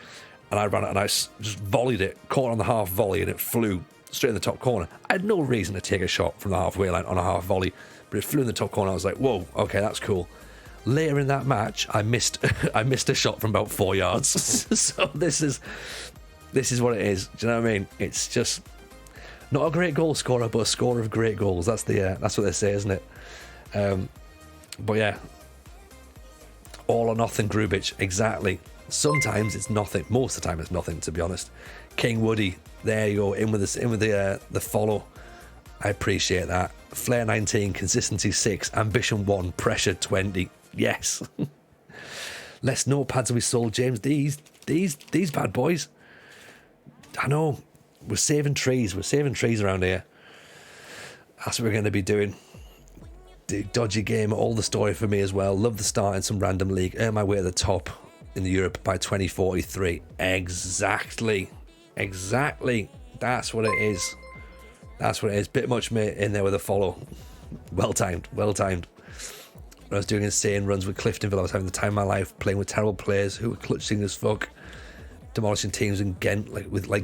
and I ran it and I just volleyed it, caught on the half volley, and it flew straight in the top corner. I had no reason to take a shot from the halfway line on a half volley, but it flew in the top corner. I was like, whoa, okay, that's cool. Later in that match, I missed a shot from about 4 yards. So this is This is what it is. Do you know what I mean? It's just not a great goal scorer, but a scorer of great goals. That's what they say, isn't it? But yeah, all or nothing, Grubic. Exactly. Sometimes it's nothing. Most of the time, it's nothing. To be honest, King Woody. There you go. In with the follow. I appreciate that. Flair 19, consistency 6, ambition 1, pressure 20. Yes. Less notepads will be sold, James. These bad boys. I know. We're saving trees. We're saving trees around here. That's what we're going to be doing. The dodgy game, all the story for me as well. Love the start in some random league. Earn my way to the top in the Europe by 2043. Exactly. That's what it is. Bit much mate in there with a follow. Well timed. When I was doing insane runs with Cliftonville, I was having the time of my life playing with terrible players who were clutching as fuck, demolishing teams in Ghent,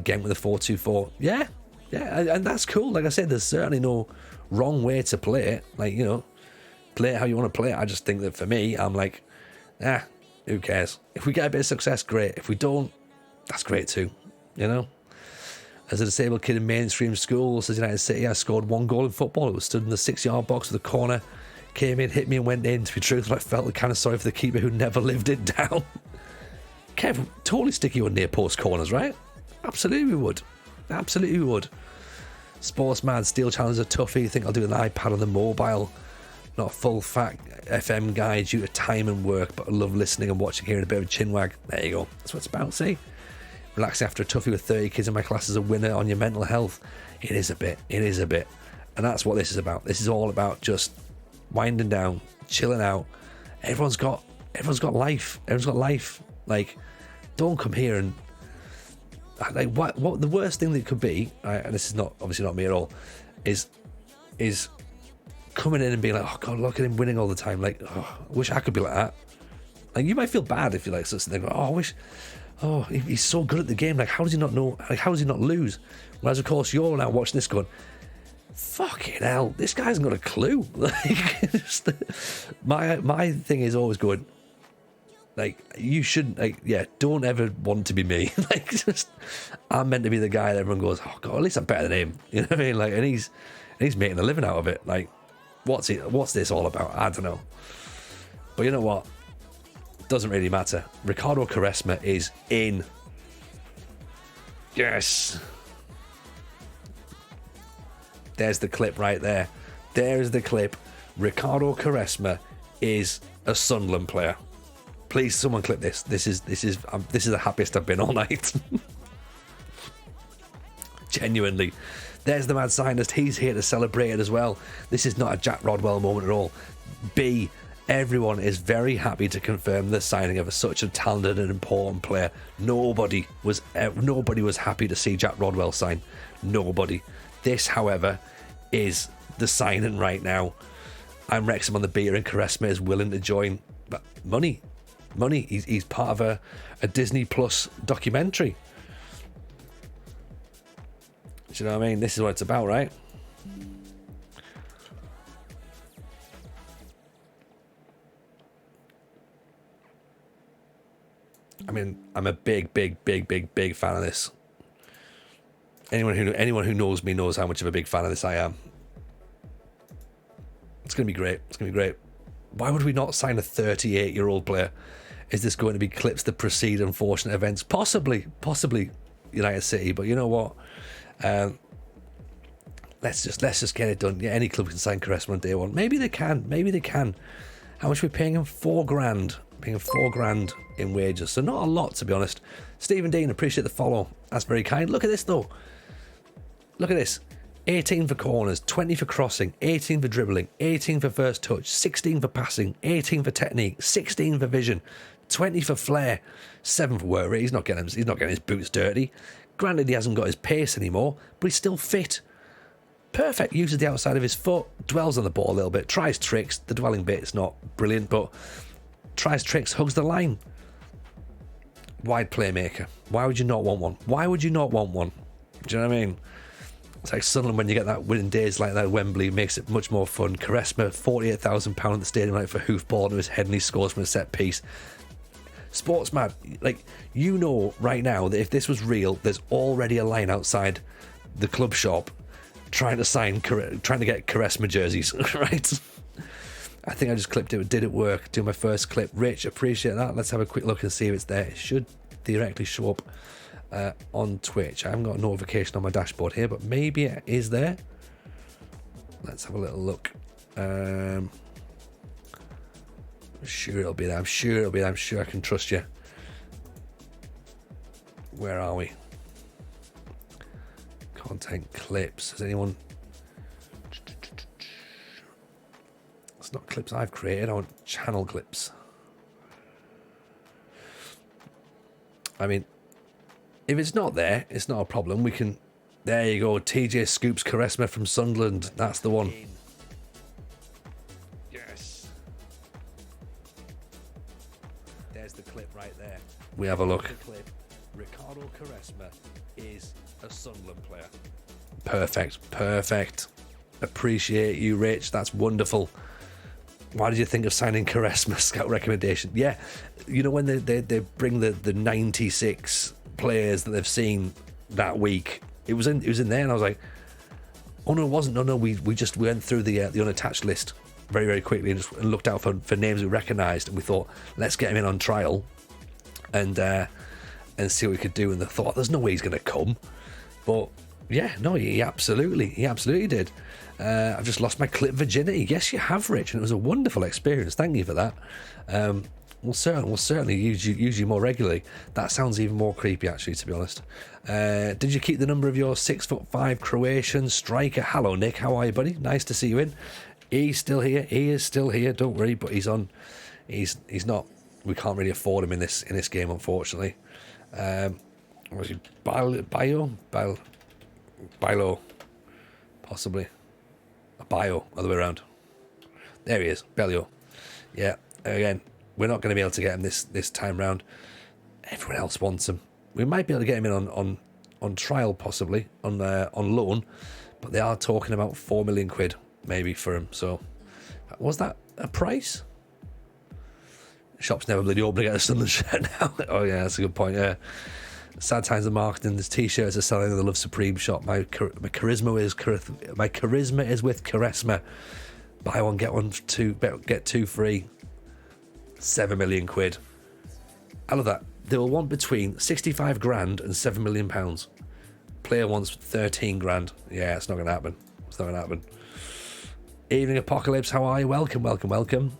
Ghent with a 4-2-4. Yeah, and that's cool. Like I said, there's certainly no wrong way to play it. Play it how you want to play it. I just think that for me, I'm like, who cares? If we get a bit of success, great. If we don't, that's great too. As a disabled kid in mainstream school, says United City, I scored 1 goal in football. It was stood in the 6-yard box with a corner. Came in, hit me and went in. To be truthful, I felt kind of sorry for the keeper who never lived it down. Kev, totally stick you on near post corners, right? Absolutely would. Sports mad, steel challenge are toughie. Think I'll do an iPad on the mobile. Not a full fat FM guy due to time and work, but I love listening and watching, hearing a bit of a chinwag. There you go. That's what it's about, see? Relaxing after a toughie with 30 kids in my class is a winner on your mental health. It is a bit. And that's what this is about. This is all about just winding down, chilling out. Everyone's got life. Like, don't come here and what the worst thing that could be, right, and this is not obviously not me at all, is coming in and being like, oh god, look at him winning all the time. Like, oh, I wish I could be like that. Like, you might feel bad if you like such a thing. Oh, I wish. Oh, he's so good at the game. Like, how does he not know? Like, how does he not lose? Whereas, of course, you're now watching this going, fucking hell, this guy hasn't got a clue. Like, my thing is always going, like, you shouldn't, like, yeah, don't ever want to be me. Like, just, I'm meant to be the guy that everyone goes, oh god, at least I'm better than him. You know what I mean? Like, and he's making a living out of it. Like, what's this all about? I don't know. But you know what? Doesn't really matter. Ricardo Quaresma is in. Yes. There's the clip right there. There's the clip. Ricardo Quaresma is a Sunderland player. Please, someone clip this. This is the happiest I've been all night. Genuinely. There's the mad scientist. He's here to celebrate it as well. This is not a Jack Rodwell moment at all. B, everyone is very happy to confirm the signing of such a talented and important player. Nobody was happy to see Jack Rodwell sign. Nobody. This, however, is the signing right now. I'm Wrexham on the beer and Quaresma is willing to join. But money. He's part of a Disney Plus documentary. Do you know what I mean? This is what it's about, right? I mean, I'm a big fan of this. Anyone who knows me knows how much of a big fan of this I am. It's going to be great. Why would we not sign a 38-year-old player? Is this going to be clips that precede unfortunate events? Possibly United City, but you know what? Let's just get it done. Yeah, any club can sign Quaresma on day one. Maybe they can. How much are we paying him? $4,000. Paying him $4,000 in wages. So not a lot, to be honest. Stephen Dean, appreciate the follow. That's very kind. Look at this though. Look at this. 18 for corners, 20 for crossing, 18 for dribbling, 18 for first touch, 16 for passing, 18 for technique, 16 for vision, 20 for flair, 7 for work rate. He's not getting his boots dirty. Granted, he hasn't got his pace anymore, but he's still fit. Perfect. Uses the outside of his foot, dwells on the ball a little bit, tries tricks. The dwelling bit is not brilliant, but tries tricks, hugs the line. Wide playmaker. Why would you not want one? Do you know what I mean? It's like Sunderland when you get that winning days like that at Wembley, makes it much more fun. Quaresma, £48,000 at the stadium night for hoofball into his head and he scores from a set piece. Sportsman, like, you know right now that if this was real, there's already a line outside the club shop trying to get Quaresma jerseys, right? I think I just clipped it. Did it work? Do my first clip. Rich, appreciate that. Let's have a quick look and see if it's there. It should theoretically show up on Twitch. I haven't got a notification on my dashboard here, but maybe it is there. Let's have a little look. I'm sure it'll be there. I'm sure it'll be there. I'm sure I can trust you. Where are we? Content clips. Has anyone... It's not clips I've created. I want channel clips. I mean, if it's not there, it's not a problem. We can... There you go. TJ scoops Quaresma from Sunderland. That's the one. Yes. There's the clip right there. We have a look. The clip. Ricardo Quaresma is a Sunderland player. Perfect. Perfect. Appreciate you, Rich. That's wonderful. Why did you think of signing Quaresma? Scout recommendation. Yeah, you know when they bring the 96 players that they've seen that week. It was in there, and I was like, oh no, it wasn't. No, we went through the unattached list very, very quickly and looked out for names we recognised, and we thought, let's get him in on trial and see what we could do. And they thought, there's no way he's going to come, but yeah, no, he absolutely did. I've just lost my clip virginity. Yes, you have, Rich, and it was a wonderful experience. Thank you for that. We'll certainly use you more regularly. That sounds even more creepy, actually, to be honest. Did you keep the number of your 6'5" Croatian striker? Hello, Nick. How are you, buddy? Nice to see you in. He's still here. He is still here. Don't worry, but he's on. He's not. We can't really afford him in this game, unfortunately. Was he Bilo? Possibly. Bio, other way around. There he is, Bellio. Yeah, again, we're not going to be able to get him this time round. Everyone else wants him. We might be able to get him in on trial, possibly on loan, but they are talking about £4 million maybe for him. So, was that a price? Shop's never bloody open to get a Sunderland shirt now. Oh yeah, that's a good point. Yeah. Sad times of marketing. There's t-shirts are selling in the Love Supreme shop. My charisma is with Quaresma. Buy one get one get two free. £7 million. I love that. They will want between 65 grand and £7 million. Player wants 13 grand. Yeah, it's not going to happen. It's not going to happen. Evening Apocalypse. How are you? Welcome.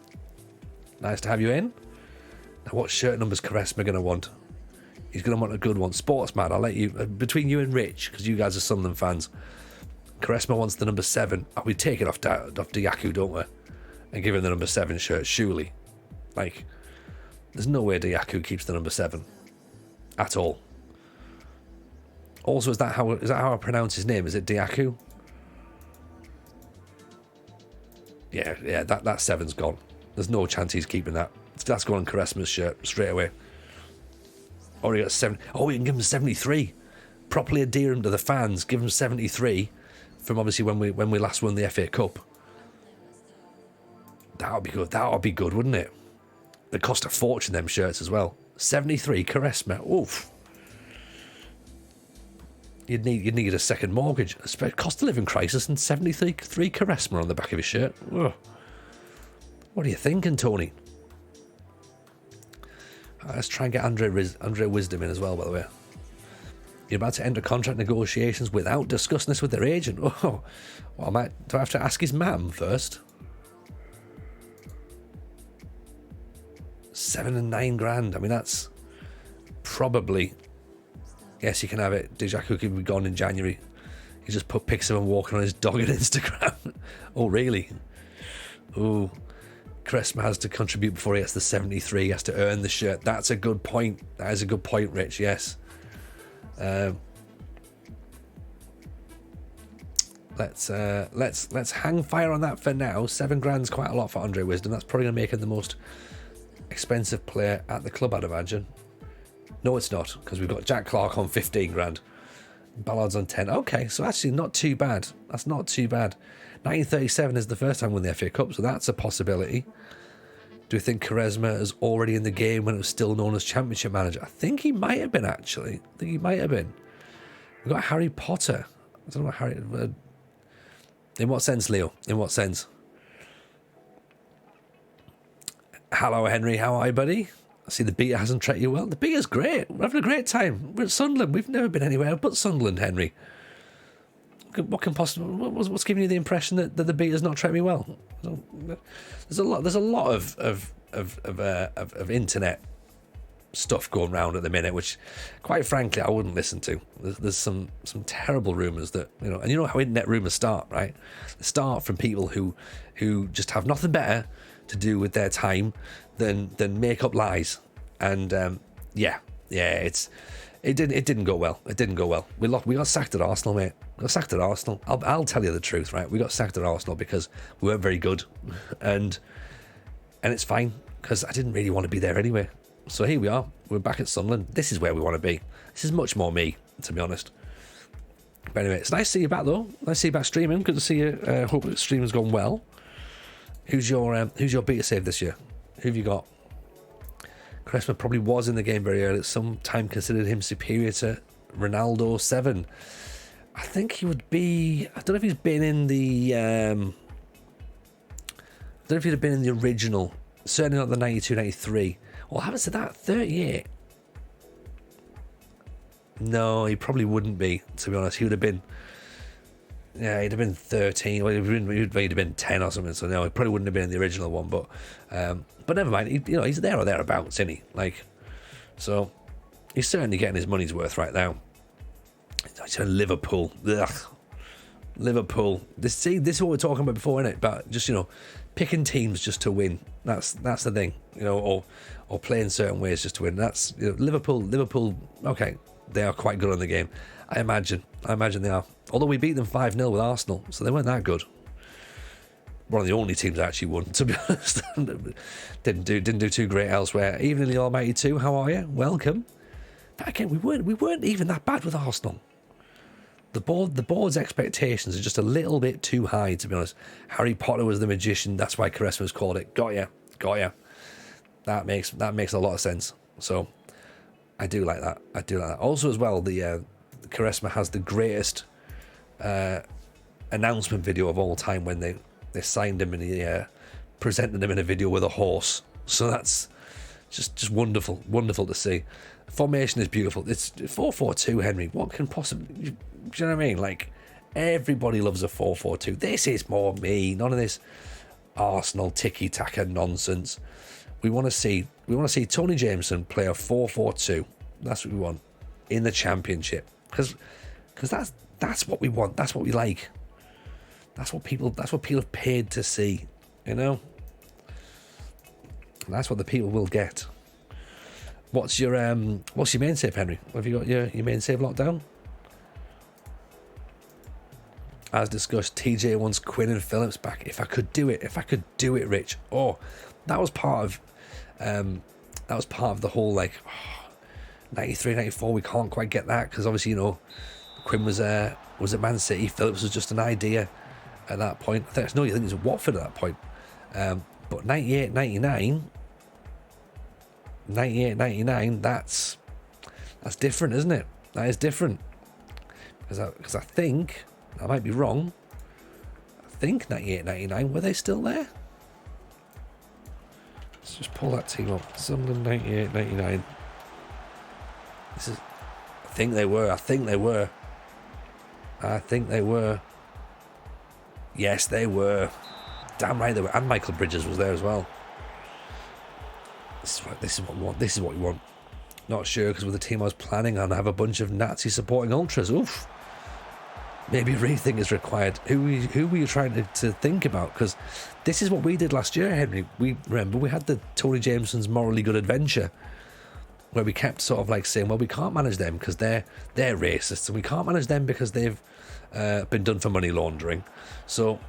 Nice to have you in. Now, what shirt number's Quaresma going to want? He's going to want a good one. Sportsman, I'll let you... between you and Rich, because you guys are Sunderland fans, Quaresma wants the number 7. We take it off Diaku, don't we? And give him the number 7 shirt, surely. Like, there's no way Diaku keeps the number 7. At all. Also, is that how I pronounce his name? Is it Diaku? Yeah, that 7's gone. There's no chance he's keeping that. That's going on Quaresma's shirt straight away. Already got 7. Oh, we can give him 73. Properly endear him to the fans. Give him 73 from obviously when we last won the FA Cup. That would be good. That would be good, wouldn't it? They cost a fortune, them shirts as well. 73 Quaresma. Oof. You'd need a second mortgage. Cost of living crisis and 73 Quaresma on the back of his shirt. Ugh. What are you thinking, Tony? Let's try and get Andre Wisdom in as well, by the way. You're about to enter contract negotiations without discussing this with their agent. Oh, well, do I have to ask his mum first? 7 and 9 grand. I mean, that's probably... Yes, you can have it. Dijaku can be gone in January. He just put pics of him walking on his dog on Instagram. Oh, really? Oh, Quaresma has to contribute before he gets the 73. He has to earn the shirt. That's a good point. That is a good point, Rich. Yes. Let's hang fire on that for now. 7 grand's quite a lot for Andre Wisdom. That's probably going to make him the most expensive player at the club, I'd imagine. No, it's not, because we've got Jack Clark on 15 grand. Ballard's on 10. Okay, so actually not too bad. That's not too bad. 1937 is the first time we won the FA Cup, so that's a possibility. Do we think Quaresma is already in the game when it was still known as Championship Manager? I think he might have been, actually. I think he might have been. We've got Harry Potter. I don't know what Harry... in what sense, Leo? In what sense? Hello, Henry. How are you, buddy? I see the beta hasn't treated you well. The beta's great. We're having a great time. We're at Sunderland. We've never been anywhere but Sunderland, Henry. What can possibly... What's giving you the impression that the beta's not treating me well? There's a lot of internet stuff going around at the minute, which, quite frankly, I wouldn't listen to. There's some terrible rumours that, you know, and you know how internet rumours start, right? They start from people who just have nothing better to do with their time than make up lies. And it didn't go well. It didn't go well. We got sacked at Arsenal, mate. We got sacked at Arsenal. I'll tell you the truth, right? We got sacked at Arsenal because we weren't very good, and it's fine because I didn't really want to be there anyway. So here we are. We're back at Sunderland. This is where we want to be. This is much more me, to be honest. But anyway, it's nice to see you back, though. Nice to see you back streaming. Good to see you. Hope the stream has gone well. Who's your beta save this year? Who have you got? Quaresma probably was in the game very early. At some time considered him superior to Ronaldo 7. I think he would be... I don't know if he's been in the... I don't know if he'd have been in the original. Certainly not the 92-93. Well, having said that, 38. No, he probably wouldn't be, to be honest. He would have been... Yeah, he'd have been 13. Well, he'd have been 10 or something. So no, he probably wouldn't have been in the original one. But never mind. He's there or thereabouts, isn't he? Like, so he's certainly getting his money's worth right now. Liverpool. Ugh. Liverpool. This is what we're talking about before, isn't it? But just, picking teams just to win. That's the thing. Or playing certain ways just to win. That's Liverpool. Okay, they are quite good on the game. I imagine they are. Although we beat them 5-0 with Arsenal, so they weren't that good. One of the only teams that actually won, to be honest. didn't do too great elsewhere. Even in the Almighty 2, how are you? Welcome. But again, we weren't even that bad with Arsenal. The board's expectations are just a little bit too high, to be honest. Harry Potter was the magician. That's why Quaresma's called it. Got ya. That makes a lot of sense. So I do like that. Also, as well, the Quaresma has the greatest announcement video of all time when they signed him and he presented him in a video with a horse. So that's just wonderful to see. Formation is beautiful. It's 4-4-2, Henry. What can possibly... Do you know what I mean? Like, everybody loves a 4-4-2. This is more me. None of this Arsenal tiki-taka nonsense. We want to see Tony Jameson play a 4-4-2. That's what we want in the Championship. Because that's what we want. That's what we like. That's what people have paid to see. And that's what the people will get. What's your main save, Henry? Have you got your main save locked down? As discussed, TJ wants Quinn and Phillips back. If I could do it, Rich. Oh, that was part of the whole 93, 94. We can't quite get that because obviously Quinn was at Man City. Phillips was just an idea at that point. I think it was Watford at that point. But 98, 99, that's different, isn't it? That is different because I think. I might be wrong. I think 98, 99, were they still there? Let's just pull that team up. Sunderland 98, 99. I think they were. Yes, they were. Damn right they were. And Michael Bridges was there as well. This is what we want. Not sure because with the team I was planning on, I have a bunch of Nazi supporting ultras. Oof. Maybe a rethink is required. Who were you trying to think about? Because this is what we did last year, Henry. We had the Tony Jameson's Morally Good Adventure, where we kept sort of saying, well, we can't manage them because they're racists, and we can't manage them because they've been done for money laundering. So,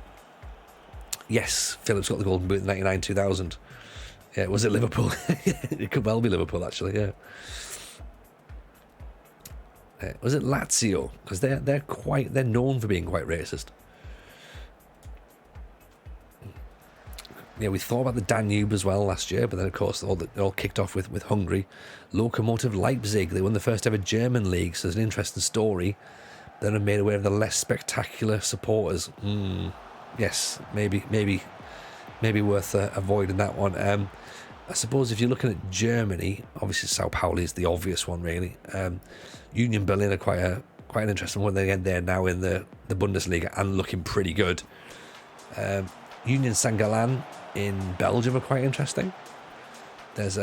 yes, Phillips got the Golden Boot in 99-2000. Yeah, was it Liverpool? It could well be Liverpool, actually, yeah. Was it Lazio? Because they're known for being quite racist. Yeah, we thought about the Danube as well last year, but then of course it all kicked off with Hungary. Lokomotiv Leipzig, they won the first ever German league, so it's an interesting story. Then I'm made aware of the less spectacular supporters. Yes, maybe worth avoiding that one. I suppose if you're looking at Germany, obviously Sao Paulo is the obvious one, really. Union Berlin are quite an interesting one. Again, they're now in the Bundesliga and looking pretty good. Union Saint-Gallen in Belgium are quite interesting. There's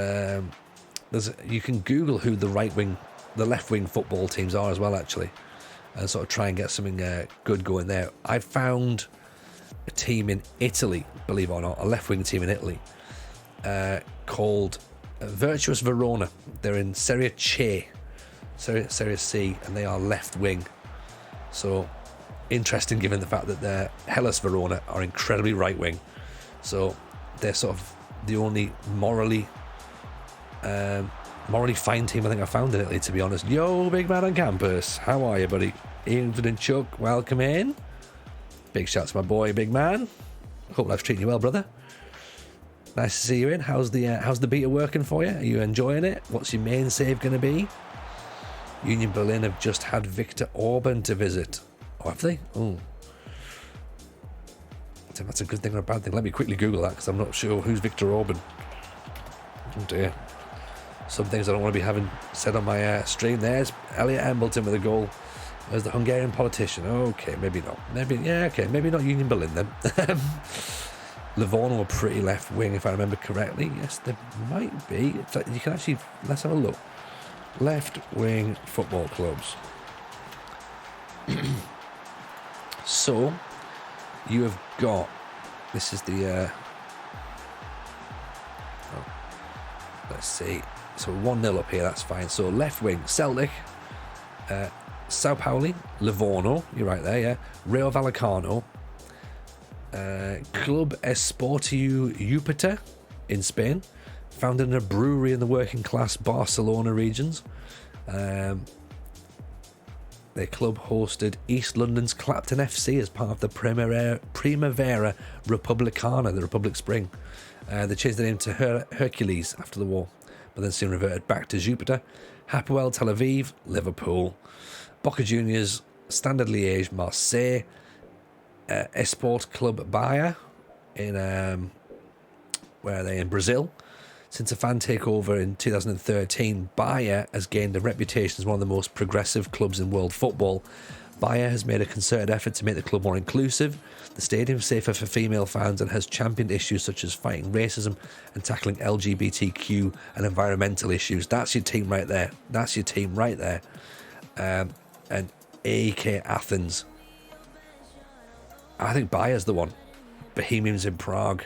you can Google who the left wing football teams are as well, actually, and sort of try and get something good going there. I found a team in Italy, believe it or not, a left wing team in Italy, called Virtus Verona. They're in Serie C, and they are left wing. So interesting, given the fact that their Hellas Verona are incredibly right wing. So they're sort of the only morally fine team I think I found in Italy, to be honest. Yo, big man on campus, how are you, buddy? Ian and Chuck, welcome in. Big shout to my boy, big man. Hope life's treating you well, brother. Nice to see you in. How's the beta working for you? Are you enjoying it? What's your main save going to be? Union Berlin have just had Viktor Orban to visit. Oh, have they? Oh. I think that's a good thing or a bad thing. Let me quickly Google that, because I'm not sure who's Viktor Orban. Oh dear. Some things I don't want to be having said on my stream. There's Elliot Embleton with a goal. There's the Hungarian politician. Okay, maybe not. Maybe not Union Berlin then. Livorno are pretty left wing, if I remember correctly. Yes, there might be. You can actually, let's have a look. Left wing football clubs. So you have got, this is the let's see, so 1-0 up here, that's fine. So left wing, Celtic, Sao Paulo, Livorno, you're right there, yeah. Rayo Vallecano, Club Esportiu Jupiter in Spain, founded in a brewery in the working class Barcelona regions. Their club hosted East London's Clapton FC as part of the Primavera Republicana, the Republic Spring. They changed the name to Hercules after the war, but then soon reverted back to Jupiter. Hapoel Tel Aviv, Liverpool, Boca Juniors, Standard Liège, Marseille, Esport Club Bahia in where are they, in Brazil. Since a fan takeover in 2013, Bahia has gained a reputation as one of the most progressive clubs in world football. Bahia has made a concerted effort to make the club more inclusive, the stadium safer for female fans, and has championed issues such as fighting racism and tackling LGBTQ and environmental issues. That's your team right there. And AK Athens. I think Bahia's the one. Bohemians in Prague.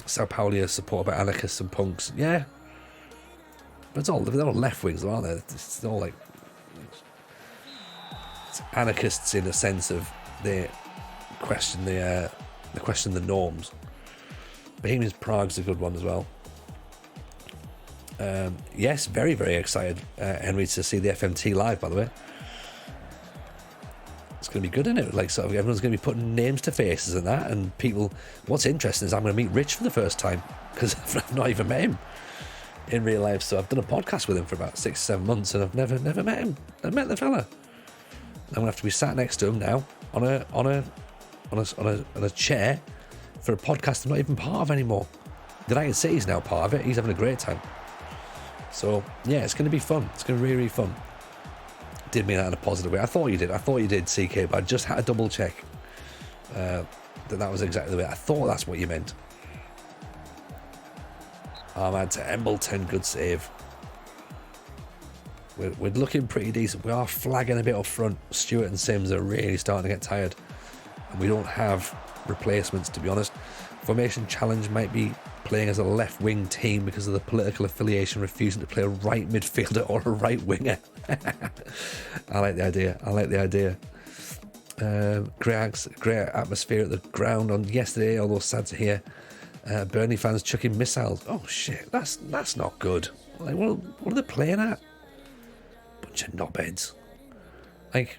Sao Paulo is supported by anarchists and punks. Yeah. But they're all left wings, aren't they? It's all like, it's anarchists in a sense of they question the norms. Bohemians Prague's a good one as well. Yes, very, very excited, Henry, to see the FMT live, by the way. It's going to be good, isn't it? Like, sort of, everyone's going to be putting names to faces and that, and people. What's interesting is I'm going to meet Rich for the first time, because I've not even met him in real life. So I've done a podcast with him for about 6-7 months, and I've never met him. I've met the fella. I'm going to have to be sat next to him now on a chair for a podcast I'm not even part of anymore. The United City's now part of it. He's having a great time. So yeah, it's going to be fun. It's going to be really, really fun. Did mean that in a positive way. I thought you did, CK, but I just had to double check that was exactly the way. I thought that's what you meant. Ahmad to Embleton, good save. We're looking pretty decent. We are flagging a bit up front. Stewart and Sims are really starting to get tired, and we don't have replacements, to be honest. Formation Challenge might be playing as a left wing team because of the political affiliation, refusing to play a right midfielder or a right winger. I like the idea. Great atmosphere at the ground on yesterday, although sad to hear Burnley fans chucking missiles. Oh shit, that's not good. Like, what are they playing at? Bunch of knobheads. Like,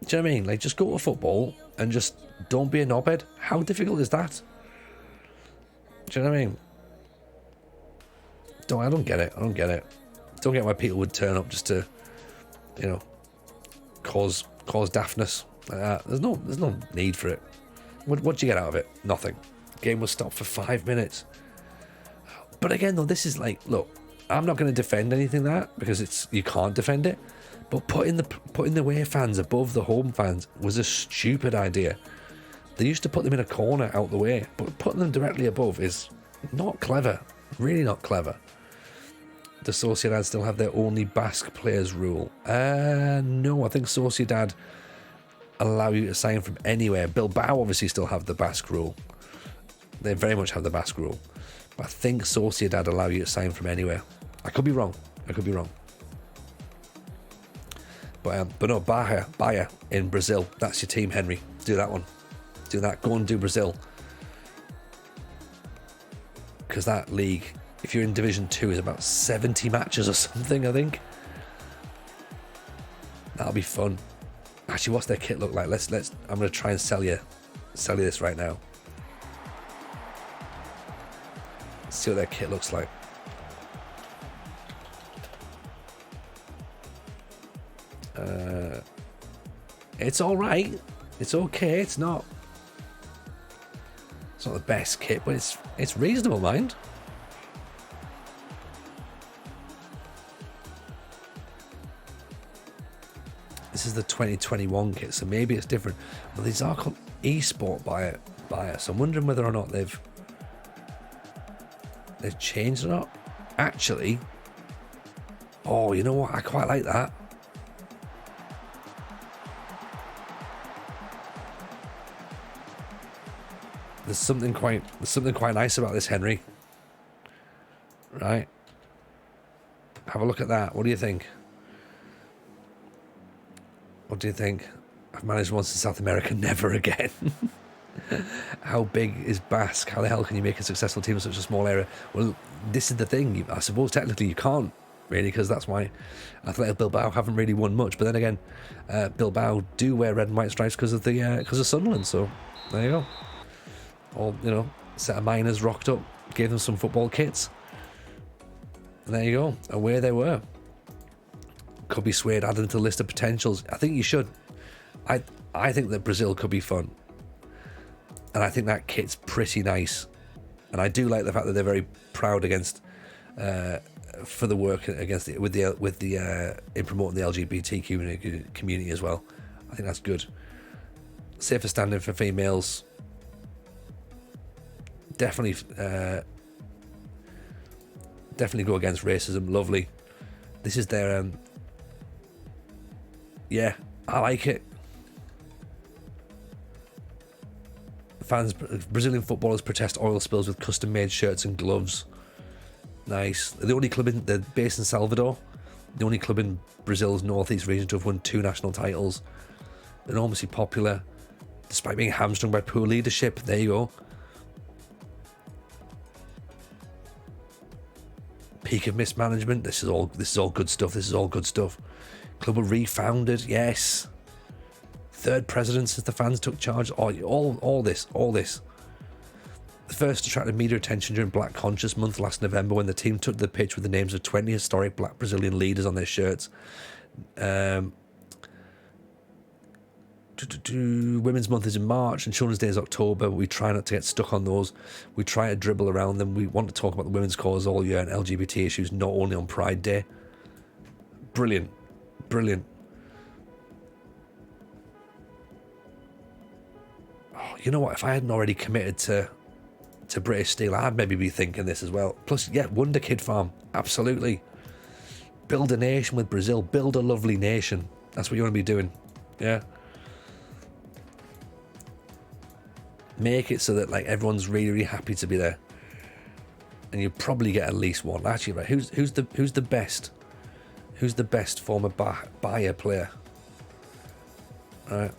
do you know what I mean? Like, just go to football and just don't be a knobhead. How difficult is that? Do you know what I mean? I don't get it. I don't get it. Don't get why people would turn up just to, you know, cause daftness like that. There's no need for it. What'd you get out of it? Nothing. Game was stopped for 5 minutes. But again, though, this is like, look, I'm not going to defend anything that because you can't defend it. But putting the away fans above the home fans was a stupid idea. They used to put them in a corner out the way, but putting them directly above is not clever. Really not clever. Does Sociedad still have their only Basque players rule? No, I think Sociedad allow you to sign from anywhere. Bilbao obviously still have the Basque rule. They very much have the Basque rule. But I think Sociedad allow you to sign from anywhere. I could be wrong. But no, Bahia in Brazil. That's your team, Henry. Do that one. Do that. Go and do Brazil. Because that league, if you're in Division 2, is about 70 matches or something, I think. That'll be fun. Actually, what's their kit look like? Let's. I'm going to try and sell you this right now. Let's see what their kit looks like. It's all right. It's okay. It's not the best kit, but it's reasonable, mind. This is the 2021 kit, so maybe it's different. But these are called eSport buyer, so I'm wondering whether or not they've changed or not. Actually, oh, you know what? I quite like that. There's something quite nice about this, Henry. Right? Have a look at that. What do you think? What do you think? I've managed once in South America, never again. How big is Basque? How the hell can you make a successful team in such a small area? Well, this is the thing. I suppose technically you can't, really, because that's why Athletic Bilbao haven't really won much. But then again, Bilbao do wear red and white stripes because of Sunderland. So there you go. Or, you know, set of miners rocked up, gave them some football kits. And there you go. Away they were. Could be swayed, added to the list of potentials. I think you should. I think that Brazil could be fun. And I think that kit's pretty nice. And I do like the fact that they're very proud for the work against in promoting the LGBT community as well. I think that's good. Safer standing for females. Definitely go against racism. Lovely. This is their yeah, I like it. Brazilian footballers protest oil spills with custom made shirts and gloves. Nice. They're based in Salvador, the only club in Brazil's northeast region to have won 2 national titles. Enormously popular despite being hamstrung by poor leadership. There you go. Peak of mismanagement. This is all good stuff. Club were refounded. Yes. 3rd president since the fans took charge. All this. The first attracted media attention during Black Conscious Month last November when the team took to the pitch with the names of 20 historic black Brazilian leaders on their shirts. Women's Month is in March and Children's Day is October. We try not to get stuck on those. We try to dribble around them. We want to talk about the women's cause all year and LGBT issues, not only on Pride Day. Brilliant. Oh, you know what? If I hadn't already committed to British Steel, I'd maybe be thinking this as well. Plus, yeah, Wonder Kid Farm. Absolutely. Build a nation with Brazil. Build a lovely nation. That's what you want to be doing. Yeah. Make it so that like everyone's really, really happy to be there, and you probably get at least one. Actually, right? Who's the best? Who's the best former Bayer player? All right.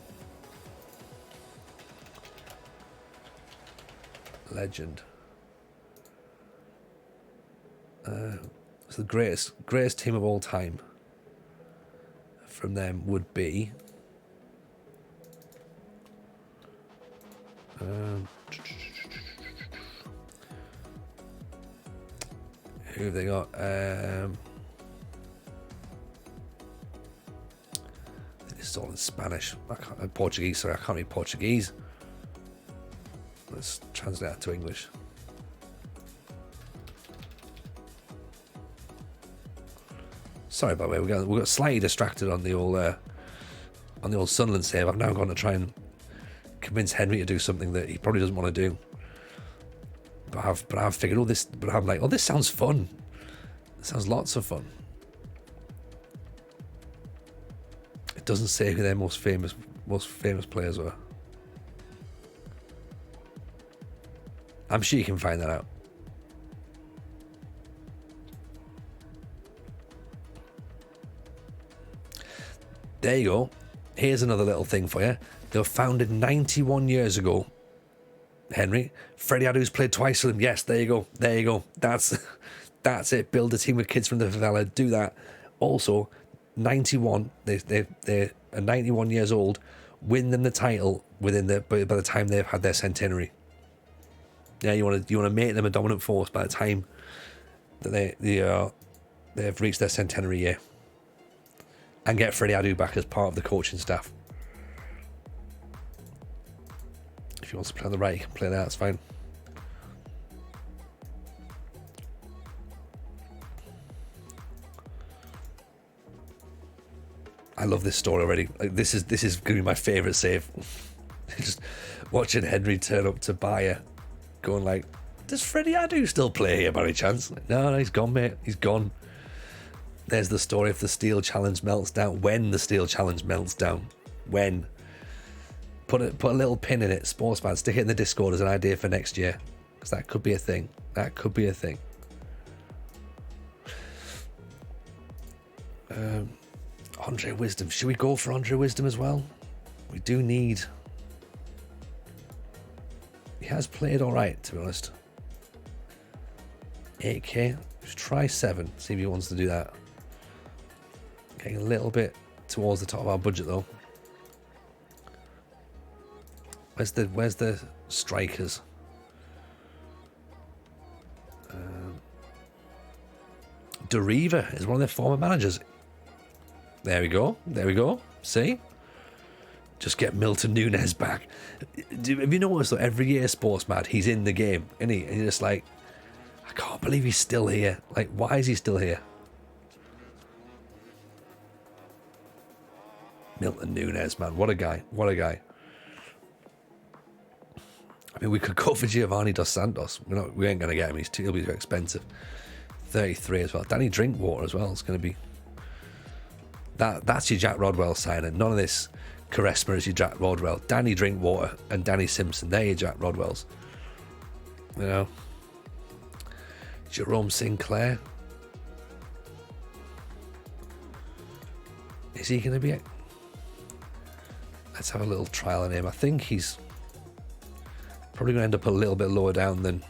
Legend. So the greatest team of all time from them would be Who have they got? This is all in Spanish. Portuguese, sorry, I can't read Portuguese. Let's translate that to English. Sorry about the way we got slightly distracted on the old Sunderland save. I've now gone to try and convince Henry to do something that he probably doesn't want to do. But I've figured all this. But I'm like, oh, this sounds fun. It sounds lots of fun. It doesn't say who their most famous players were. I'm sure you can find that out. There you go. Here's another little thing for you. They were founded 91 years ago. Henry, Freddie Adu's played twice for them. Yes, there you go. There you go. That's it. Build a team with kids from the favela. Do that. Also, 91. They're 91 years old. Win them the title by the time they've had their centenary. Yeah, you want to make them a dominant force by the time that they've reached their centenary year, and get Freddie Adu back as part of the coaching staff. If he wants to play on the right, he can play there. That's fine. I love this story already. Like, this is going to be my favourite save. Just watching Henry turn up to Bayer, going like, does Freddie Adu still play here by any chance? Like, no, he's gone, mate. He's gone. There's the story if the Steel Challenge melts down. When the Steel Challenge melts down. When. Put a little pin in it, Sportsman. Stick it in the Discord as an idea for next year. Because that could be a thing. That could be a thing. Andre Wisdom. Should we go for Andre Wisdom as well? We do need... He has played alright, to be honest. 8k. Let's try 7. See if he wants to do that. Getting a little bit towards the top of our budget though. Where's the strikers? Deriva is one of their former managers. There we go. There we go. See? Just get Milton Nunes back. Have you noticed that every year, Sportsmad, he's in the game, isn't he? And you're just like, I can't believe he's still here. Like, why is he still here? Milton Nunes, man. What a guy. What a guy. I mean, we could go for Giovanni Dos Santos. We ain't going to get him. He'll be too expensive. 33 as well. Danny Drinkwater as well. It's going to be... That's your Jack Rodwell signing. None of this Quaresma is your Jack Rodwell. Danny Drinkwater and Danny Simpson. They're your Jack Rodwells. You know? Jerome Sinclair. Is he going to be it? Let's have a little trial on him. I think he's probably going to end up a little bit lower down than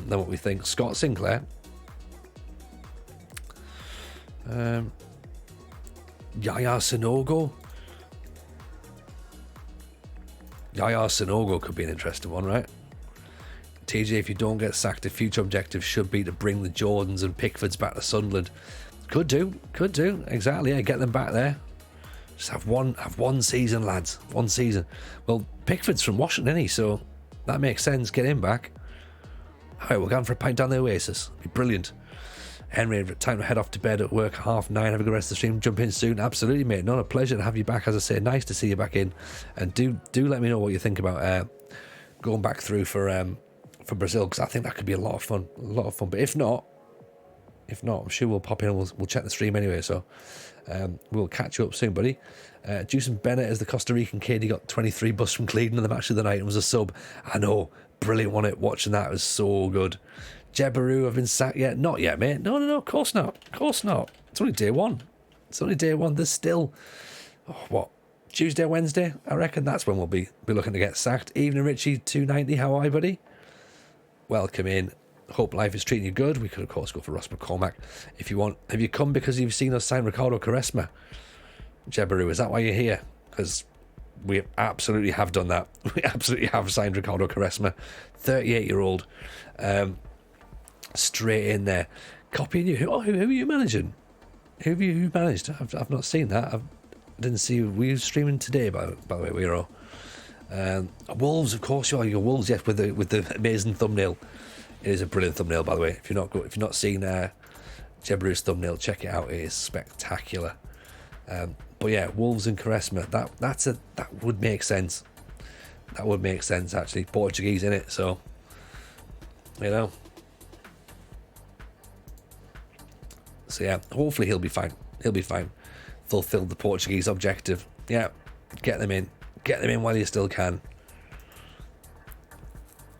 what we think. Scott Sinclair. Yaya Sanogo. Yaya Sanogo could be an interesting one, right? TJ, if you don't get sacked, the future objective should be to bring the Jordans and Pickfords back to Sunderland. Could do, exactly. Yeah, get them back there. Just have one season, lads. One season. Well, Pickford's from Washington, isn't he? So that makes sense. Get him back. All right, we're going for a pint down the Oasis. Be brilliant. Henry, time to head off to bed at work, 9:30. Have a good rest of the stream. Jump in soon. Absolutely, mate. Not a pleasure to have you back. As I say, nice to see you back in. And do let me know what you think about going back through for Brazil, because I think that could be a lot of fun. A lot of fun. But if not, I'm sure we'll pop in and we'll check the stream anyway. So we'll catch you up soon, buddy. Juicen Bennett is the Costa Rican kid. He got 23 bucks from Cleveland in the match of the night and was a sub. I know. Brilliant, wasn't it? Watching that was so good. Jebaru have been sacked yet? Not yet, mate. No, of course not. Of course not. It's only day one. There's still, Tuesday, Wednesday? I reckon that's when we'll be looking to get sacked. Evening, Richie, 290. How are you, buddy? Welcome in. Hope life is treating you good. We could, of course, go for Ross McCormack if you want. Have you come because you've seen us sign Ricardo Quaresma? Jebaru, is that why you're here? Because we absolutely have done that. We absolutely have signed Ricardo Quaresma, 38-year-old. straight in there, copying you. Who are you managing? Who managed? I've not seen that. I didn't see. Were you streaming today? By the way, Weiro. Wolves, of course you are. You're Wolves, yes, with the amazing thumbnail. It is a brilliant thumbnail, by the way. If you've not seen Jebaru's thumbnail, check it out. It is spectacular. But yeah, Wolves and Quaresma. That would make sense. That would make sense, actually. Portuguese in it, so you know. So yeah, hopefully he'll be fine. He'll be fine. Fulfill the Portuguese objective. Yeah, get them in. Get them in while you still can.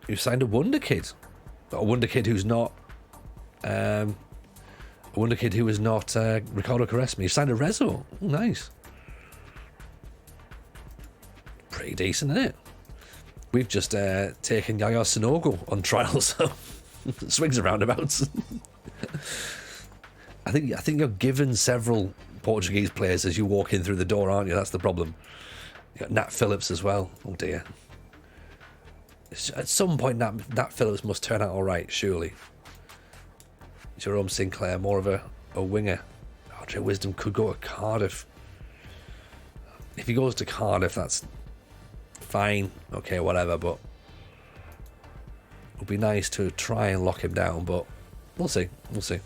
You signed a wonder kid. A wonder kid who's not... a wonder kid who is not Ricardo Quaresma. You signed a Rezo. Oh, nice. Pretty decent, isn't it? We've just taken Yaya Sanogo on trial, so swings and roundabouts. I think you're given several Portuguese players as you walk in through the door, aren't you? That's the problem. You got Nat Phillips as well. Oh dear. At some point, Nat Phillips must turn out all right, surely. Jerome Sinclair, more of a winger. Andre Wisdom could go to Cardiff. If he goes to Cardiff, that's fine. Okay, whatever, but it would be nice to try and lock him down, but we'll see. We'll see.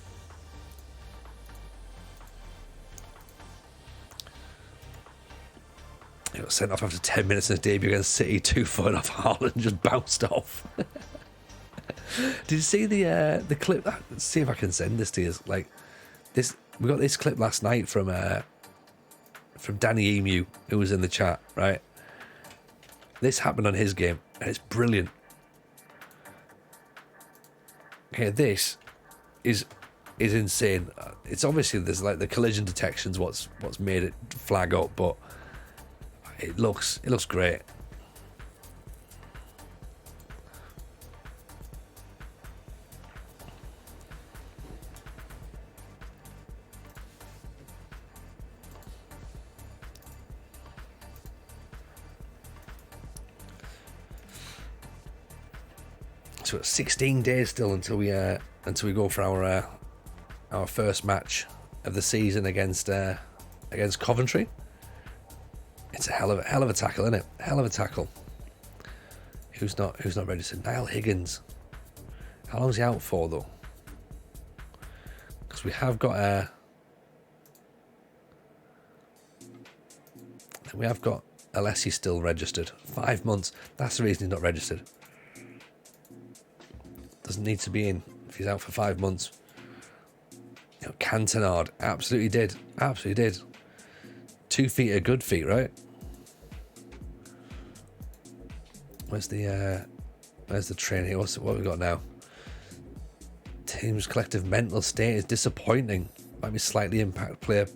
He got sent off after 10 minutes in his debut against City, 2 foot off Haaland, just bounced off. Did you see the clip? Let's see if I can send this to you. Like this, we got this clip last night from Danny Emu, who was in the chat. Right, this happened on his game, and it's brilliant. Okay, this is insane. It's obviously there's like the collision detection's what's made it flag up, but it looks great. So it's 16 days still until we go for our first match of the season against Coventry. It's a hell of a tackle, isn't it? Hell of a tackle. Who's not registered? Niall Higgins. How long's he out for though? Because we have got Alessi still registered. 5 months. That's the reason he's not registered. Doesn't need to be in if he's out for 5 months. You know, Cantonard absolutely did. 2 feet are good feet, right? Where's the train here? What have we got now? Team's collective mental state is disappointing. Might be slightly impact player.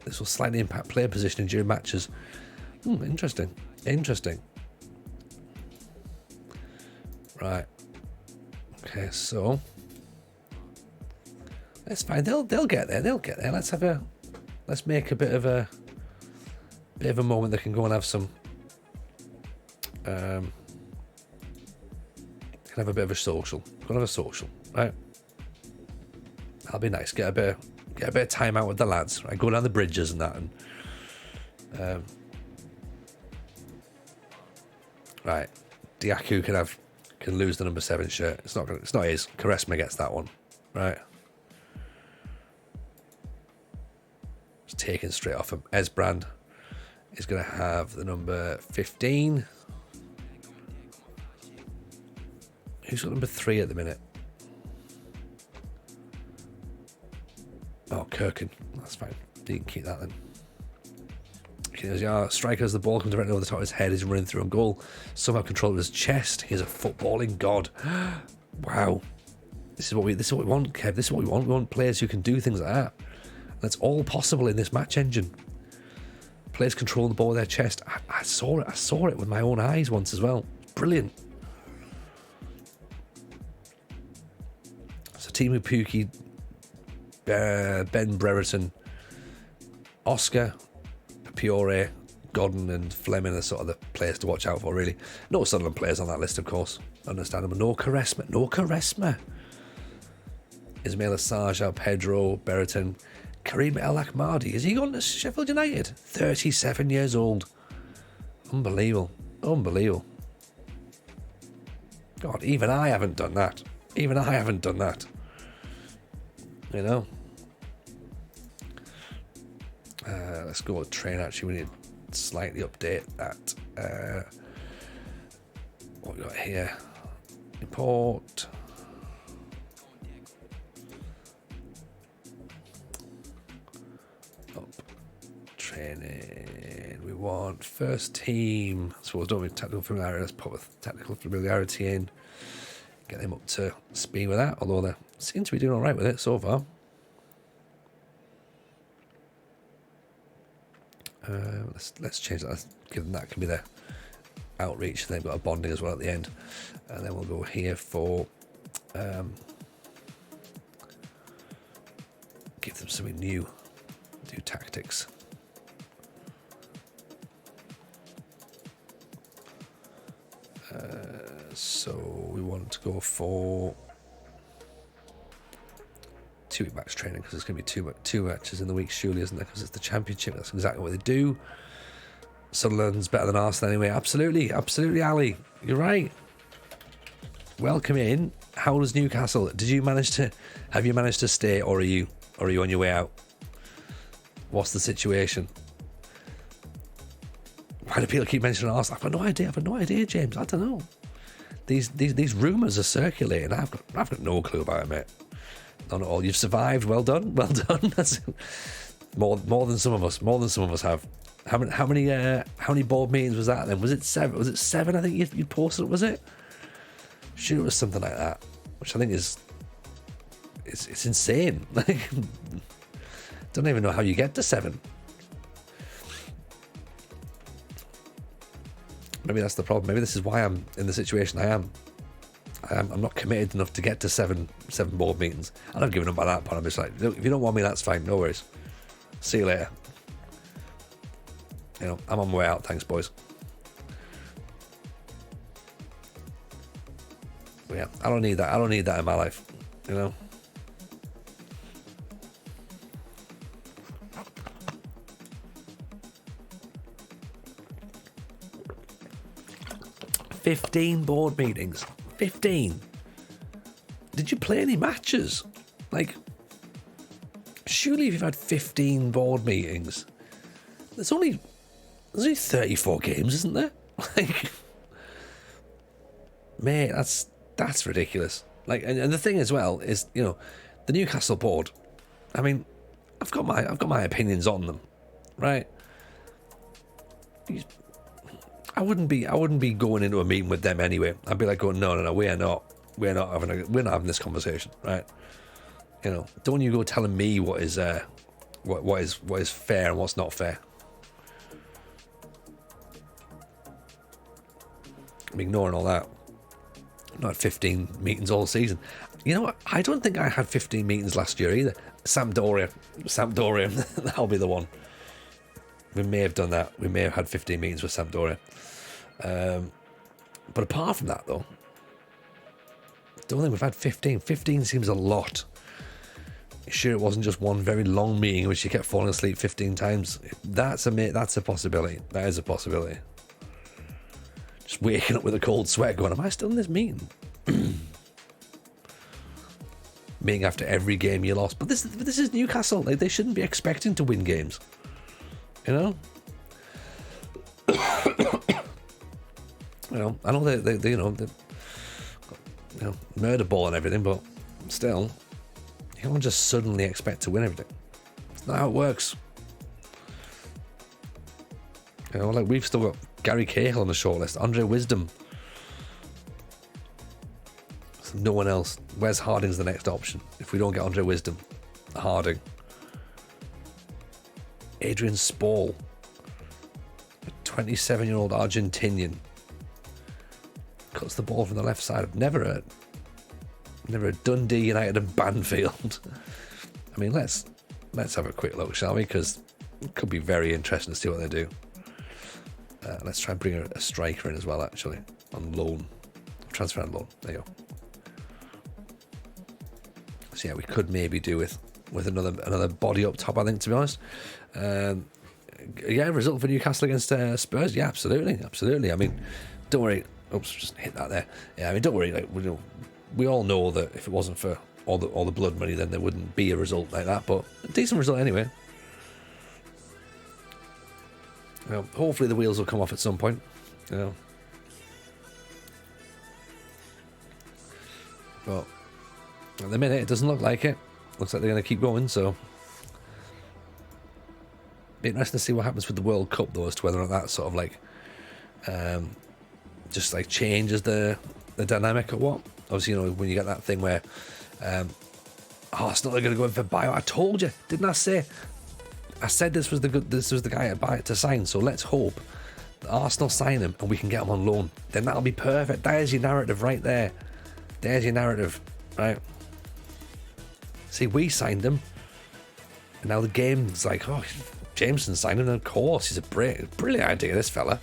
This will slightly impact player positioning during matches. Interesting. Right. Okay, so that's fine. They'll get there. Let's make a bit of a moment. They can go and have some. Can have a bit of a social. Go and have a social, right? That'll be nice. Get a bit of time out with the lads. Right, go down the bridges and that, and right. Diaku can lose the number 7 shirt. It's not his. Quaresma gets that one, right? It's taken straight off him. Esbrand is going to have the number 15. Who's got number 3 at the minute? Oh, Kirkin. That's fine. You can keep that then. Striker has the ball come directly over the top of his head. He's running through on goal. Somehow control his chest. He's a footballing god. Wow. This is what we want, Kev. This is what we want. We want players who can do things like that. That's all possible in this match engine. Players controlling the ball with their chest. I saw it. I saw it with my own eyes once as well. Brilliant. So Timu Pukki, Ben Brereton, Oscar, Piore, Godden and Fleming are sort of the players to watch out for, really. No Sunderland players on that list, of course. Understandable. No Quaresma. Ismail Assage, Pedro, Berreton, Karim El Ahmadi. Has he gone to Sheffield United? 37 years old. Unbelievable. Unbelievable. God, even I haven't done that. Even I haven't done that. You know? Let's go with train. Actually, we need to slightly update that. What we got here? Import. Up. Training. We want first team. So we'll do with technical familiarity. Let's put with technical familiarity in. Get them up to speed with that. Although they seem to be doing all right with it so far. Let's change that. Let's give them that can be their outreach. And they've got a bonding as well at the end. And then we'll go here for give them something new. Do tactics. So we want to go for 2-week match training because there's going to be two matches in the week, surely, isn't there? Because it's the championship. That's exactly what they do. Sunderland's better than Arsenal anyway. Absolutely, absolutely, Ali. You're right. Welcome in. How does Newcastle? Have you managed to stay, or are you on your way out? What's the situation? Why do people keep mentioning Arsenal? I've got no idea, James. I don't know. These rumours are circulating. I've got no clue about it, mate. None at all. You've survived. Well done. Well done. That's more than some of us. More than some of us have. How many board meetings was that then? Was it 7? Was it 7? I think you posted it. Was it? Sure, it was something like that. Which I think is it's insane. Like, don't even know how you get to 7. Maybe that's the problem. Maybe this is why I'm in the situation I am. I'm not committed enough to get to seven board meetings. And I've given up by that point. I'm just like, look, if you don't want me, that's fine. No worries. See you later. You know, I'm on my way out. Thanks, boys. But yeah, I don't need that. I don't need that in my life. You know. "15 board meetings. 15. Did you play any matches? Like, surely if you've had 15 board meetings, there's only 34 games, isn't there? Like, mate, that's ridiculous. Like, and the thing as well is, you know, the Newcastle board. I mean, I've got my opinions on them, right? I wouldn't be going into a meeting with them anyway. I'd be like going, no, we're not having this conversation, right? You know, don't you go telling me what is fair and what's not fair. I'm ignoring all that. I've not had 15 meetings all season. You know what? I don't think I had 15 meetings last year either. Sampdoria, that'll be the one. We may have done that. We may have had 15 meetings with Sampdoria. But apart from that, though, I don't think we've had 15. 15 seems a lot. Sure, it wasn't just one very long meeting in which you kept falling asleep 15 times. That's a possibility. That is a possibility. Just waking up with a cold sweat going, am I still in this meeting? Meeting after every game you lost. But this is Newcastle. Like, they shouldn't be expecting to win games. You know? You know, I know they you know, murder ball and everything, but still, you can't just suddenly expect to win everything. It's not how it works. You know, like, we've still got Gary Cahill on the shortlist, Andre Wisdom. So no one else. Wes Harding's the next option if we don't get Andre Wisdom. Harding. Adrian Spall, a 27-year-old Argentinian, cuts the ball from the left side. I've never heard Dundee United and Banfield. I mean, let's have a quick look, shall we? Because it could be very interesting to see what they do. Let's try and bring a striker in as well, actually, on loan. Transfer on loan. There you go. So yeah, we could maybe do with another body up top, I think, to be honest. Yeah, result for Newcastle against Spurs. Yeah, absolutely. I mean, don't worry. Oops, just hit that there. Yeah, I mean, don't worry. Like, we all know that if it wasn't for all the blood money, then there wouldn't be a result like that. But a decent result anyway. Hopefully the wheels will come off at some point. But at the minute, it doesn't look like it. Looks like they're going to keep going. So, be interesting to see what happens with the World Cup, though, as to whether or not that sort of like, just like changes the dynamic or what. Obviously, when you get that thing where Arsenal are going to go in for Bio. I told you, didn't I say? I said this was the guy to sign. So let's hope that Arsenal sign him and we can get him on loan. Then that'll be perfect. There's your narrative right there. There's your narrative, right? See, we signed him, and now the game's like, oh, Jameson signed him. And of course, he's a brilliant idea, this fella.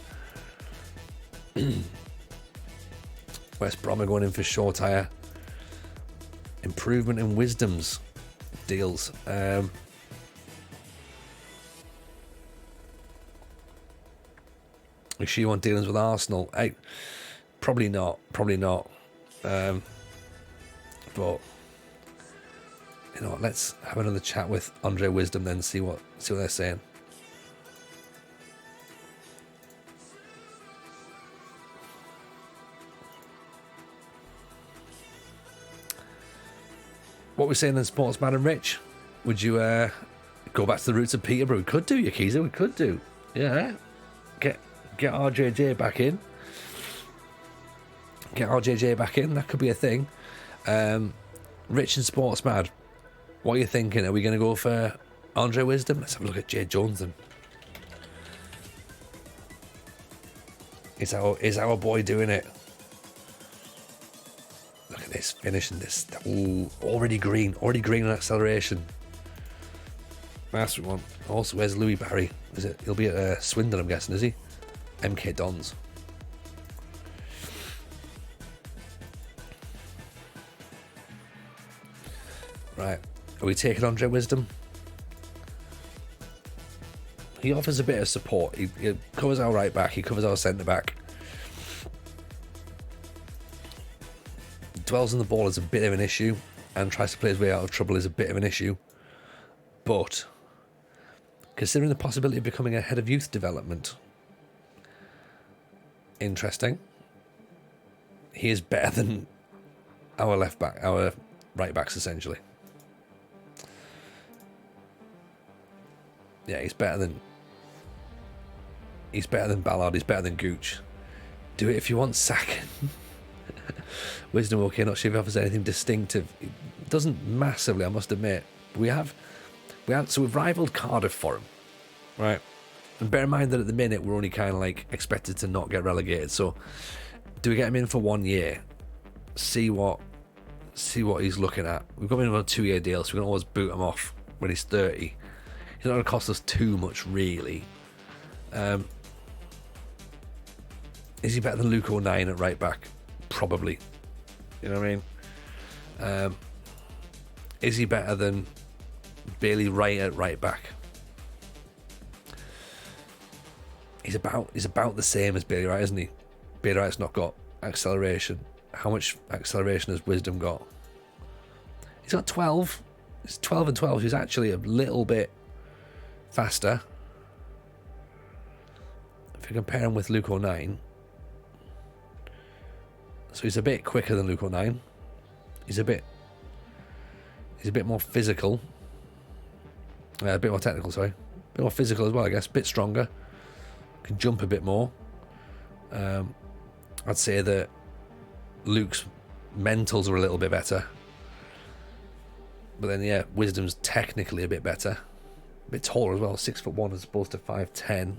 West Brom are going in for short hire. Improvement in Wisdom's deals. Is she want dealings with Arsenal? Probably not. But let's have another chat with Andre Wisdom then, see what they're saying. What we're saying in Sportsman and Rich? Would you go back to the roots of Peterborough? We could do, Yakiza. We could do. Yeah. Get RJJ back in. That could be a thing. Rich and Sportsman, what are you thinking? Are we going to go for Andre Wisdom? Let's have a look at Jay Jones then. Is our boy doing it? Look at this, finishing this. Ooh, already green on acceleration. That's one. Also, where's Louis Barry? Is it? He'll be at Swindon, I'm guessing, is he? MK Dons. Right, are we taking Andre Wisdom? He offers a bit of support. He covers our right back. He covers our centre back. Dwells on the ball is a bit of an issue, and tries to play his way out of trouble is a bit of an issue. But considering the possibility of becoming a head of youth development, interesting. He is better than our left back, our right backs essentially. Yeah, he's better than Ballard. He's better than Gooch. Do it if you want, sack him. Wisdom, okay, not sure if he offers anything distinctive. It doesn't massively, I must admit. So we've rivaled Cardiff for him, right? And bear in mind that at the minute we're only kind of like expected to not get relegated. So do we get him in for 1 year? See what he's looking at. We've got him in on a 2-year deal, so we can always boot him off when he's 30. He's not going to cost us too much, really. Is he better than Luke O'Nien at right back? Probably. You know what I mean? Is he better than Bailey Wright at right back? He's about the same as Bailey Wright, isn't he? Bailey Wright's not got acceleration. How much acceleration has Wisdom got? He's got 12. It's 12 and 12. He's actually a little bit faster. If you compare him with Luke O'Nien, so he's a bit quicker than Luke O'Nien. He's a bit more physical. A bit more technical, sorry. A bit more physical as well, I guess. A bit stronger. Can jump a bit more. I'd say that Luke's mentals are a little bit better. But then, yeah, Wisdom's technically a bit better. A bit taller as well. 6'1" as opposed to 5'10".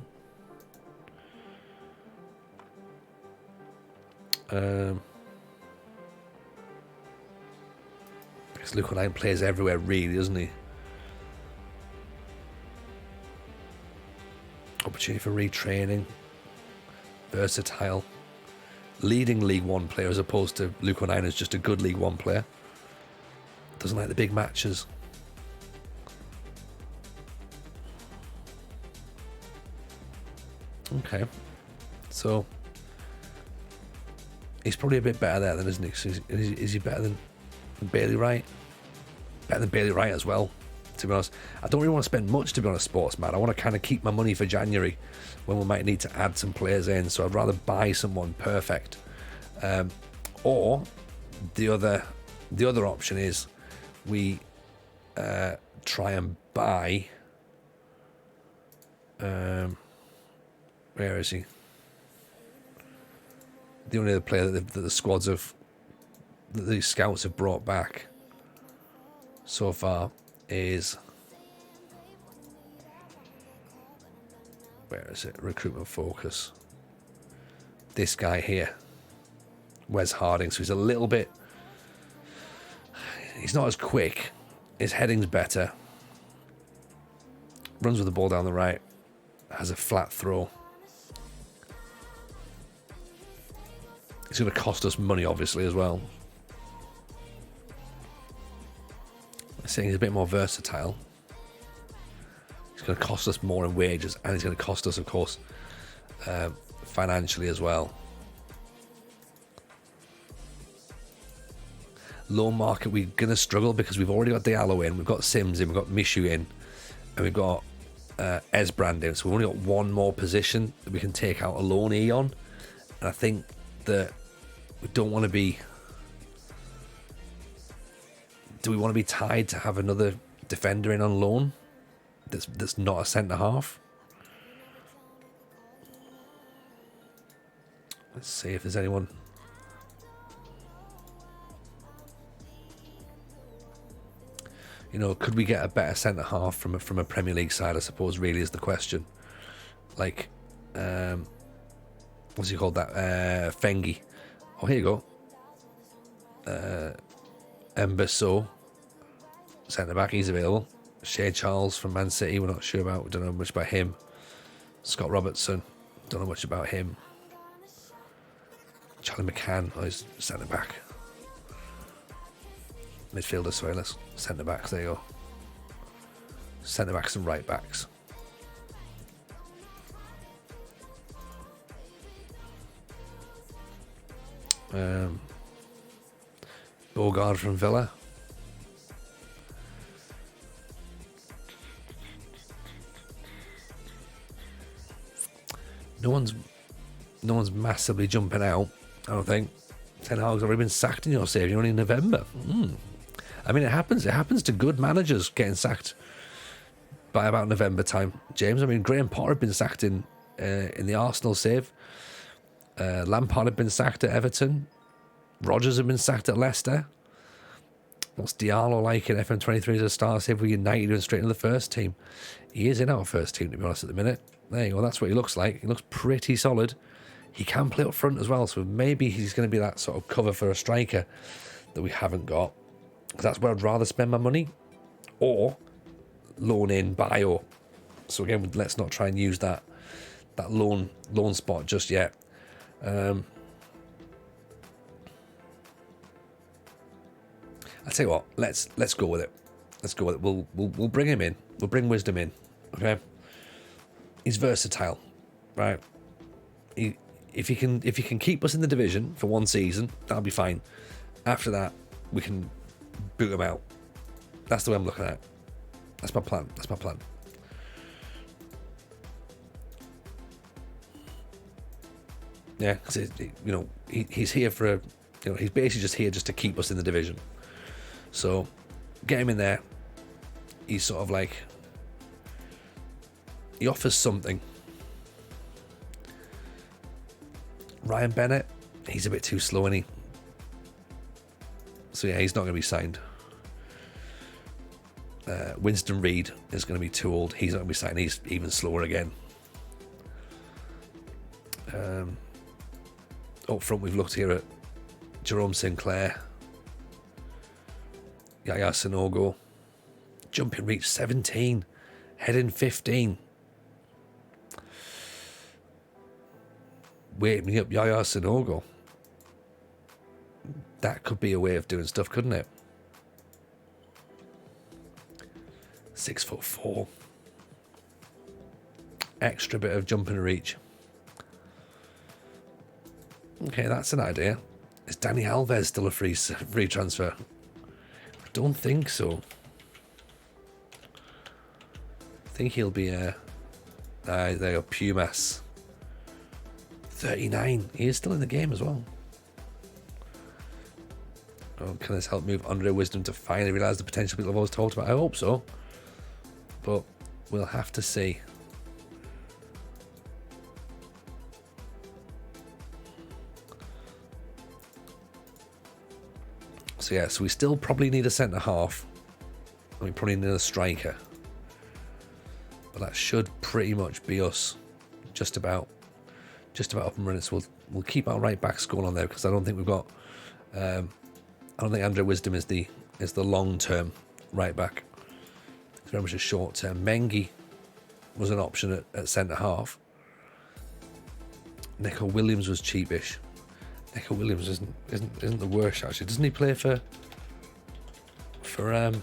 Because Luke O'Nien plays everywhere, really, doesn't he? Opportunity for retraining. Versatile. Leading League One player as opposed to Luke O'Nien as just a good League One player. Doesn't like the big matches. Okay. So he's probably a bit better there than, isn't he? So is he better than Bailey Wright? Better than Bailey Wright as well, to be honest. I don't really want to spend much, to be honest, Sportsman. I want to kind of keep my money for January when we might need to add some players in. So I'd rather buy someone perfect. Or the other option is we try and buy. Where is he? The only other player that the squads have, that the scouts have brought back so far is, where is it? Recruitment focus. This guy here, Wes Harding. So he's a little bit, he's not as quick. His heading's better. Runs with the ball down the right. Has a flat throw. It's going to cost us money, obviously, as well. I'm saying he's a bit more versatile. He's going to cost us more in wages, and he's going to cost us, of course, financially as well. Loan market, we're going to struggle because we've already got Diallo in, we've got Sims in, we've got Mishu in, and we've got Esbrand in. So we've only got one more position that we can take out a loan E on. And I think that we don't want to be... Do we want to be tied to have another defender in on loan that's not a centre-half? Let's see if there's anyone... You know, could we get a better centre-half from a Premier League side, I suppose, really is the question. Like, what's he called that? Fengi. Oh, here you go. Embesso, centre-back, he's available. Shea Charles from Man City, we're not sure about. We don't know much about him. Scott Robertson, don't know much about him. Charlie McCann, oh, he's centre-back. Midfielders, sorry, let's centre-backs, there you go. Centre-backs and right-backs. Bogard from Villa. No one's massively jumping out, I don't think. Ten Hag's already been sacked in your save. You're only in November. I mean, it happens. It happens to good managers getting sacked by about November time, James. I mean, Graham Potter had been sacked in the Arsenal save. Lampard had been sacked at Everton. Rodgers had been sacked at Leicester. What's Diallo like in FM23 as a star save with United and straight into the first team? He is in our first team, to be honest, at the minute. There you go. That's what he looks like. He looks pretty solid. He can play up front as well, so maybe he's going to be that sort of cover for a striker that we haven't got. Because that's where I'd rather spend my money, or loan in Bio. So again, let's not try and use that loan spot just yet. I'll tell you what, let's go with it. Let's go with it. We'll bring him in. We'll bring Wisdom in. Okay. He's versatile, right? If he can keep us in the division for one season, that'll be fine. After that, we can boot him out. That's the way I'm looking at it. That's my plan. Yeah, because he's here for he's basically just here just to keep us in the division. So get him in there. He's sort of like, he offers something. Ryan Bennett, he's a bit too slow, isn't he? So yeah, he's not going to be signed. Winston Reid is going to be too old. He's not going to be signed. He's even slower again. Up front, we've looked here at Jerome Sinclair, Yaya Sanogo, jumping reach 17, heading 15. Wake me up, Yaya Sanogo. That could be a way of doing stuff, couldn't it? 6'4". Extra bit of jumping reach. Okay, that's an idea. Is Danny Alves still a free transfer? I don't think so. I think he'll be a... there you go, Pumas. 39. He is still in the game as well. Oh, can this help move Andre Wisdom to finally realise the potential people have always talked about? I hope so. But we'll have to see. So yeah, so we still probably need a centre half. And we probably need a striker. But that should pretty much be us. Just about up and running. So we'll keep our right backs going on there, because I don't think we've got I don't think Andre Wisdom is the long term right back. It's very much a short term. Mengi was an option at centre half. Nico Williams was cheapish. Nico Williams isn't the worst actually. Doesn't he play for I want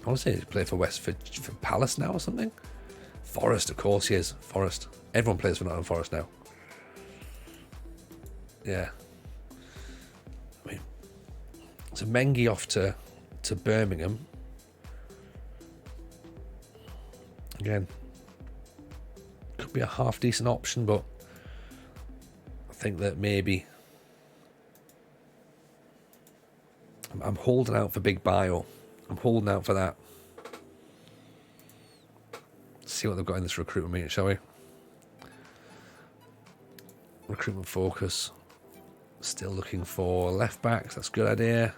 to say he played for Palace now or something? Forest, of course he is. Forest. Everyone plays for Nottingham Forest now. Yeah. I mean, so Mengi off to Birmingham. Again, could be a half decent option, but I think that maybe I'm holding out for Big Bio. I'm holding out for that. See what they've got in this recruitment meeting, shall we? Recruitment focus. Still looking for left backs. That's a good idea.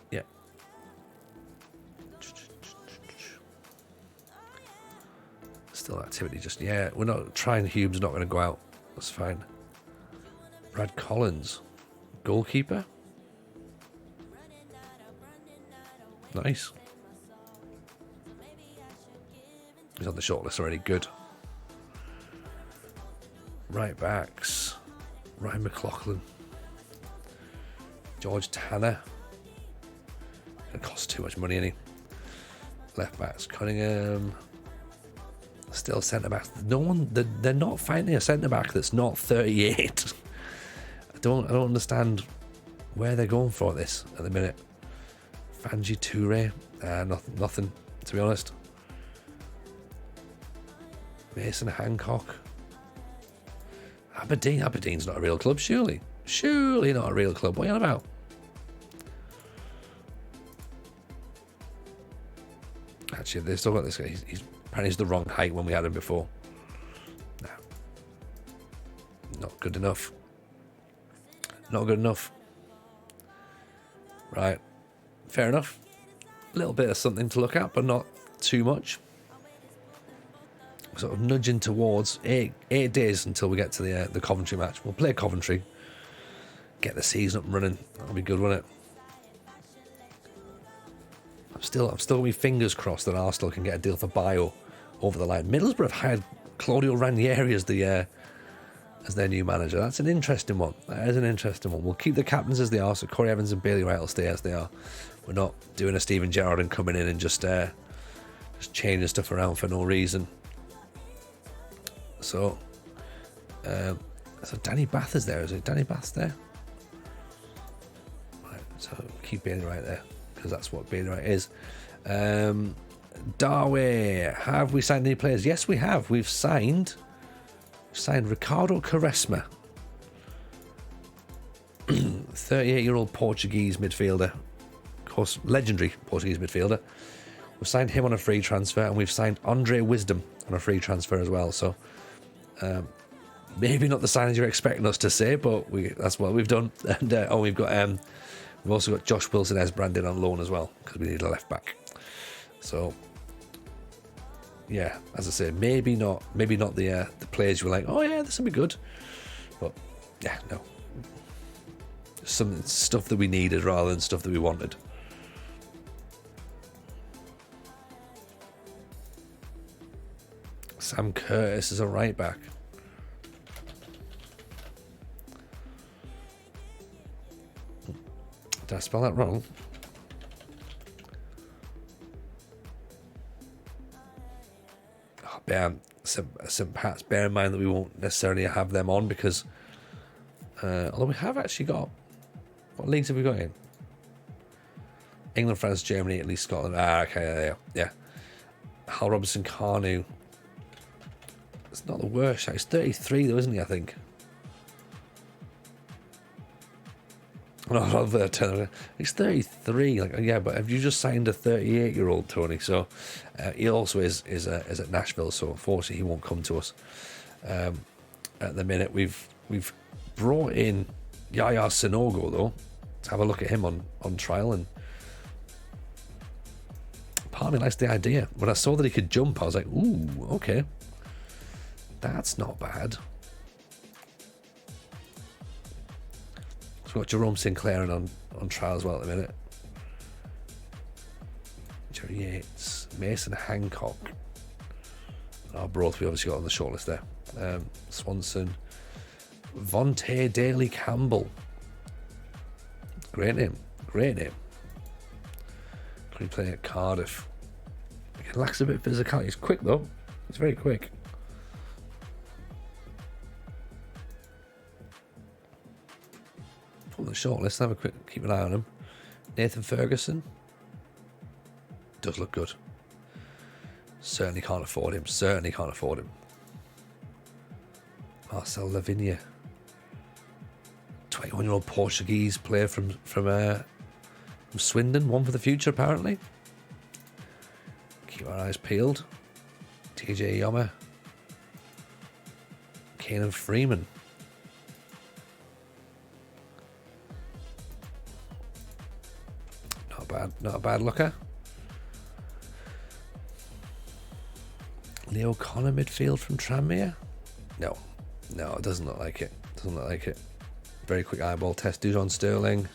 Yeah. Still activity. Just yeah. We're not trying. Hume's not going to go out. That's fine. Brad Collins, goalkeeper. Nice. He's on the shortlist already. Good. Right backs. Ryan McLaughlin. George Tanner. It costs too much money, any. Left backs. Cunningham. Still centre backs. No one. They're not finding a centre back that's not 38. I don't understand where they're going for this at the minute. Fanji Toure. Nothing, to be honest. Mason Hancock. Aberdeen's not a real club, surely. Surely not a real club. What are you on about? Actually, they've still got this guy. He's apparently the wrong height when we had him before. No. Not good enough. Not good enough. Right. Fair enough. A little bit of something to look at, but not too much. Sort of nudging towards 8 days until we get to the Coventry match. We'll play Coventry, get the season up and running. That'll be good, won't it? I'm still got my fingers crossed that Arsenal can get a deal for Bio over the line. Middlesbrough have hired Claudio Ranieri as their new manager. That's an interesting one. That is an interesting one. We'll keep the captains as they are. So Corey Evans and Bailey Wright will stay as they are. We're not doing a Steven Gerrard and coming in and just changing stuff around for no reason. So Danny Bath is there. Is it Danny Bath's there? Right, so keep Bailey Wright there, because that's what Bailey Wright is. Darway, have we signed any players? Yes, we have. We've signed Ricardo Quaresma, 38-year-old Portuguese midfielder, of course, legendary Portuguese midfielder. We've signed him on a free transfer, and we've signed Andre Wisdom on a free transfer as well. So maybe not the signings you're expecting us to say, but that's what we've done. And we've also got Josh Wilson as Brandon on loan as well, because we need a left back. So yeah, as I say, maybe not the players you were like, oh yeah, this will be good, but yeah, no, some stuff that we needed rather than stuff that we wanted. Sam Curtis is a right back. Did I spell that wrong? St Pat's. Bear in mind that we won't necessarily have them on because, although we have actually got, what leagues have we got in? England, France, Germany, Italy, Scotland. Okay, yeah. Hal Robinson Carnu. It's not the worst. He's 33 though, isn't he? I think. No, he's 33. Like, yeah, but have you just signed a 38-year-old, Tony? So he also is at Nashville. So unfortunately, he won't come to us at the minute. We've brought in Yaya Sanogo though to have a look at him on trial, and part of me likes the idea. When I saw that he could jump, I was like, ooh, okay, that's not bad. So we've got Jerome Sinclair on trial as well at the minute. Jerry Yates, Mason Hancock. Broth we obviously got on the shortlist there. Swanson. Vontae Daly Campbell. Great name. Currently playing at Cardiff. He lacks a bit of physicality. He's quick though. He's very quick. On the shortlist, have a quick keep an eye on him. Nathan Ferguson does look good. Certainly can't afford him. Marcel Lavinia, 21-year-old Portuguese player from Swindon, one for the future apparently. Keep our eyes peeled. TJ Yoma, Kanan Freeman. Not a bad looker. Leo Connor midfield from Tranmere? No, it doesn't look like it. Very quick eyeball test. Dujon Sterling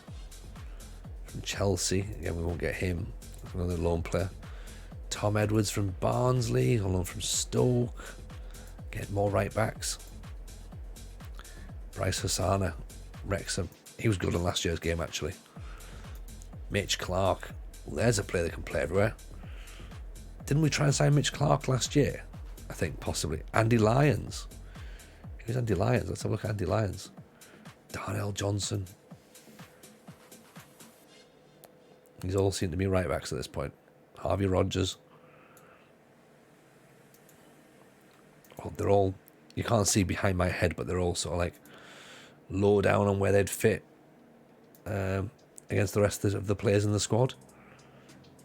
from Chelsea. Again, we won't get him. Another lone player. Tom Edwards from Barnsley. On loan from Stoke. Get more right backs. Bryce Hosanna, Wrexham. He was good in last year's game actually. Mitch Clark. Well, there's a player that can play everywhere. Didn't we try and sign Mitch Clark last year? I think possibly. Andy Lyons. Who's Andy Lyons? Let's have a look at Andy Lyons. Darnell Johnson. These all seem to be right backs at this point. Harvey Rogers. Oh, they're all, you can't see behind my head, but they're all sort of like low down on where they'd fit against the rest of the players in the squad.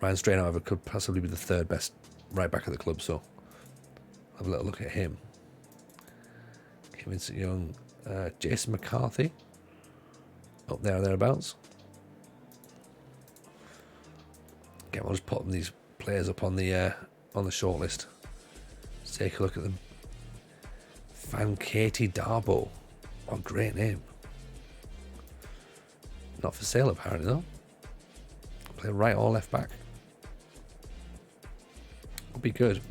Ryan Strain, however, could possibly be the third best right back of the club, so have a little look at him. Vincent Young, Jason McCarthy, up there or thereabouts. Again, we'll just put these players up on the shortlist. Let's take a look at them. Van Katie Darbo, what a great name. Not for sale apparently though. Play right or left back. Would be good.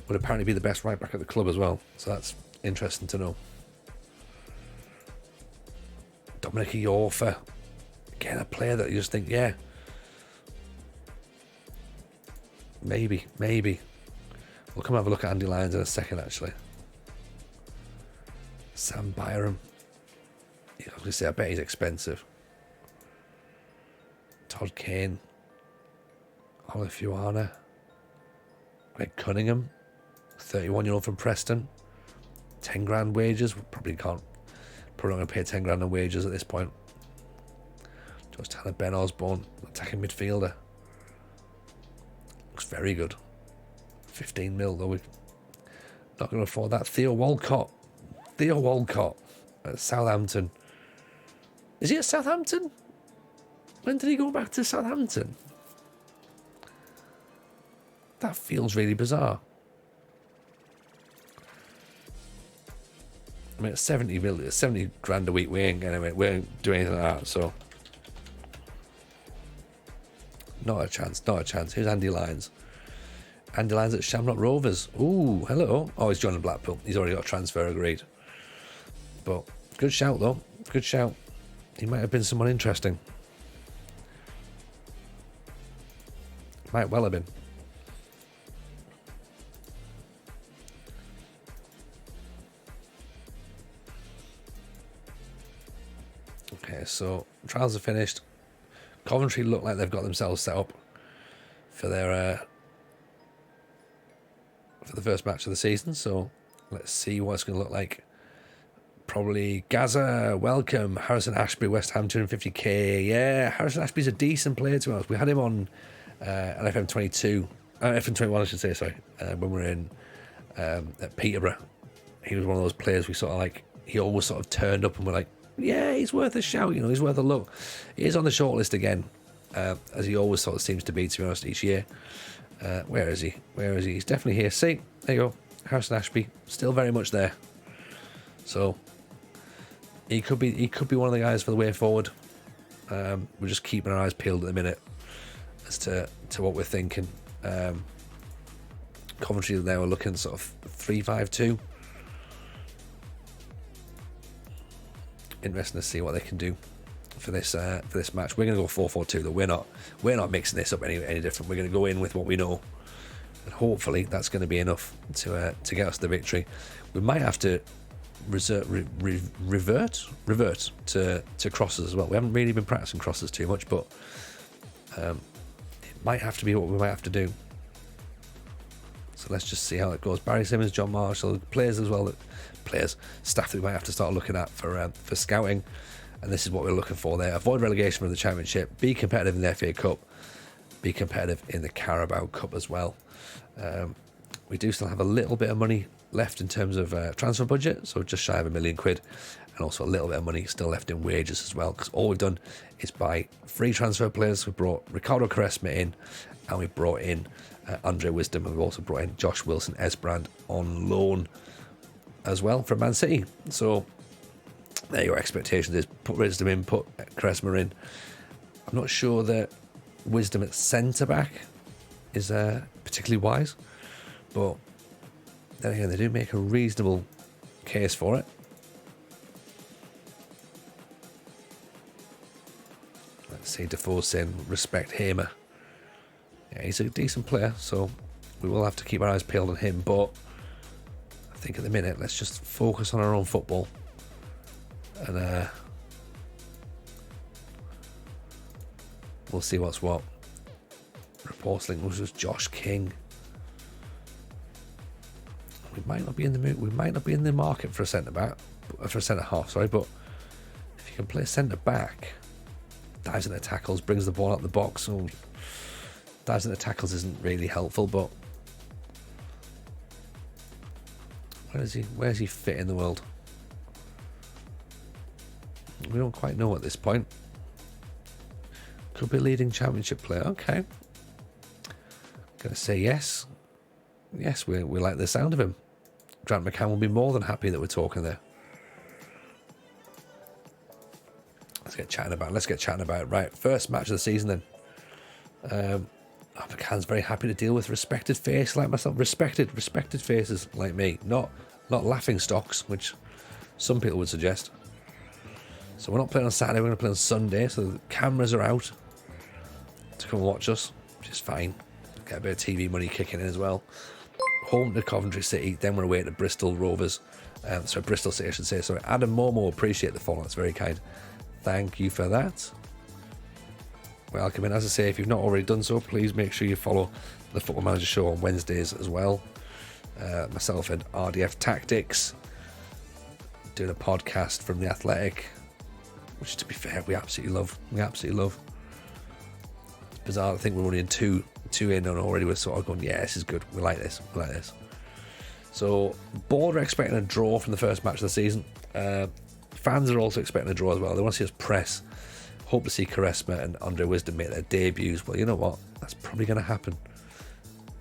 Would apparently be the best right back at the club as well. So that's interesting to know. Dominic Iorfa. Again, a player that you just think, yeah. Maybe. We'll come have a look at Andy Lyons in a second actually. Sam Byram. I was going to say, I bet he's expensive. Todd Kane. Olifuana. Greg Cunningham. 31-year-old from Preston. 10 grand wages. Probably not going to pay 10 grand in wages at this point. George Tanner, Ben Osborne. Attacking midfielder. Looks very good. 15 mil though. We're not going to afford that. Theo Walcott at Southampton. Is he at Southampton? When did he go back to Southampton? That feels really bizarre. I mean, it's 70 grand a week. We ain't doing anything like that. So, not a chance. Here's Andy Lyons. Andy Lyons at Shamrock Rovers. Ooh, hello. Oh, he's joining Blackpool. He's already got a transfer agreed. But good shout though. Good shout. He might have been someone interesting. Might well have been. Okay, so trials are finished. Coventry look like they've got themselves set up for their for the first match of the season. So let's see what it's going to look like. Probably Gaza, welcome. Harrison Ashby, West Ham, 250k. Yeah, Harrison Ashby's a decent player to us. We had him on an FM22, FM21, I should say, sorry, when we were in at Peterborough. He was one of those players we sort of like, he always sort of turned up and we're like, yeah, he's worth a shout, he's worth a look. He is on the shortlist again, as he always sort of seems to be honest, each year. Where is he? He's definitely here. See, there you go. Harrison Ashby, still very much there. So he could be one of the guys for the way forward. We're just keeping our eyes peeled at the minute as to what we're thinking. Coventry, they were looking sort of 3-5-2. Interesting to see what they can do for this match. We're going to go 4-4-2 though. We're not mixing this up any different. We're going to go in with what we know, and hopefully that's going to be enough to get us the victory. We might have to revert to crosses as well. We haven't really been practicing crosses too much, but it might have to be what we might have to do. So let's just see how it goes. Barry Simmons, John Marshall, players as well, staff that we might have to start looking at for scouting. And this is what we're looking for there. Avoid relegation from the Championship, be competitive in the FA Cup, be competitive in the Carabao Cup as well. We do still have a little bit of money left in terms of transfer budget, so just shy of £1 million, and also a little bit of money still left in wages as well, because all we've done is buy free transfer players. We brought Ricardo Quaresma in, and we brought in Andre Wisdom, and we've also brought in Josh Wilson Esbrand on loan as well from Man City. So there your expectations is put Wisdom in, put Quaresma in. I'm not sure that Wisdom at centre back is particularly wise, but then again, they do make a reasonable case for it. Let's see, Defoe's saying respect Hamer. Yeah, he's a decent player, so we will have to keep our eyes peeled on him, but I think at the minute, let's just focus on our own football. And we'll see what's what. Reports link was just Josh King. We might not be in the mood. We might not be in the market for a centre back, for a centre half. Sorry, but if you can play centre back, dives into tackles, brings the ball out the box. So dives into tackles isn't really helpful. But where's he fit in the world? We don't quite know at this point. Could be a leading Championship player. Okay, gonna say yes. Yes, we like the sound of him. Grant McCann will be more than happy that we're talking there. Let's get chatting about it. Right, first match of the season then. McCann's very happy to deal with respected face like myself. Respected faces like me. Not laughing stocks, which some people would suggest. So we're not playing on Saturday, we're going to play on Sunday. So the cameras are out to come and watch us, which is fine. Get a bit of TV money kicking in as well. Home to Coventry City, then we're away to Bristol Rovers. Bristol City, I should say. Sorry, Adam Momo, appreciate the follow. That's very kind. Thank you for that. Welcome in. As I say, if you've not already done so, please make sure you follow the Football Manager Show on Wednesdays as well. Myself and RDF Tactics doing a podcast from The Athletic, which, to be fair, we absolutely love. It's bizarre. I think we're only in two in, and already we're sort of going, yeah, this is good. We like this. So, board are expecting a draw from the first match of the season. Fans are also expecting a draw as well. They want to see us press. Hope to see Quaresma and Andre Wisdom make their debuts. Well, you know what? That's probably going to happen.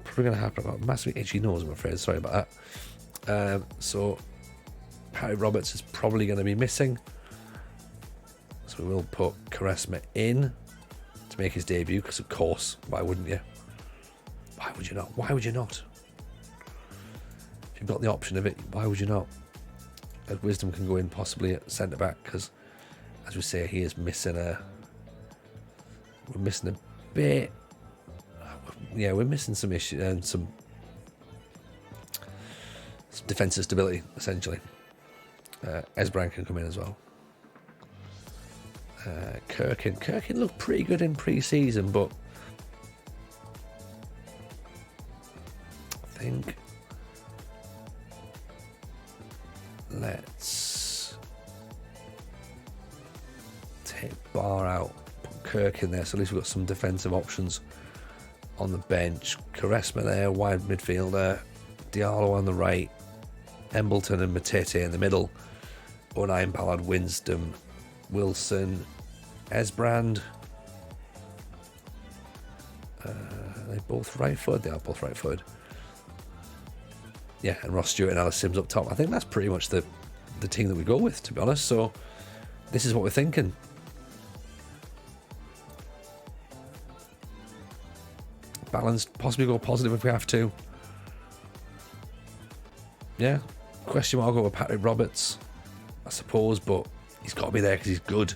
I've got a massively itchy nose, I'm afraid. Sorry about that. So, Harry Roberts is probably going to be missing. So we will put Quaresma in to make his debut, because of course, why wouldn't you? Why would you not? If you've got the option of it, why would you not? Ed Wisdom can go in possibly at centre back, because as we say, he is missing we're missing a bit. Yeah, we're missing some issues and some defensive stability, essentially. Esbrand can come in as well. Kirkin looked pretty good in pre-season, but I think let's take Barr out, put Kirk in there, so at least we've got some defensive options on the bench. Quaresma there, wide midfielder, Diallo on the right, Embleton and Matete in the middle, O'Nien, Ballard, Wisdom, Wilson, Esbrand. Are they both right-footed? They are both right-footed. Yeah, and Ross Stewart and Alice Sims up top. I think that's pretty much the team that we go with, to be honest. So this is what we're thinking. Balanced, possibly go positive if we have to. Yeah, question mark over Patrick Roberts, I suppose, but he's got to be there because he's good.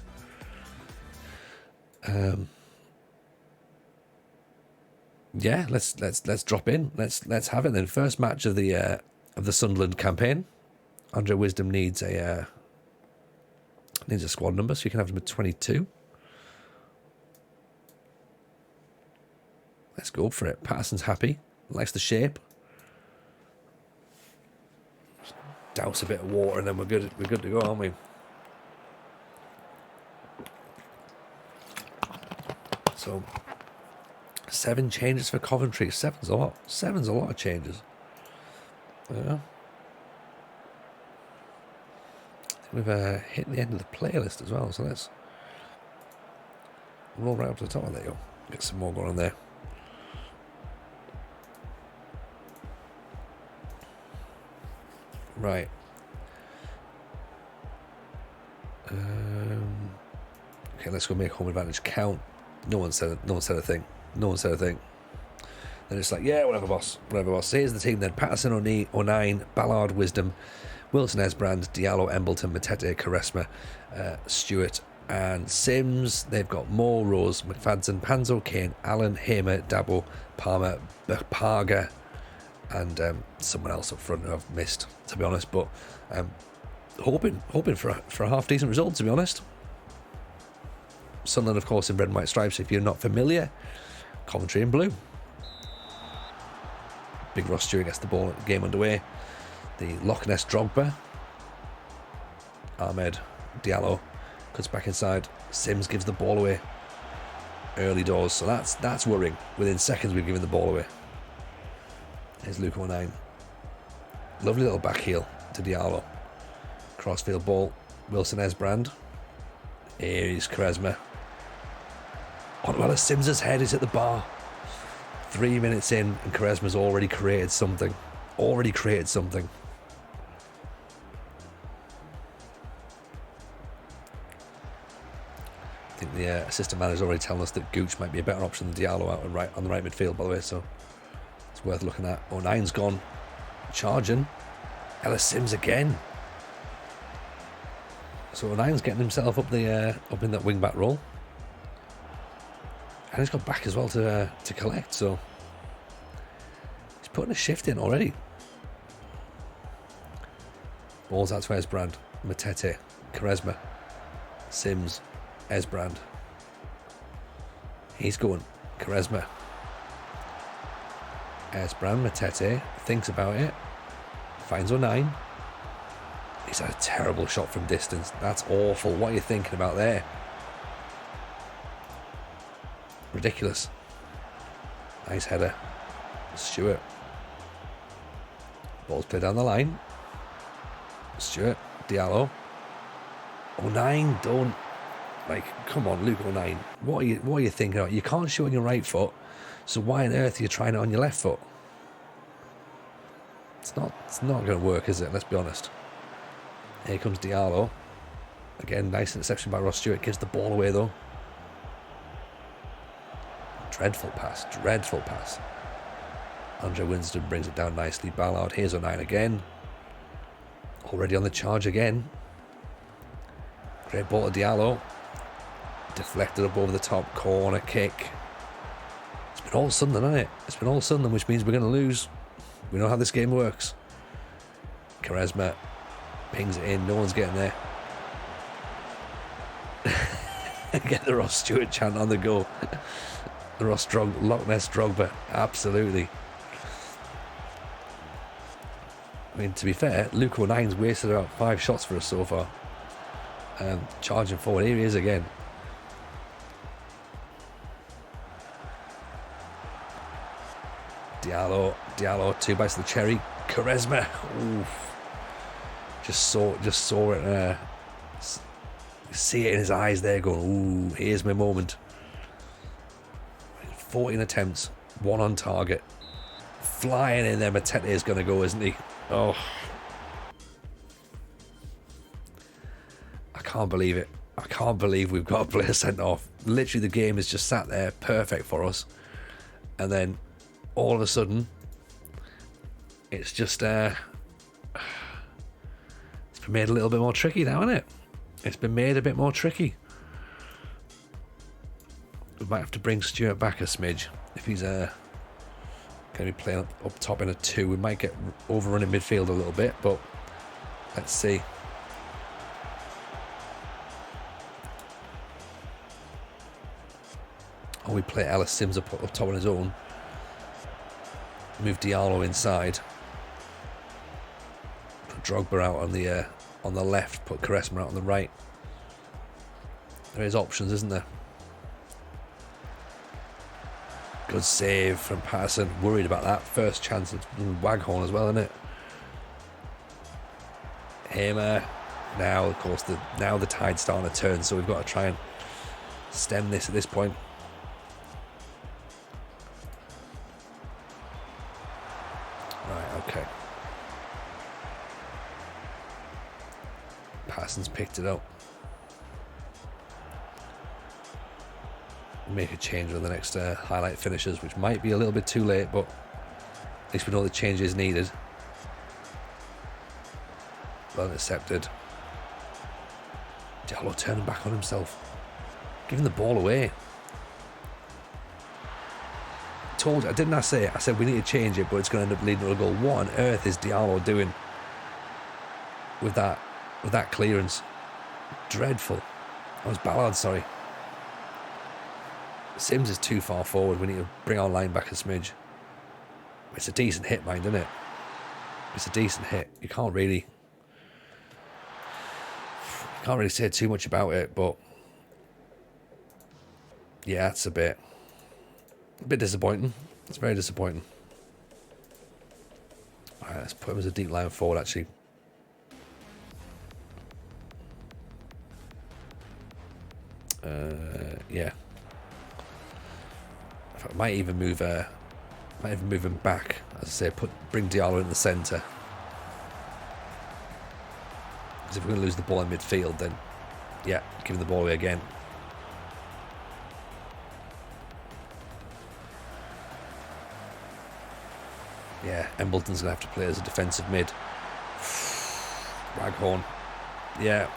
Yeah, let's drop in. Let's have it then. First match of the Sunderland campaign. Andre Wisdom needs a squad number, so you can have him at 22. Let's go for it. Patterson's happy, likes the shape. Douse a bit of water and then we're good to go, aren't we? So 7 changes for Coventry. Seven's a lot of changes. Yeah. We've hit the end of the playlist as well, so let's roll right up to the top. There you go. Get some more going on there. Right. Okay, let's go make home advantage count. No one said a thing. Then it's like, yeah, whatever, boss. So here's the team then. Patterson, O'Nien, Ballard, Wisdom, Wilson, Esbrand, Diallo, Embleton, Matete, Quaresma, Stewart, and Sims. They've got Moore, Rose, McFadden, Panzo, Kane, Allen, Hamer, Dabo, Palmer, Parga, and someone else up front who I've missed, to be honest. But hoping for a half decent result, to be honest. Sunderland, of course, in red and white stripes. If you're not familiar, Coventry in blue. Big Ross Stewart gets the ball, game underway. The Loch Ness Drogba. Ahmed Diallo cuts back inside. Sims gives the ball away early doors, so that's worrying. Within seconds, we've given the ball away. Here's Luke O'Nien. Lovely little back heel to Diallo. Crossfield ball. Wilson Esbrand. Here is Quaresma. On well as Sims's head is at the bar. 3 minutes in and Quaresma's already created something. I think the assistant manager's already telling us that Gooch might be a better option than Diallo out on the right midfield, by the way, so it's worth looking at. O'Nien's gone. Charging. Ellis Sims again. So O'Nien's getting himself up in that wing back role. And he's got back as well to collect, so he's putting a shift in already. Balls out to Esbrand, Matete, Quaresma, Sims, Esbrand. He's going. Quaresma. Esbrand, Matete, thinks about it. Finds O'Nien. He's had a terrible shot from distance. That's awful. What are you thinking about there? Ridiculous. Nice header. Stewart. Ball's played down the line. Stewart. Diallo. O'Nien, don't. Come on, Luke O'Nien. What are you thinking about? You can't shoot on your right foot, so why on earth are you trying it on your left foot? It's not going to work, is it? Let's be honest. Here comes Diallo. Again, nice interception by Ross Stewart. Gives the ball away, though. Dreadful pass. Andre Winston brings it down nicely. Ballard, here's O'Nien again. Already on the charge again. Great ball to Diallo. Deflected up over the top. Corner kick. It's been all Sunderland, hasn't it? It's been all Sunderland, which means we're going to lose. We know how this game works. Quaresma pings it in. No one's getting there. Get the Ross Stewart chant on the go. The Loch Ness Drogba. Absolutely. I mean, to be fair, Luke O'Nine's wasted about 5 shots for us so far. Charging forward. Here he is again. Diallo, 2 bites of the cherry. Quaresma. Oof. Just saw it. See it in his eyes there going, ooh, here's my moment. 14 attempts, 1 on target. Flying in there, Matete is going to go, isn't he? Oh. I can't believe it. I can't believe we've got a player sent off. Literally the game has just sat there, perfect for us. And then, all of a sudden, it's just, it's been made a little bit more tricky now, hasn't it? It's been made a bit more tricky. We might have to bring Stewart back a smidge if he's going to be playing up top in a 2. We might get overrun in midfield a little bit, but let's see. Or we play Ellis Sims up top on his own. Move Diallo inside. Put Drogba out on the left. Put Quaresma out on the right. There is options, isn't there? Good save from Patterson. Worried about that. First chance at Waghorn as well, isn't it? Hamer. Now, of course, the tide's starting to turn, so we've got to try and stem this at this point. Right, okay. Patterson's picked it up. Make a change on the next highlight finishers, which might be a little bit too late, but at least we know the change is needed. Well intercepted. Diallo turning back on himself, giving the ball away. Told you, didn't I say? I said we need to change it, but it's going to end up leading to a goal. What on earth is Diallo doing with that clearance? Dreadful. That was Ballard, sorry. Sims is too far forward. We need to bring our line back a smidge. It's a decent hit, mind, isn't it? It's a decent hit. You can't really say too much about it, but yeah, it's a bit disappointing. It's very disappointing. All right, let's put him as a deep line forward, actually. Yeah. I might even move him back. As I say, bring Diallo in the centre. Because if we're going to lose the ball in midfield, then yeah, give him the ball away again. Yeah, Embleton's going to have to play as a defensive mid. Waghorn. Yeah.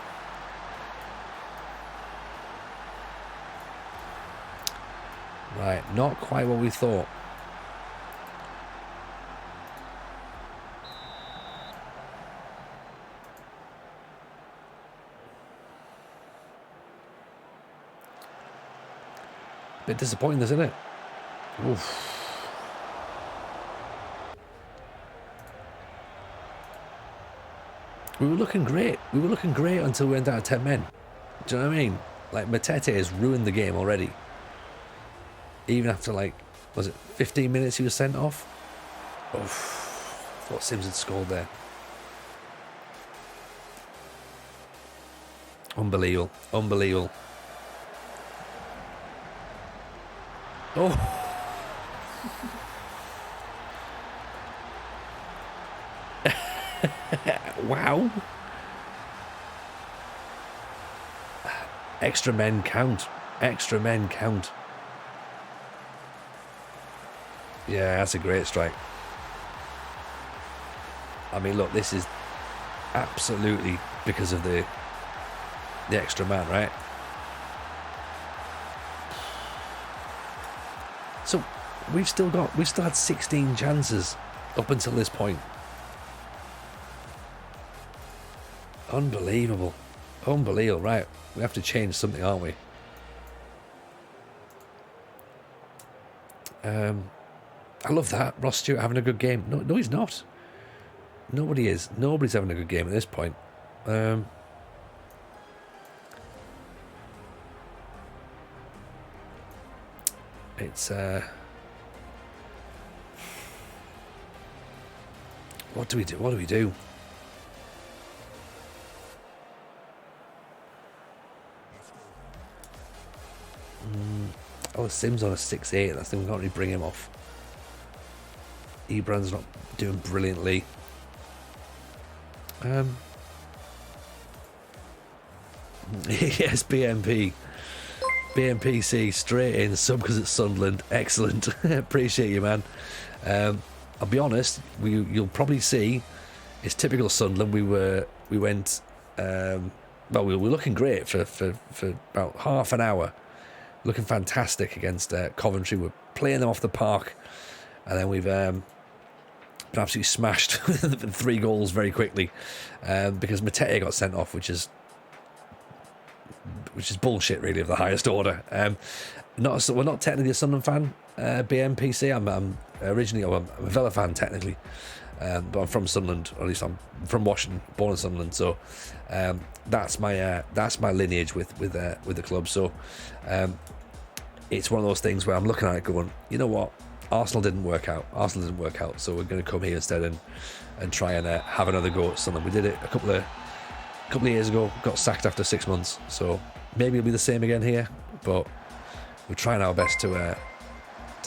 Right, not quite what we thought. Bit disappointing, isn't it? Oof. We were looking great. We were looking great until we went down to 10 men. Do you know what I mean? Like, Matete has ruined the game already. Even after, like, was it 15 minutes he was sent off? Oof. Thought Sims had scored there. Unbelievable. Unbelievable. Oh. Wow. Extra men count. Extra men count. Yeah, that's a great strike. I mean, look, this is absolutely because of the extra man, right? So we've still had 16 chances up until this point. Unbelievable. Unbelievable. Right, we have to change something, aren't we? I love that. Ross Stewart having a good game. No, he's not. Nobody is. Nobody's having a good game at this point. It's what do we do? What do we do? Oh, Sims on a 6-8. That's the thing, we can't really bring him off. Ebrand's not doing brilliantly. Yes, BMP. BMPC straight in, sub because it's Sunderland. Excellent. Appreciate you, man. I'll be honest, you'll probably see it's typical Sunderland. We were looking great for about half an hour, looking fantastic against Coventry. We're playing them off the park, and then we've been absolutely smashed with 3 goals very quickly because Matete got sent off, which is bullshit, really, of the highest order. We're not technically a Sunderland fan, BMPC. I'm originally, I'm a Villa fan technically, but I'm from Sunderland, or at least I'm from Washington, born in Sunderland. So that's my lineage with the club. So it's one of those things where I'm looking at it going, you know what, Arsenal didn't work out, so we're going to come here instead and try and have another go at Sunderland. We did it a couple of years ago, got sacked after 6 months, so maybe it'll be the same again here, but we're trying our best to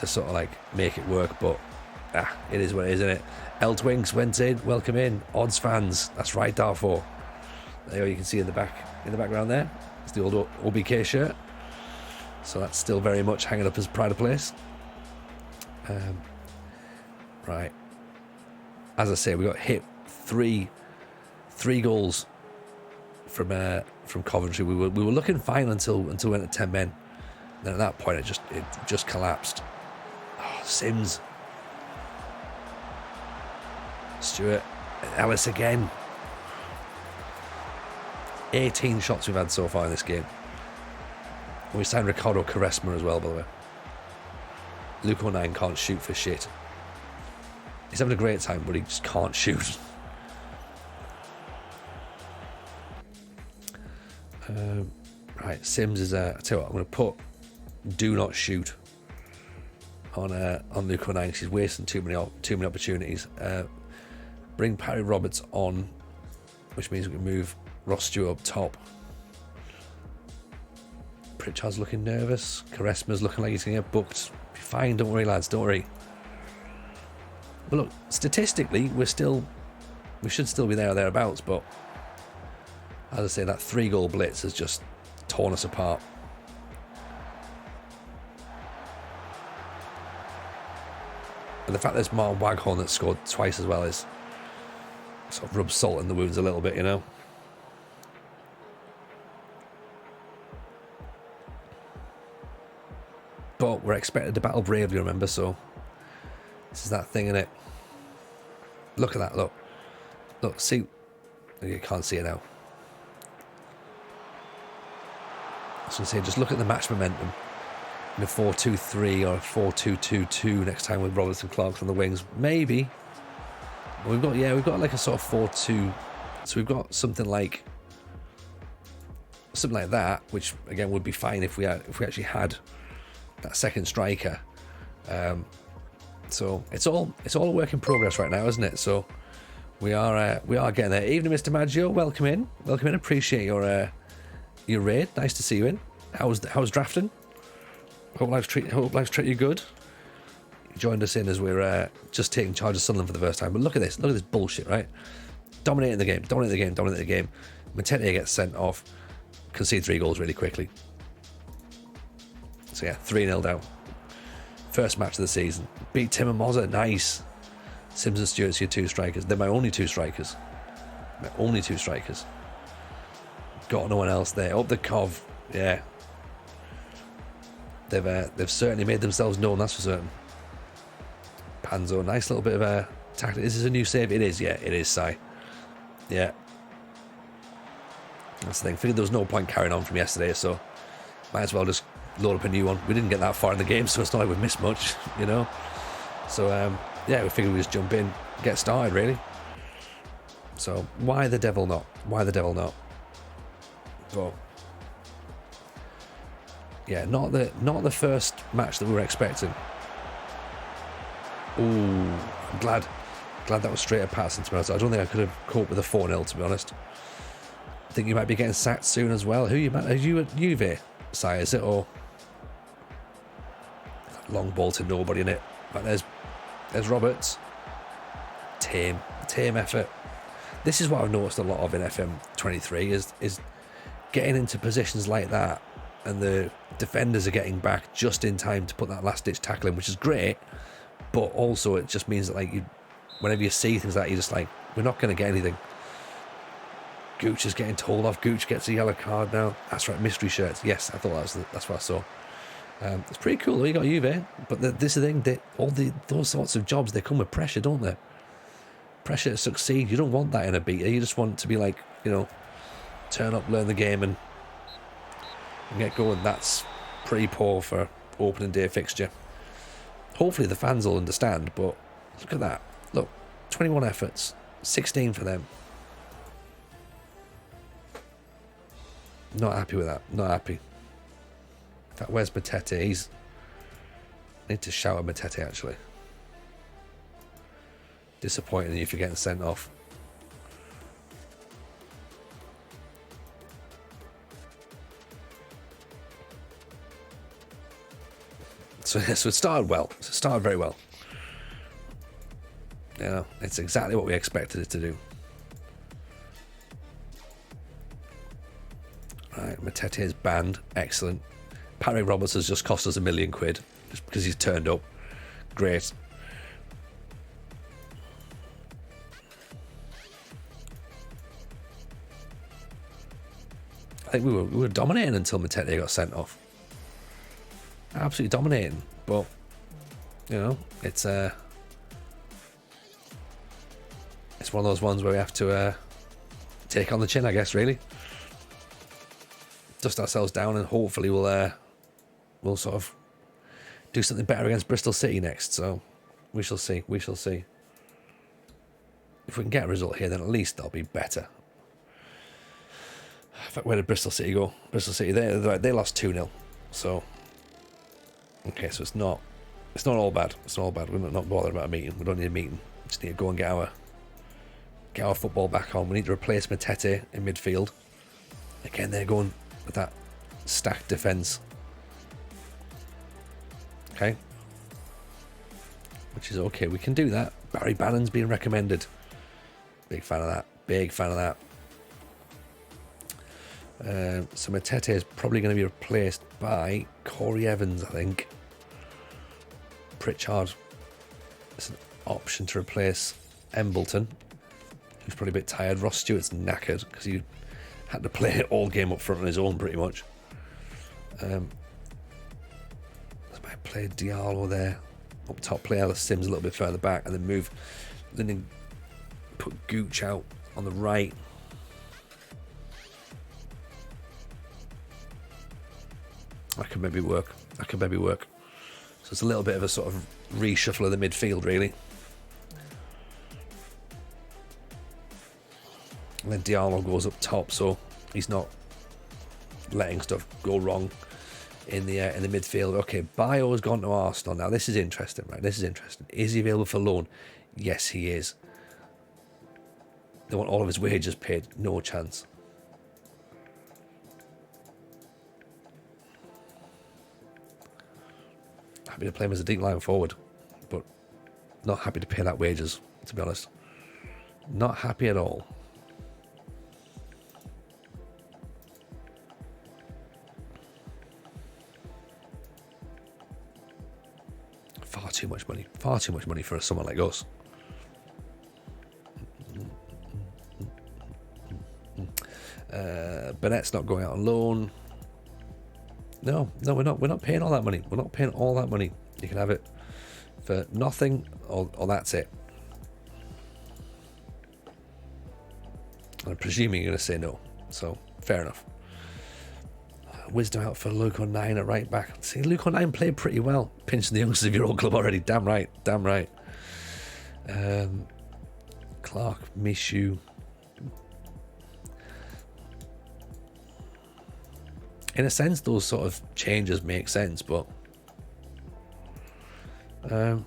sort of like make it work. But it is what it is, isn't it? El Twinks went in, welcome in, Odds fans, that's right, Darfor. There you can see in the background there, it's the old OBK shirt, so that's still very much hanging up as pride of place. Right, as I say, we got hit three goals from Coventry. We were looking fine until we went at 10 men. Then at that point it just collapsed. Oh, Sims, Stewart, Ellis again. 18 shots we've had so far in this game. We signed Ricardo Quaresma as well, by the way. Luke O'Nien can't shoot for shit. He's having a great time, but he just can't shoot. Right, Sims is I tell you what, I'm going to put do not shoot on Luke O'Nien because he's wasting too many opportunities. Bring Parry Roberts on, which means we can move Ross Stewart up top. Pritchard's looking nervous. Quaresma's looking like he's going to get booked. Be fine, don't worry, lads, don't worry. But look, statistically, we should still be there or thereabouts, but as I say, that 3-goal blitz has just torn us apart. And the fact there's Martin Waghorn that scored twice as well is sort of rubs salt in the wounds a little bit, you know. But we're expected to battle bravely, remember, so this is that thing, innit? Look at that, look. Look, see, you can't see it now. I was going to say, just look at the match momentum in a 4-2-3 or a 4-2-2-2 next time with Roberts and Clark on the wings. Maybe. We've got like a sort of 4-2. So we've got something like that, which again would be fine if we actually had that second striker. So it's all a work in progress right now, isn't it? So we are getting there. Evening, Mr. Maggio. Welcome in. Appreciate your raid. Nice to see you in. How's drafting? Hope life's treating you good. You joined us in as we're just taking charge of Sunderland for the first time. But look at this bullshit, right? Dominating the game. Matete gets sent off. Concede 3 goals really quickly. So yeah, 3-0 down. First match of the season. Beat Tim and Mozza. Nice. Sims and Stewart's your 2 strikers. They're my only 2 strikers. Got no one else there. Up the Cov. Yeah. They've certainly made themselves known, that's for certain. Panzo, nice little bit of a tactic. Is this a new save? It is, yeah, it is, Si. Yeah. That's the thing. Figured there was no point carrying on from yesterday, so might as well just load up a new one. We didn't get that far in the game, so it's not like we missed much, you know. So yeah, we figured we'd just jump in, get started, really. So why the devil not? Why the devil not? But yeah, not the first match that we were expecting. Ooh, I'm glad that was straight at Patterson, to be honest. I don't think I could have coped with a 4-0, to be honest. I think you might be getting sacked soon as well. Are you at Juve, Si, is it? Or long ball to nobody in it. But there's Roberts. Tame effort. This is what I've noticed a lot of in FM23 is getting into positions like that, and the defenders are getting back just in time to put that last ditch tackle in, which is great. But also it just means that, like, whenever you see things like that, you're just like, we're not going to get anything. Gooch is getting told off. Gooch gets a yellow card now. That's right, mystery shirts. Yes, I thought that's what I saw. It's pretty cool though. You got Juve, but this is the thing. Those sorts of jobs, they come with pressure, don't they? Pressure to succeed. You don't want that in a beta. You just want to be like, you know, turn up, learn the game, and get going. That's pretty poor for opening day fixture. Hopefully the fans will understand. But look at that. Look, 21 efforts, 16 for them. Not happy with that. Not happy. In fact, where's Matete? I need to shout at Matete, actually. Disappointing if you're getting sent off. So it started well. It started very well. Yeah, it's exactly what we expected it to do. Right, Matete is banned. Excellent. Patrick Roberts has just cost us £1 million just because he's turned up. Great. I think we were dominating until Matete got sent off. Absolutely dominating, but you know, it's one of those ones where we have to take on the chin, I guess. Really, dust ourselves down, and hopefully we'll sort of do something better against Bristol City next. So we shall see. We shall see. If we can get a result here, then at least they'll be better. In fact, where did Bristol City go? Bristol City, they lost 2-0. So, okay, so it's not all bad. It's not all bad. We're not bothered about a meeting. We don't need a meeting. We just need to go and get our football back on. We need to replace Matete in midfield. Again, they're going with that stacked defence. Okay. Which is okay. We can do that. Barry Bannon's being recommended. Big fan of that. Big fan of that. So Matete is probably going to be replaced by Corey Evans, I think. Pritchard is an option to replace Embleton, who's probably a bit tired. Ross Stewart's knackered because he had to play all game up front on his own pretty much. I might play Diallo there up top, play Alice Sims a little bit further back, and then put Gooch out on the right. That could maybe work. So it's a little bit of a sort of reshuffle of the midfield, really. And then Diallo goes up top, so he's not letting stuff go wrong in the midfield. Okay, Bayo has gone to Arsenal. Now this is interesting, right? This is interesting. Is he available for loan? Yes, he is. They want all of his wages paid. No chance. Happy to play him as a deep line forward, but not happy to pay that wages, to be honest. Not happy at all. Far too much money. Far too much money for someone like us. Bennett's not going out on loan. No, we're not paying all that money. We're not paying all that money. You can have it for nothing, or that's it. I'm presuming you're going to say no. So, fair enough. Wisdom out for Luke on 9 at right back. See, Luke on 9 played pretty well. Pinching the youngsters of your old club already. Damn right. Damn right. Clark, Mishu. In a sense, those sort of changes make sense, but is there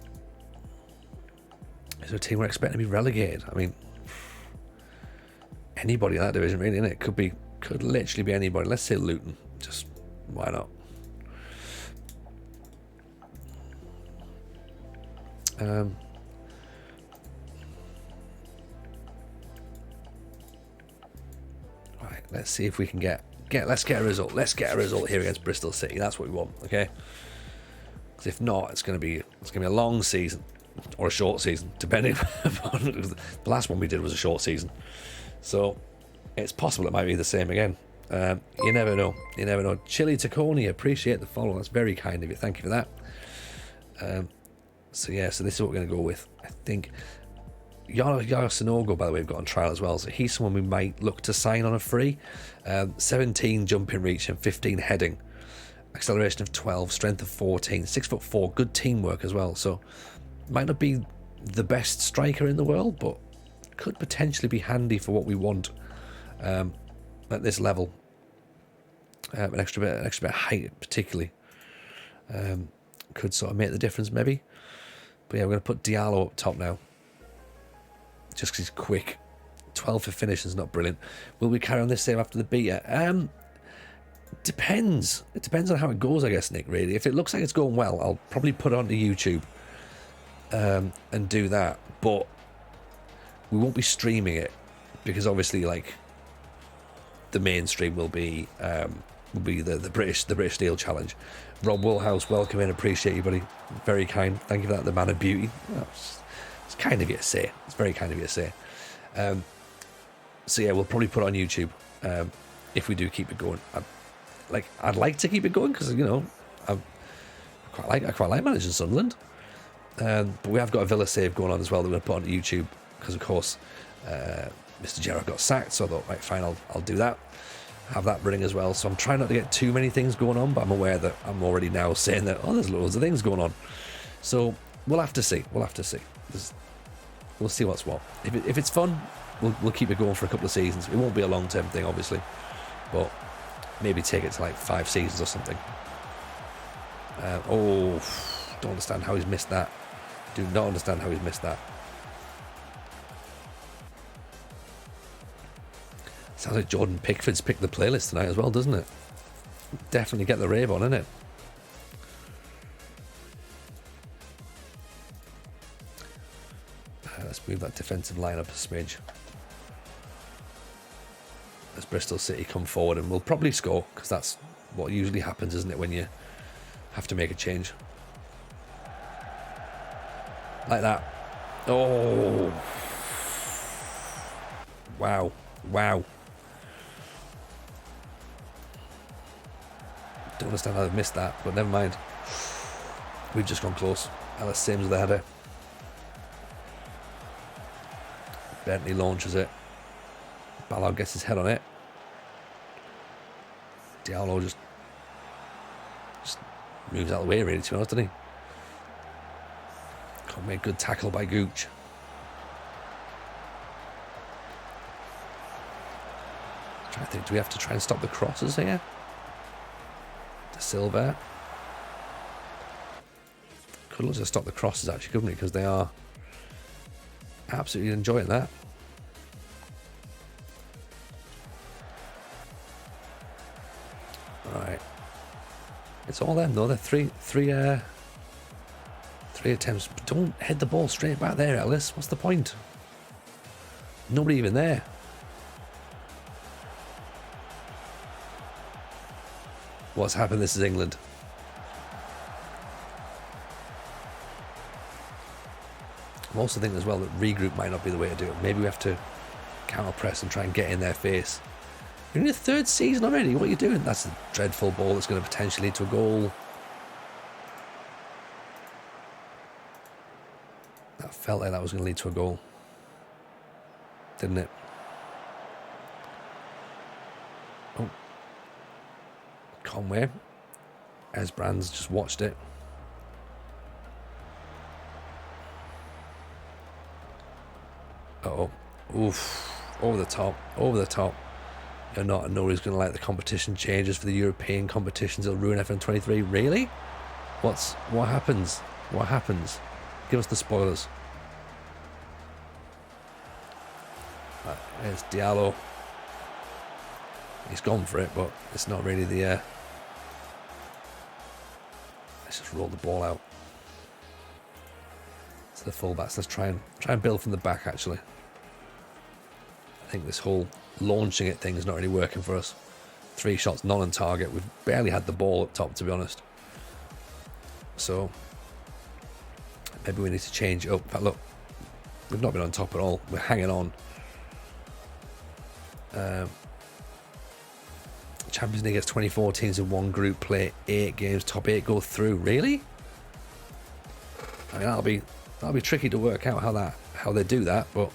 a team we're expecting to be relegated? I mean, anybody in that division, really, innit? Could literally be anybody. Let's say Luton. Just why not? Right, let's see if we can let's get a result. Let's get a result here against Bristol City. That's what we want, okay? Because if not, it's gonna be a long season or a short season, depending upon the last one we did was a short season. So it's possible it might be the same again. You never know. You never know. Chili Taconi, appreciate the follow. That's very kind of you. Thank you for that. So this is what we're going to go with. I think Yara Sanogo, by the way, we've got on trial as well. So he's someone we might look to sign on a free. 17 jumping reach and 15 heading. Acceleration of 12, strength of 14, 6'4", good teamwork as well. So might not be the best striker in the world, but could potentially be handy for what we want at this level. An extra bit of height, particularly, could sort of make the difference, maybe. But yeah, we're going to put Diallo up top now, just because he's quick. 12 for finish is not brilliant. Will we carry on this save after the beta? Depends. It depends on how it goes, I guess, Nick. Really, if it looks like it's going well, I'll probably put it onto YouTube and do that. But we won't be streaming it because obviously, like, the mainstream will be the British Steel Challenge. Rob Woolhouse, welcome in, appreciate you, buddy. Very kind. Thank you for that. The man of beauty. Oh, it's kind of you to say. It's very kind of you to say. So yeah, we'll probably put it on YouTube if we do keep it going. I'd like to keep it going because I quite like managing Sunderland. But we have got a Villa save going on as well that we're going to put on YouTube because of course Mr. Gerrard got sacked, so I thought, right, fine, I'll do that. Have that running as well. So I'm trying not to get too many things going on, but I'm aware that I'm already now saying that, there's loads of things going on. So we'll have to see. We'll see what's what. If it's fun, we'll keep it going for a couple of seasons. It won't be a long-term thing, obviously, but maybe take it to like 5 seasons or something. Don't understand how he's missed that. Do not understand how he's missed that. Sounds like Jordan Pickford's picked the playlist tonight as well, doesn't it? Definitely get the rave on, innit? Let's move that defensive line up a smidge. As Bristol City come forward, and we'll probably score, because that's what usually happens, isn't it, when you have to make a change. Like that. Oh. Wow. Don't understand how they've missed that, but never mind. We've just gone close. Alice Sims with the header. Bentley launches it. Ballard gets his head on it. Diallo just moves out of the way, really, to be honest, doesn't he? Can't make good tackle by Gooch. Trying to think, do we have to try and stop the crosses here? De Silva. Could look to stop the crosses, actually, couldn't we? Because they are absolutely enjoying that. Right. It's all them, though. They're three attempts. But don't head the ball straight back there, Ellis. What's the point? Nobody even there. What's happened? This is England. I'm also thinking as well that regroup might not be the way to do it. Maybe we have to counter press and try and get in their face. You're in your 3rd season already. What are you doing? That's a dreadful ball that's going to potentially lead to a goal. That felt like that was going to lead to a goal, didn't it? Conway. Esbrand's just watched it. Uh-oh. Oof. Over the top. Over the top. You're not a know who's going to like the competition changes for the European competitions. It'll ruin FM23. Really? What happens? What happens? Give us the spoilers. Right, there's Diallo. He's gone for it, but it's not really the... Let's just roll the ball out. To the fullbacks. Let's try and build from the back, actually. I think this whole launching it thing is not really working for us. 3 shots, none on target. We've barely had the ball up top, to be honest. So maybe we need to change it up. In fact, look, we've not been on top at all. We're hanging on. Champions League gets 24 teams in one group, play 8 games, top 8 go through. Really? I mean, that'll be tricky to work out how they do that, but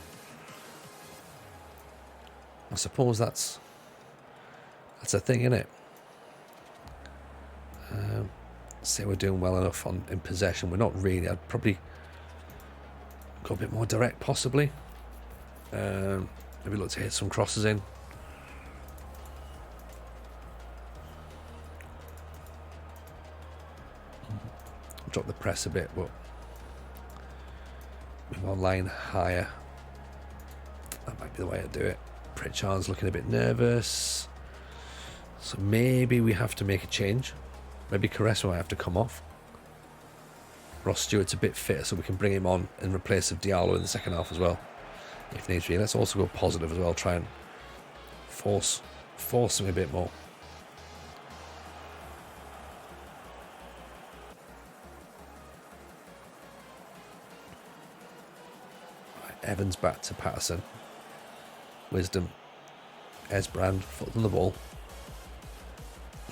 I suppose that's a thing, isn't it? Say we're doing well enough in possession. We're not really. I'd probably go a bit more direct, possibly. Maybe look to hit some crosses in. Drop the press a bit, but move on line higher. That might be the way to do it. Pritchard's looking a bit nervous, so maybe we have to make a change. Maybe Caressa might have to come off. Ross Stewart's a bit fitter, so we can bring him on in replace of Diallo in the second half as well, if needs be. Let's also go positive as well. Try and force him a bit more. Right, Evans back to Patterson. Wisdom. Esbrand, foot on the ball.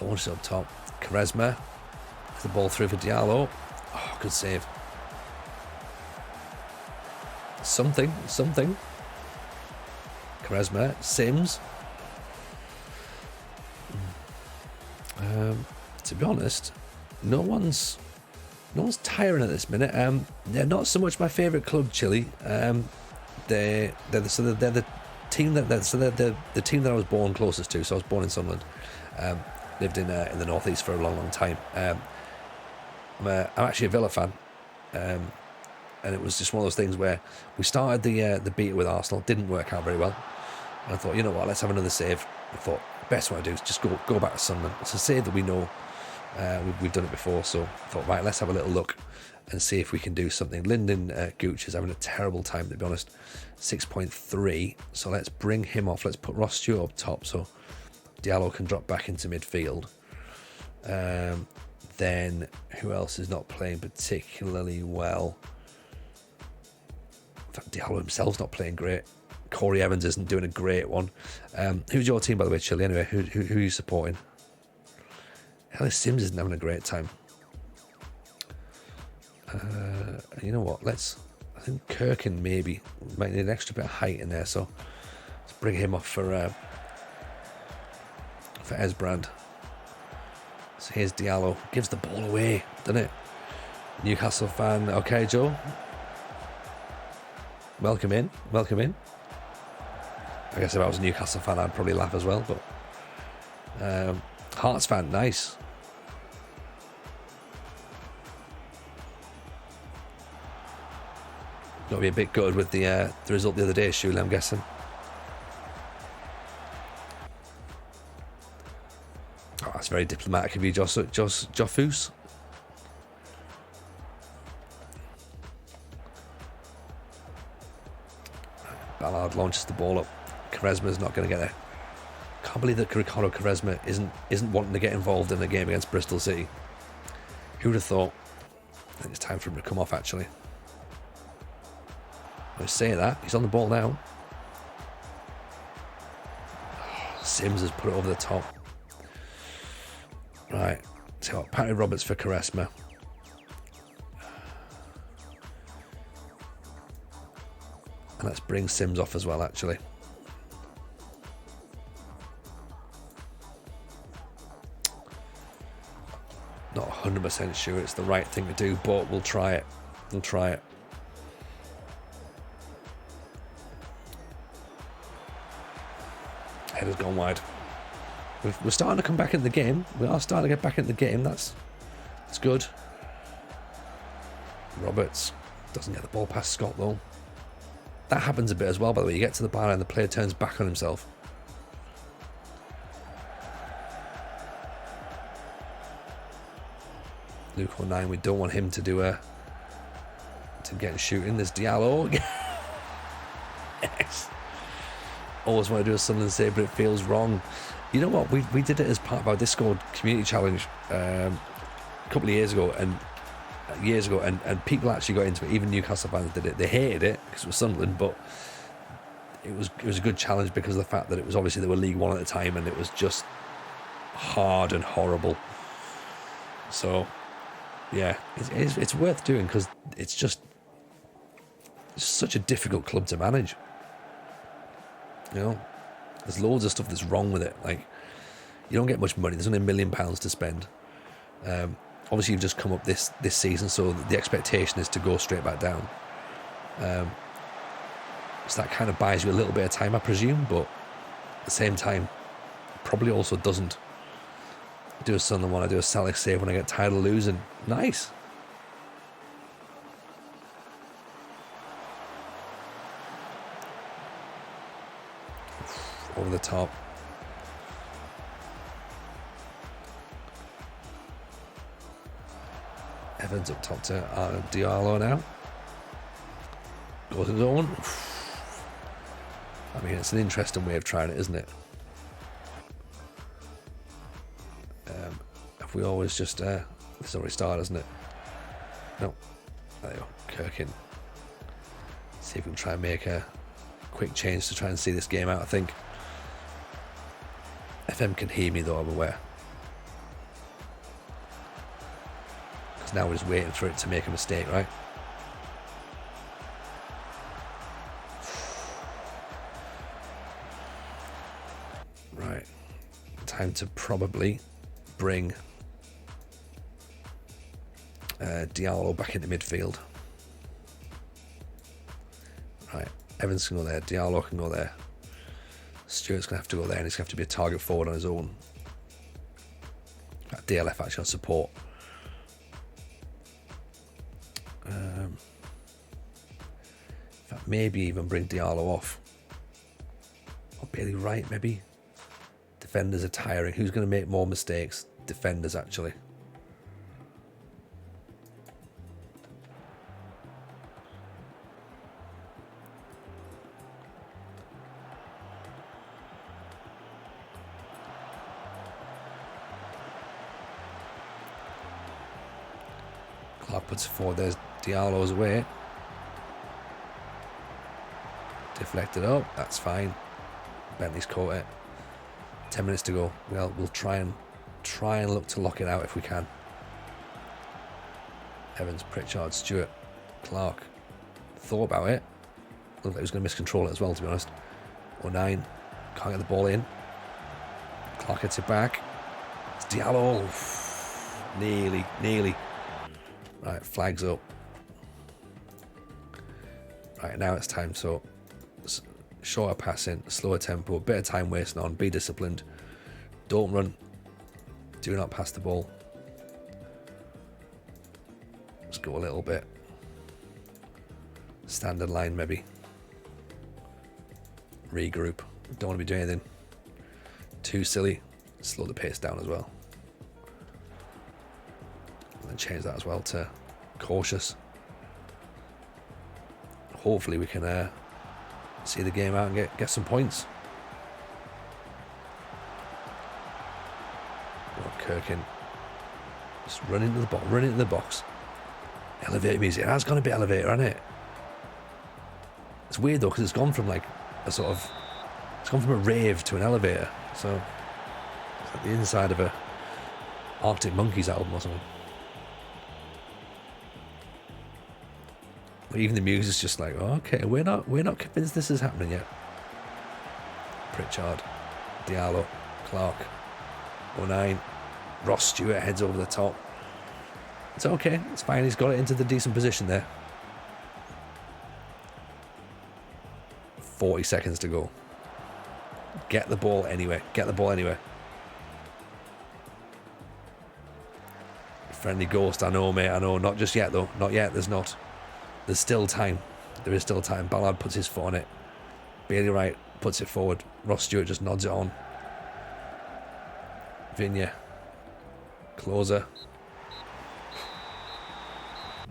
Launch up top. Quaresma. The ball through for Diallo. Oh, good save. Something. Quaresma. Sims. To be honest, no one's tiring at this minute. They're not so much my favourite club, Chile. They're the team they're the team that I was born closest to. So I was born in Sunderland. Lived in the northeast for a long time. I'm actually a Villa fan, and it was just one of those things where we started the beta with Arsenal, didn't work out very well, and I thought, you know what, let's have another save. I thought best way to do is just go back to Sunderland. It's a save that we know, we've done it before, so I thought, right, let's have a little look and see if we can do something. Lyndon Gooch is having a terrible time, to be honest. 6.3, so let's bring him off. Let's put Ross Stewart up top so Diallo can drop back into midfield. Then who else is not playing particularly well? In fact, Diallo himself's not playing great. Corey Evans isn't doing a great one. Who's your team, by the way, Chile? Anyway, who are you supporting? Ellis Sims isn't having a great time. You know what? I think Kirkin maybe might need an extra bit of height in there, so let's bring him off for Esbrand. So here's Diallo. Gives the ball away, doesn't it? Newcastle fan. Okay, Joe. Welcome in. I guess if I was a Newcastle fan, I'd probably laugh as well, but Hearts fan, nice. Got to be a bit good with the result the other day, Shula, I'm guessing. Oh, that's very diplomatic of you, Joffus. Ballard launches the ball up. Quaresma's not going to get there. Can't believe that Ricardo Quaresma isn't wanting to get involved in the game against Bristol City. Who would have thought? I think it's time for him to come off, actually. I say that. He's on the ball now. Sims has put it over the top. Right. So Patty Roberts for Quaresma. And let's bring Sims off as well, actually. Not 100% sure it's the right thing to do, but we'll try it. We'll try it. Header's gone wide. We're starting to come back into the game. We are starting to get back into the game. That's good. Roberts doesn't get the ball past Scott, though. That happens a bit as well, by the way. You get to the byline and the player turns back on himself. Luke 09, we don't want him to do to get shooting. There's Diallo. Yes. Always want to do a Sunderland save, but it feels wrong. You know what? We did it as part of our Discord community challenge a couple of years ago, and people actually got into it. Even Newcastle fans did it. They hated it because it was Sunderland, but it was a good challenge because of the fact that it was obviously they were League One at the time, and it was just hard and horrible. So yeah, it's worth doing because it's such a difficult club to manage. You know, there's loads of stuff that's wrong with it. Like, you don't get much money. There's only £1 million to spend. Obviously, you've just come up this season, so the expectation is to go straight back down. So that kind of buys you a little bit of time, I presume, but at the same time, probably also doesn't. I do a Sunderland one, I do a Celtic save when I get tired of losing. Nice. Over the top. Evans up top to Diallo now. Goes his own. I mean, it's an interesting way of trying it, isn't it? If we always just... this already started, isn't it? No. There you go. Kirkin. See if we can try and make a quick change to try and see this game out, I think. FM can hear me, though, I'm aware. Because now we're just waiting for it to make a mistake, right? Right. Time to probably bring Diallo back into midfield. Right. Evans can go there. Diallo can go there. Stewart's going to have to go there, and he's going to have to be a target forward on his own. DLF actually on support. In fact, maybe even bring Diallo off. Or Bailey Wright, maybe. Defenders are tiring. Who's going to make more mistakes? Defenders, actually. Clark puts it forward. There's Diallo's away. Deflected up. That's fine. Bentley's caught it. 10 minutes to go. Well, we'll try and look to lock it out if we can. Evans, Pritchard, Stewart, Clark. Thought about it. Looked like he was going to miscontrol it as well, to be honest. 09. Can't get the ball in. Clark gets it back. It's Diallo. Nearly. Right, flags up. Right, now it's time. So, shorter passing, slower tempo, bit of time wasting on, be disciplined. Don't run. Do not pass the ball. Let's go a little bit. Standard line, maybe. Regroup. Don't want to be doing anything too silly. Slow the pace down as well. And then change that as well to cautious. Hopefully we can see the game out and get some points. Kirkin. Just run into the box. Elevator music. It has gone a bit elevator, hasn't it? It's weird though, because it's gone from like a sort of... It's gone from a rave to an elevator. So it's like the inside of a Arctic Monkeys album or something. But even the music's just like, oh, okay, we're not convinced this is happening yet. Pritchard, Diallo, Clark, 09, Ross Stewart heads over the top. It's okay. It's fine. He's got it into the decent position there. 40 seconds to go. Get the ball anywhere. Get the ball anywhere. Friendly ghost. I know, mate. I know. Not just yet, though. Not yet. There's not. There's still time. There is still time. Ballard puts his foot on it. Bailey Wright puts it forward. Ross Stewart just nods it on. Vinya. Closer.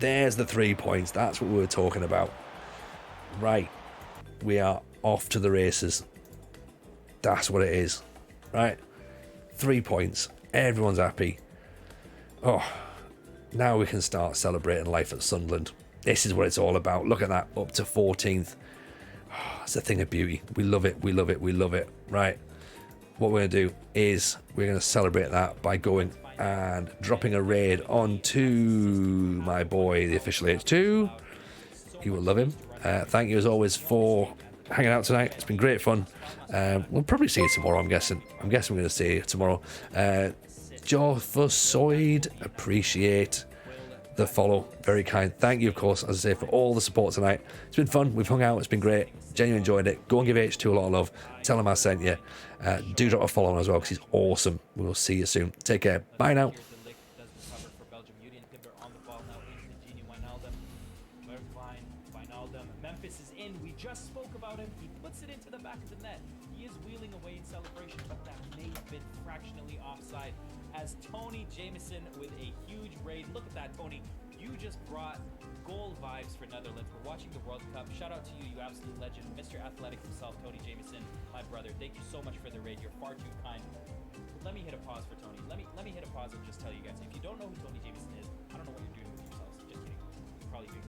There's the 3 points. That's what we were talking about. Right. We are off to the races. That's what it is. Right. 3 points. Everyone's happy. Oh, now we can start celebrating life at Sunderland. This is what it's all about. Look at that. Up to 14th. Oh, it's a thing of beauty. We love it. We love it. We love it. Right. What we're going to do is we're going to celebrate that by going and dropping a raid onto my boy, the official H2. You will love him. Thank you as always for hanging out tonight. It's been great fun. We'll probably see you tomorrow, I'm guessing. We're going to see you tomorrow. Joffosoid, appreciate the follow. Very kind. Thank you, of course, as I say, for all the support tonight. It's been fun. We've hung out. It's been great. Genuinely enjoyed it. Go and give H2 a lot of love. Tell him I sent you. Do drop a follow on as well because he's awesome. We'll see you soon. Take care. Bye now. Memphis is in. We just spoke about him. He puts it into the back of the net. He is wheeling away in celebration, but that may have been fractionally offside. As Tony Jameson with a huge raid. Look at that, Tony. You just brought goal vibes for Netherlands. We're watching the World Cup. Shout out to you, you absolute legend. Mr. Athletic himself, Tony Jameson, my brother. Thank you so much for the raid. You're far too kind. Let me hit a pause for Tony. Let me hit a pause and just tell you guys, if you don't know who Tony Jameson is, I don't know what you're doing with yourselves. Just kidding. You're probably doing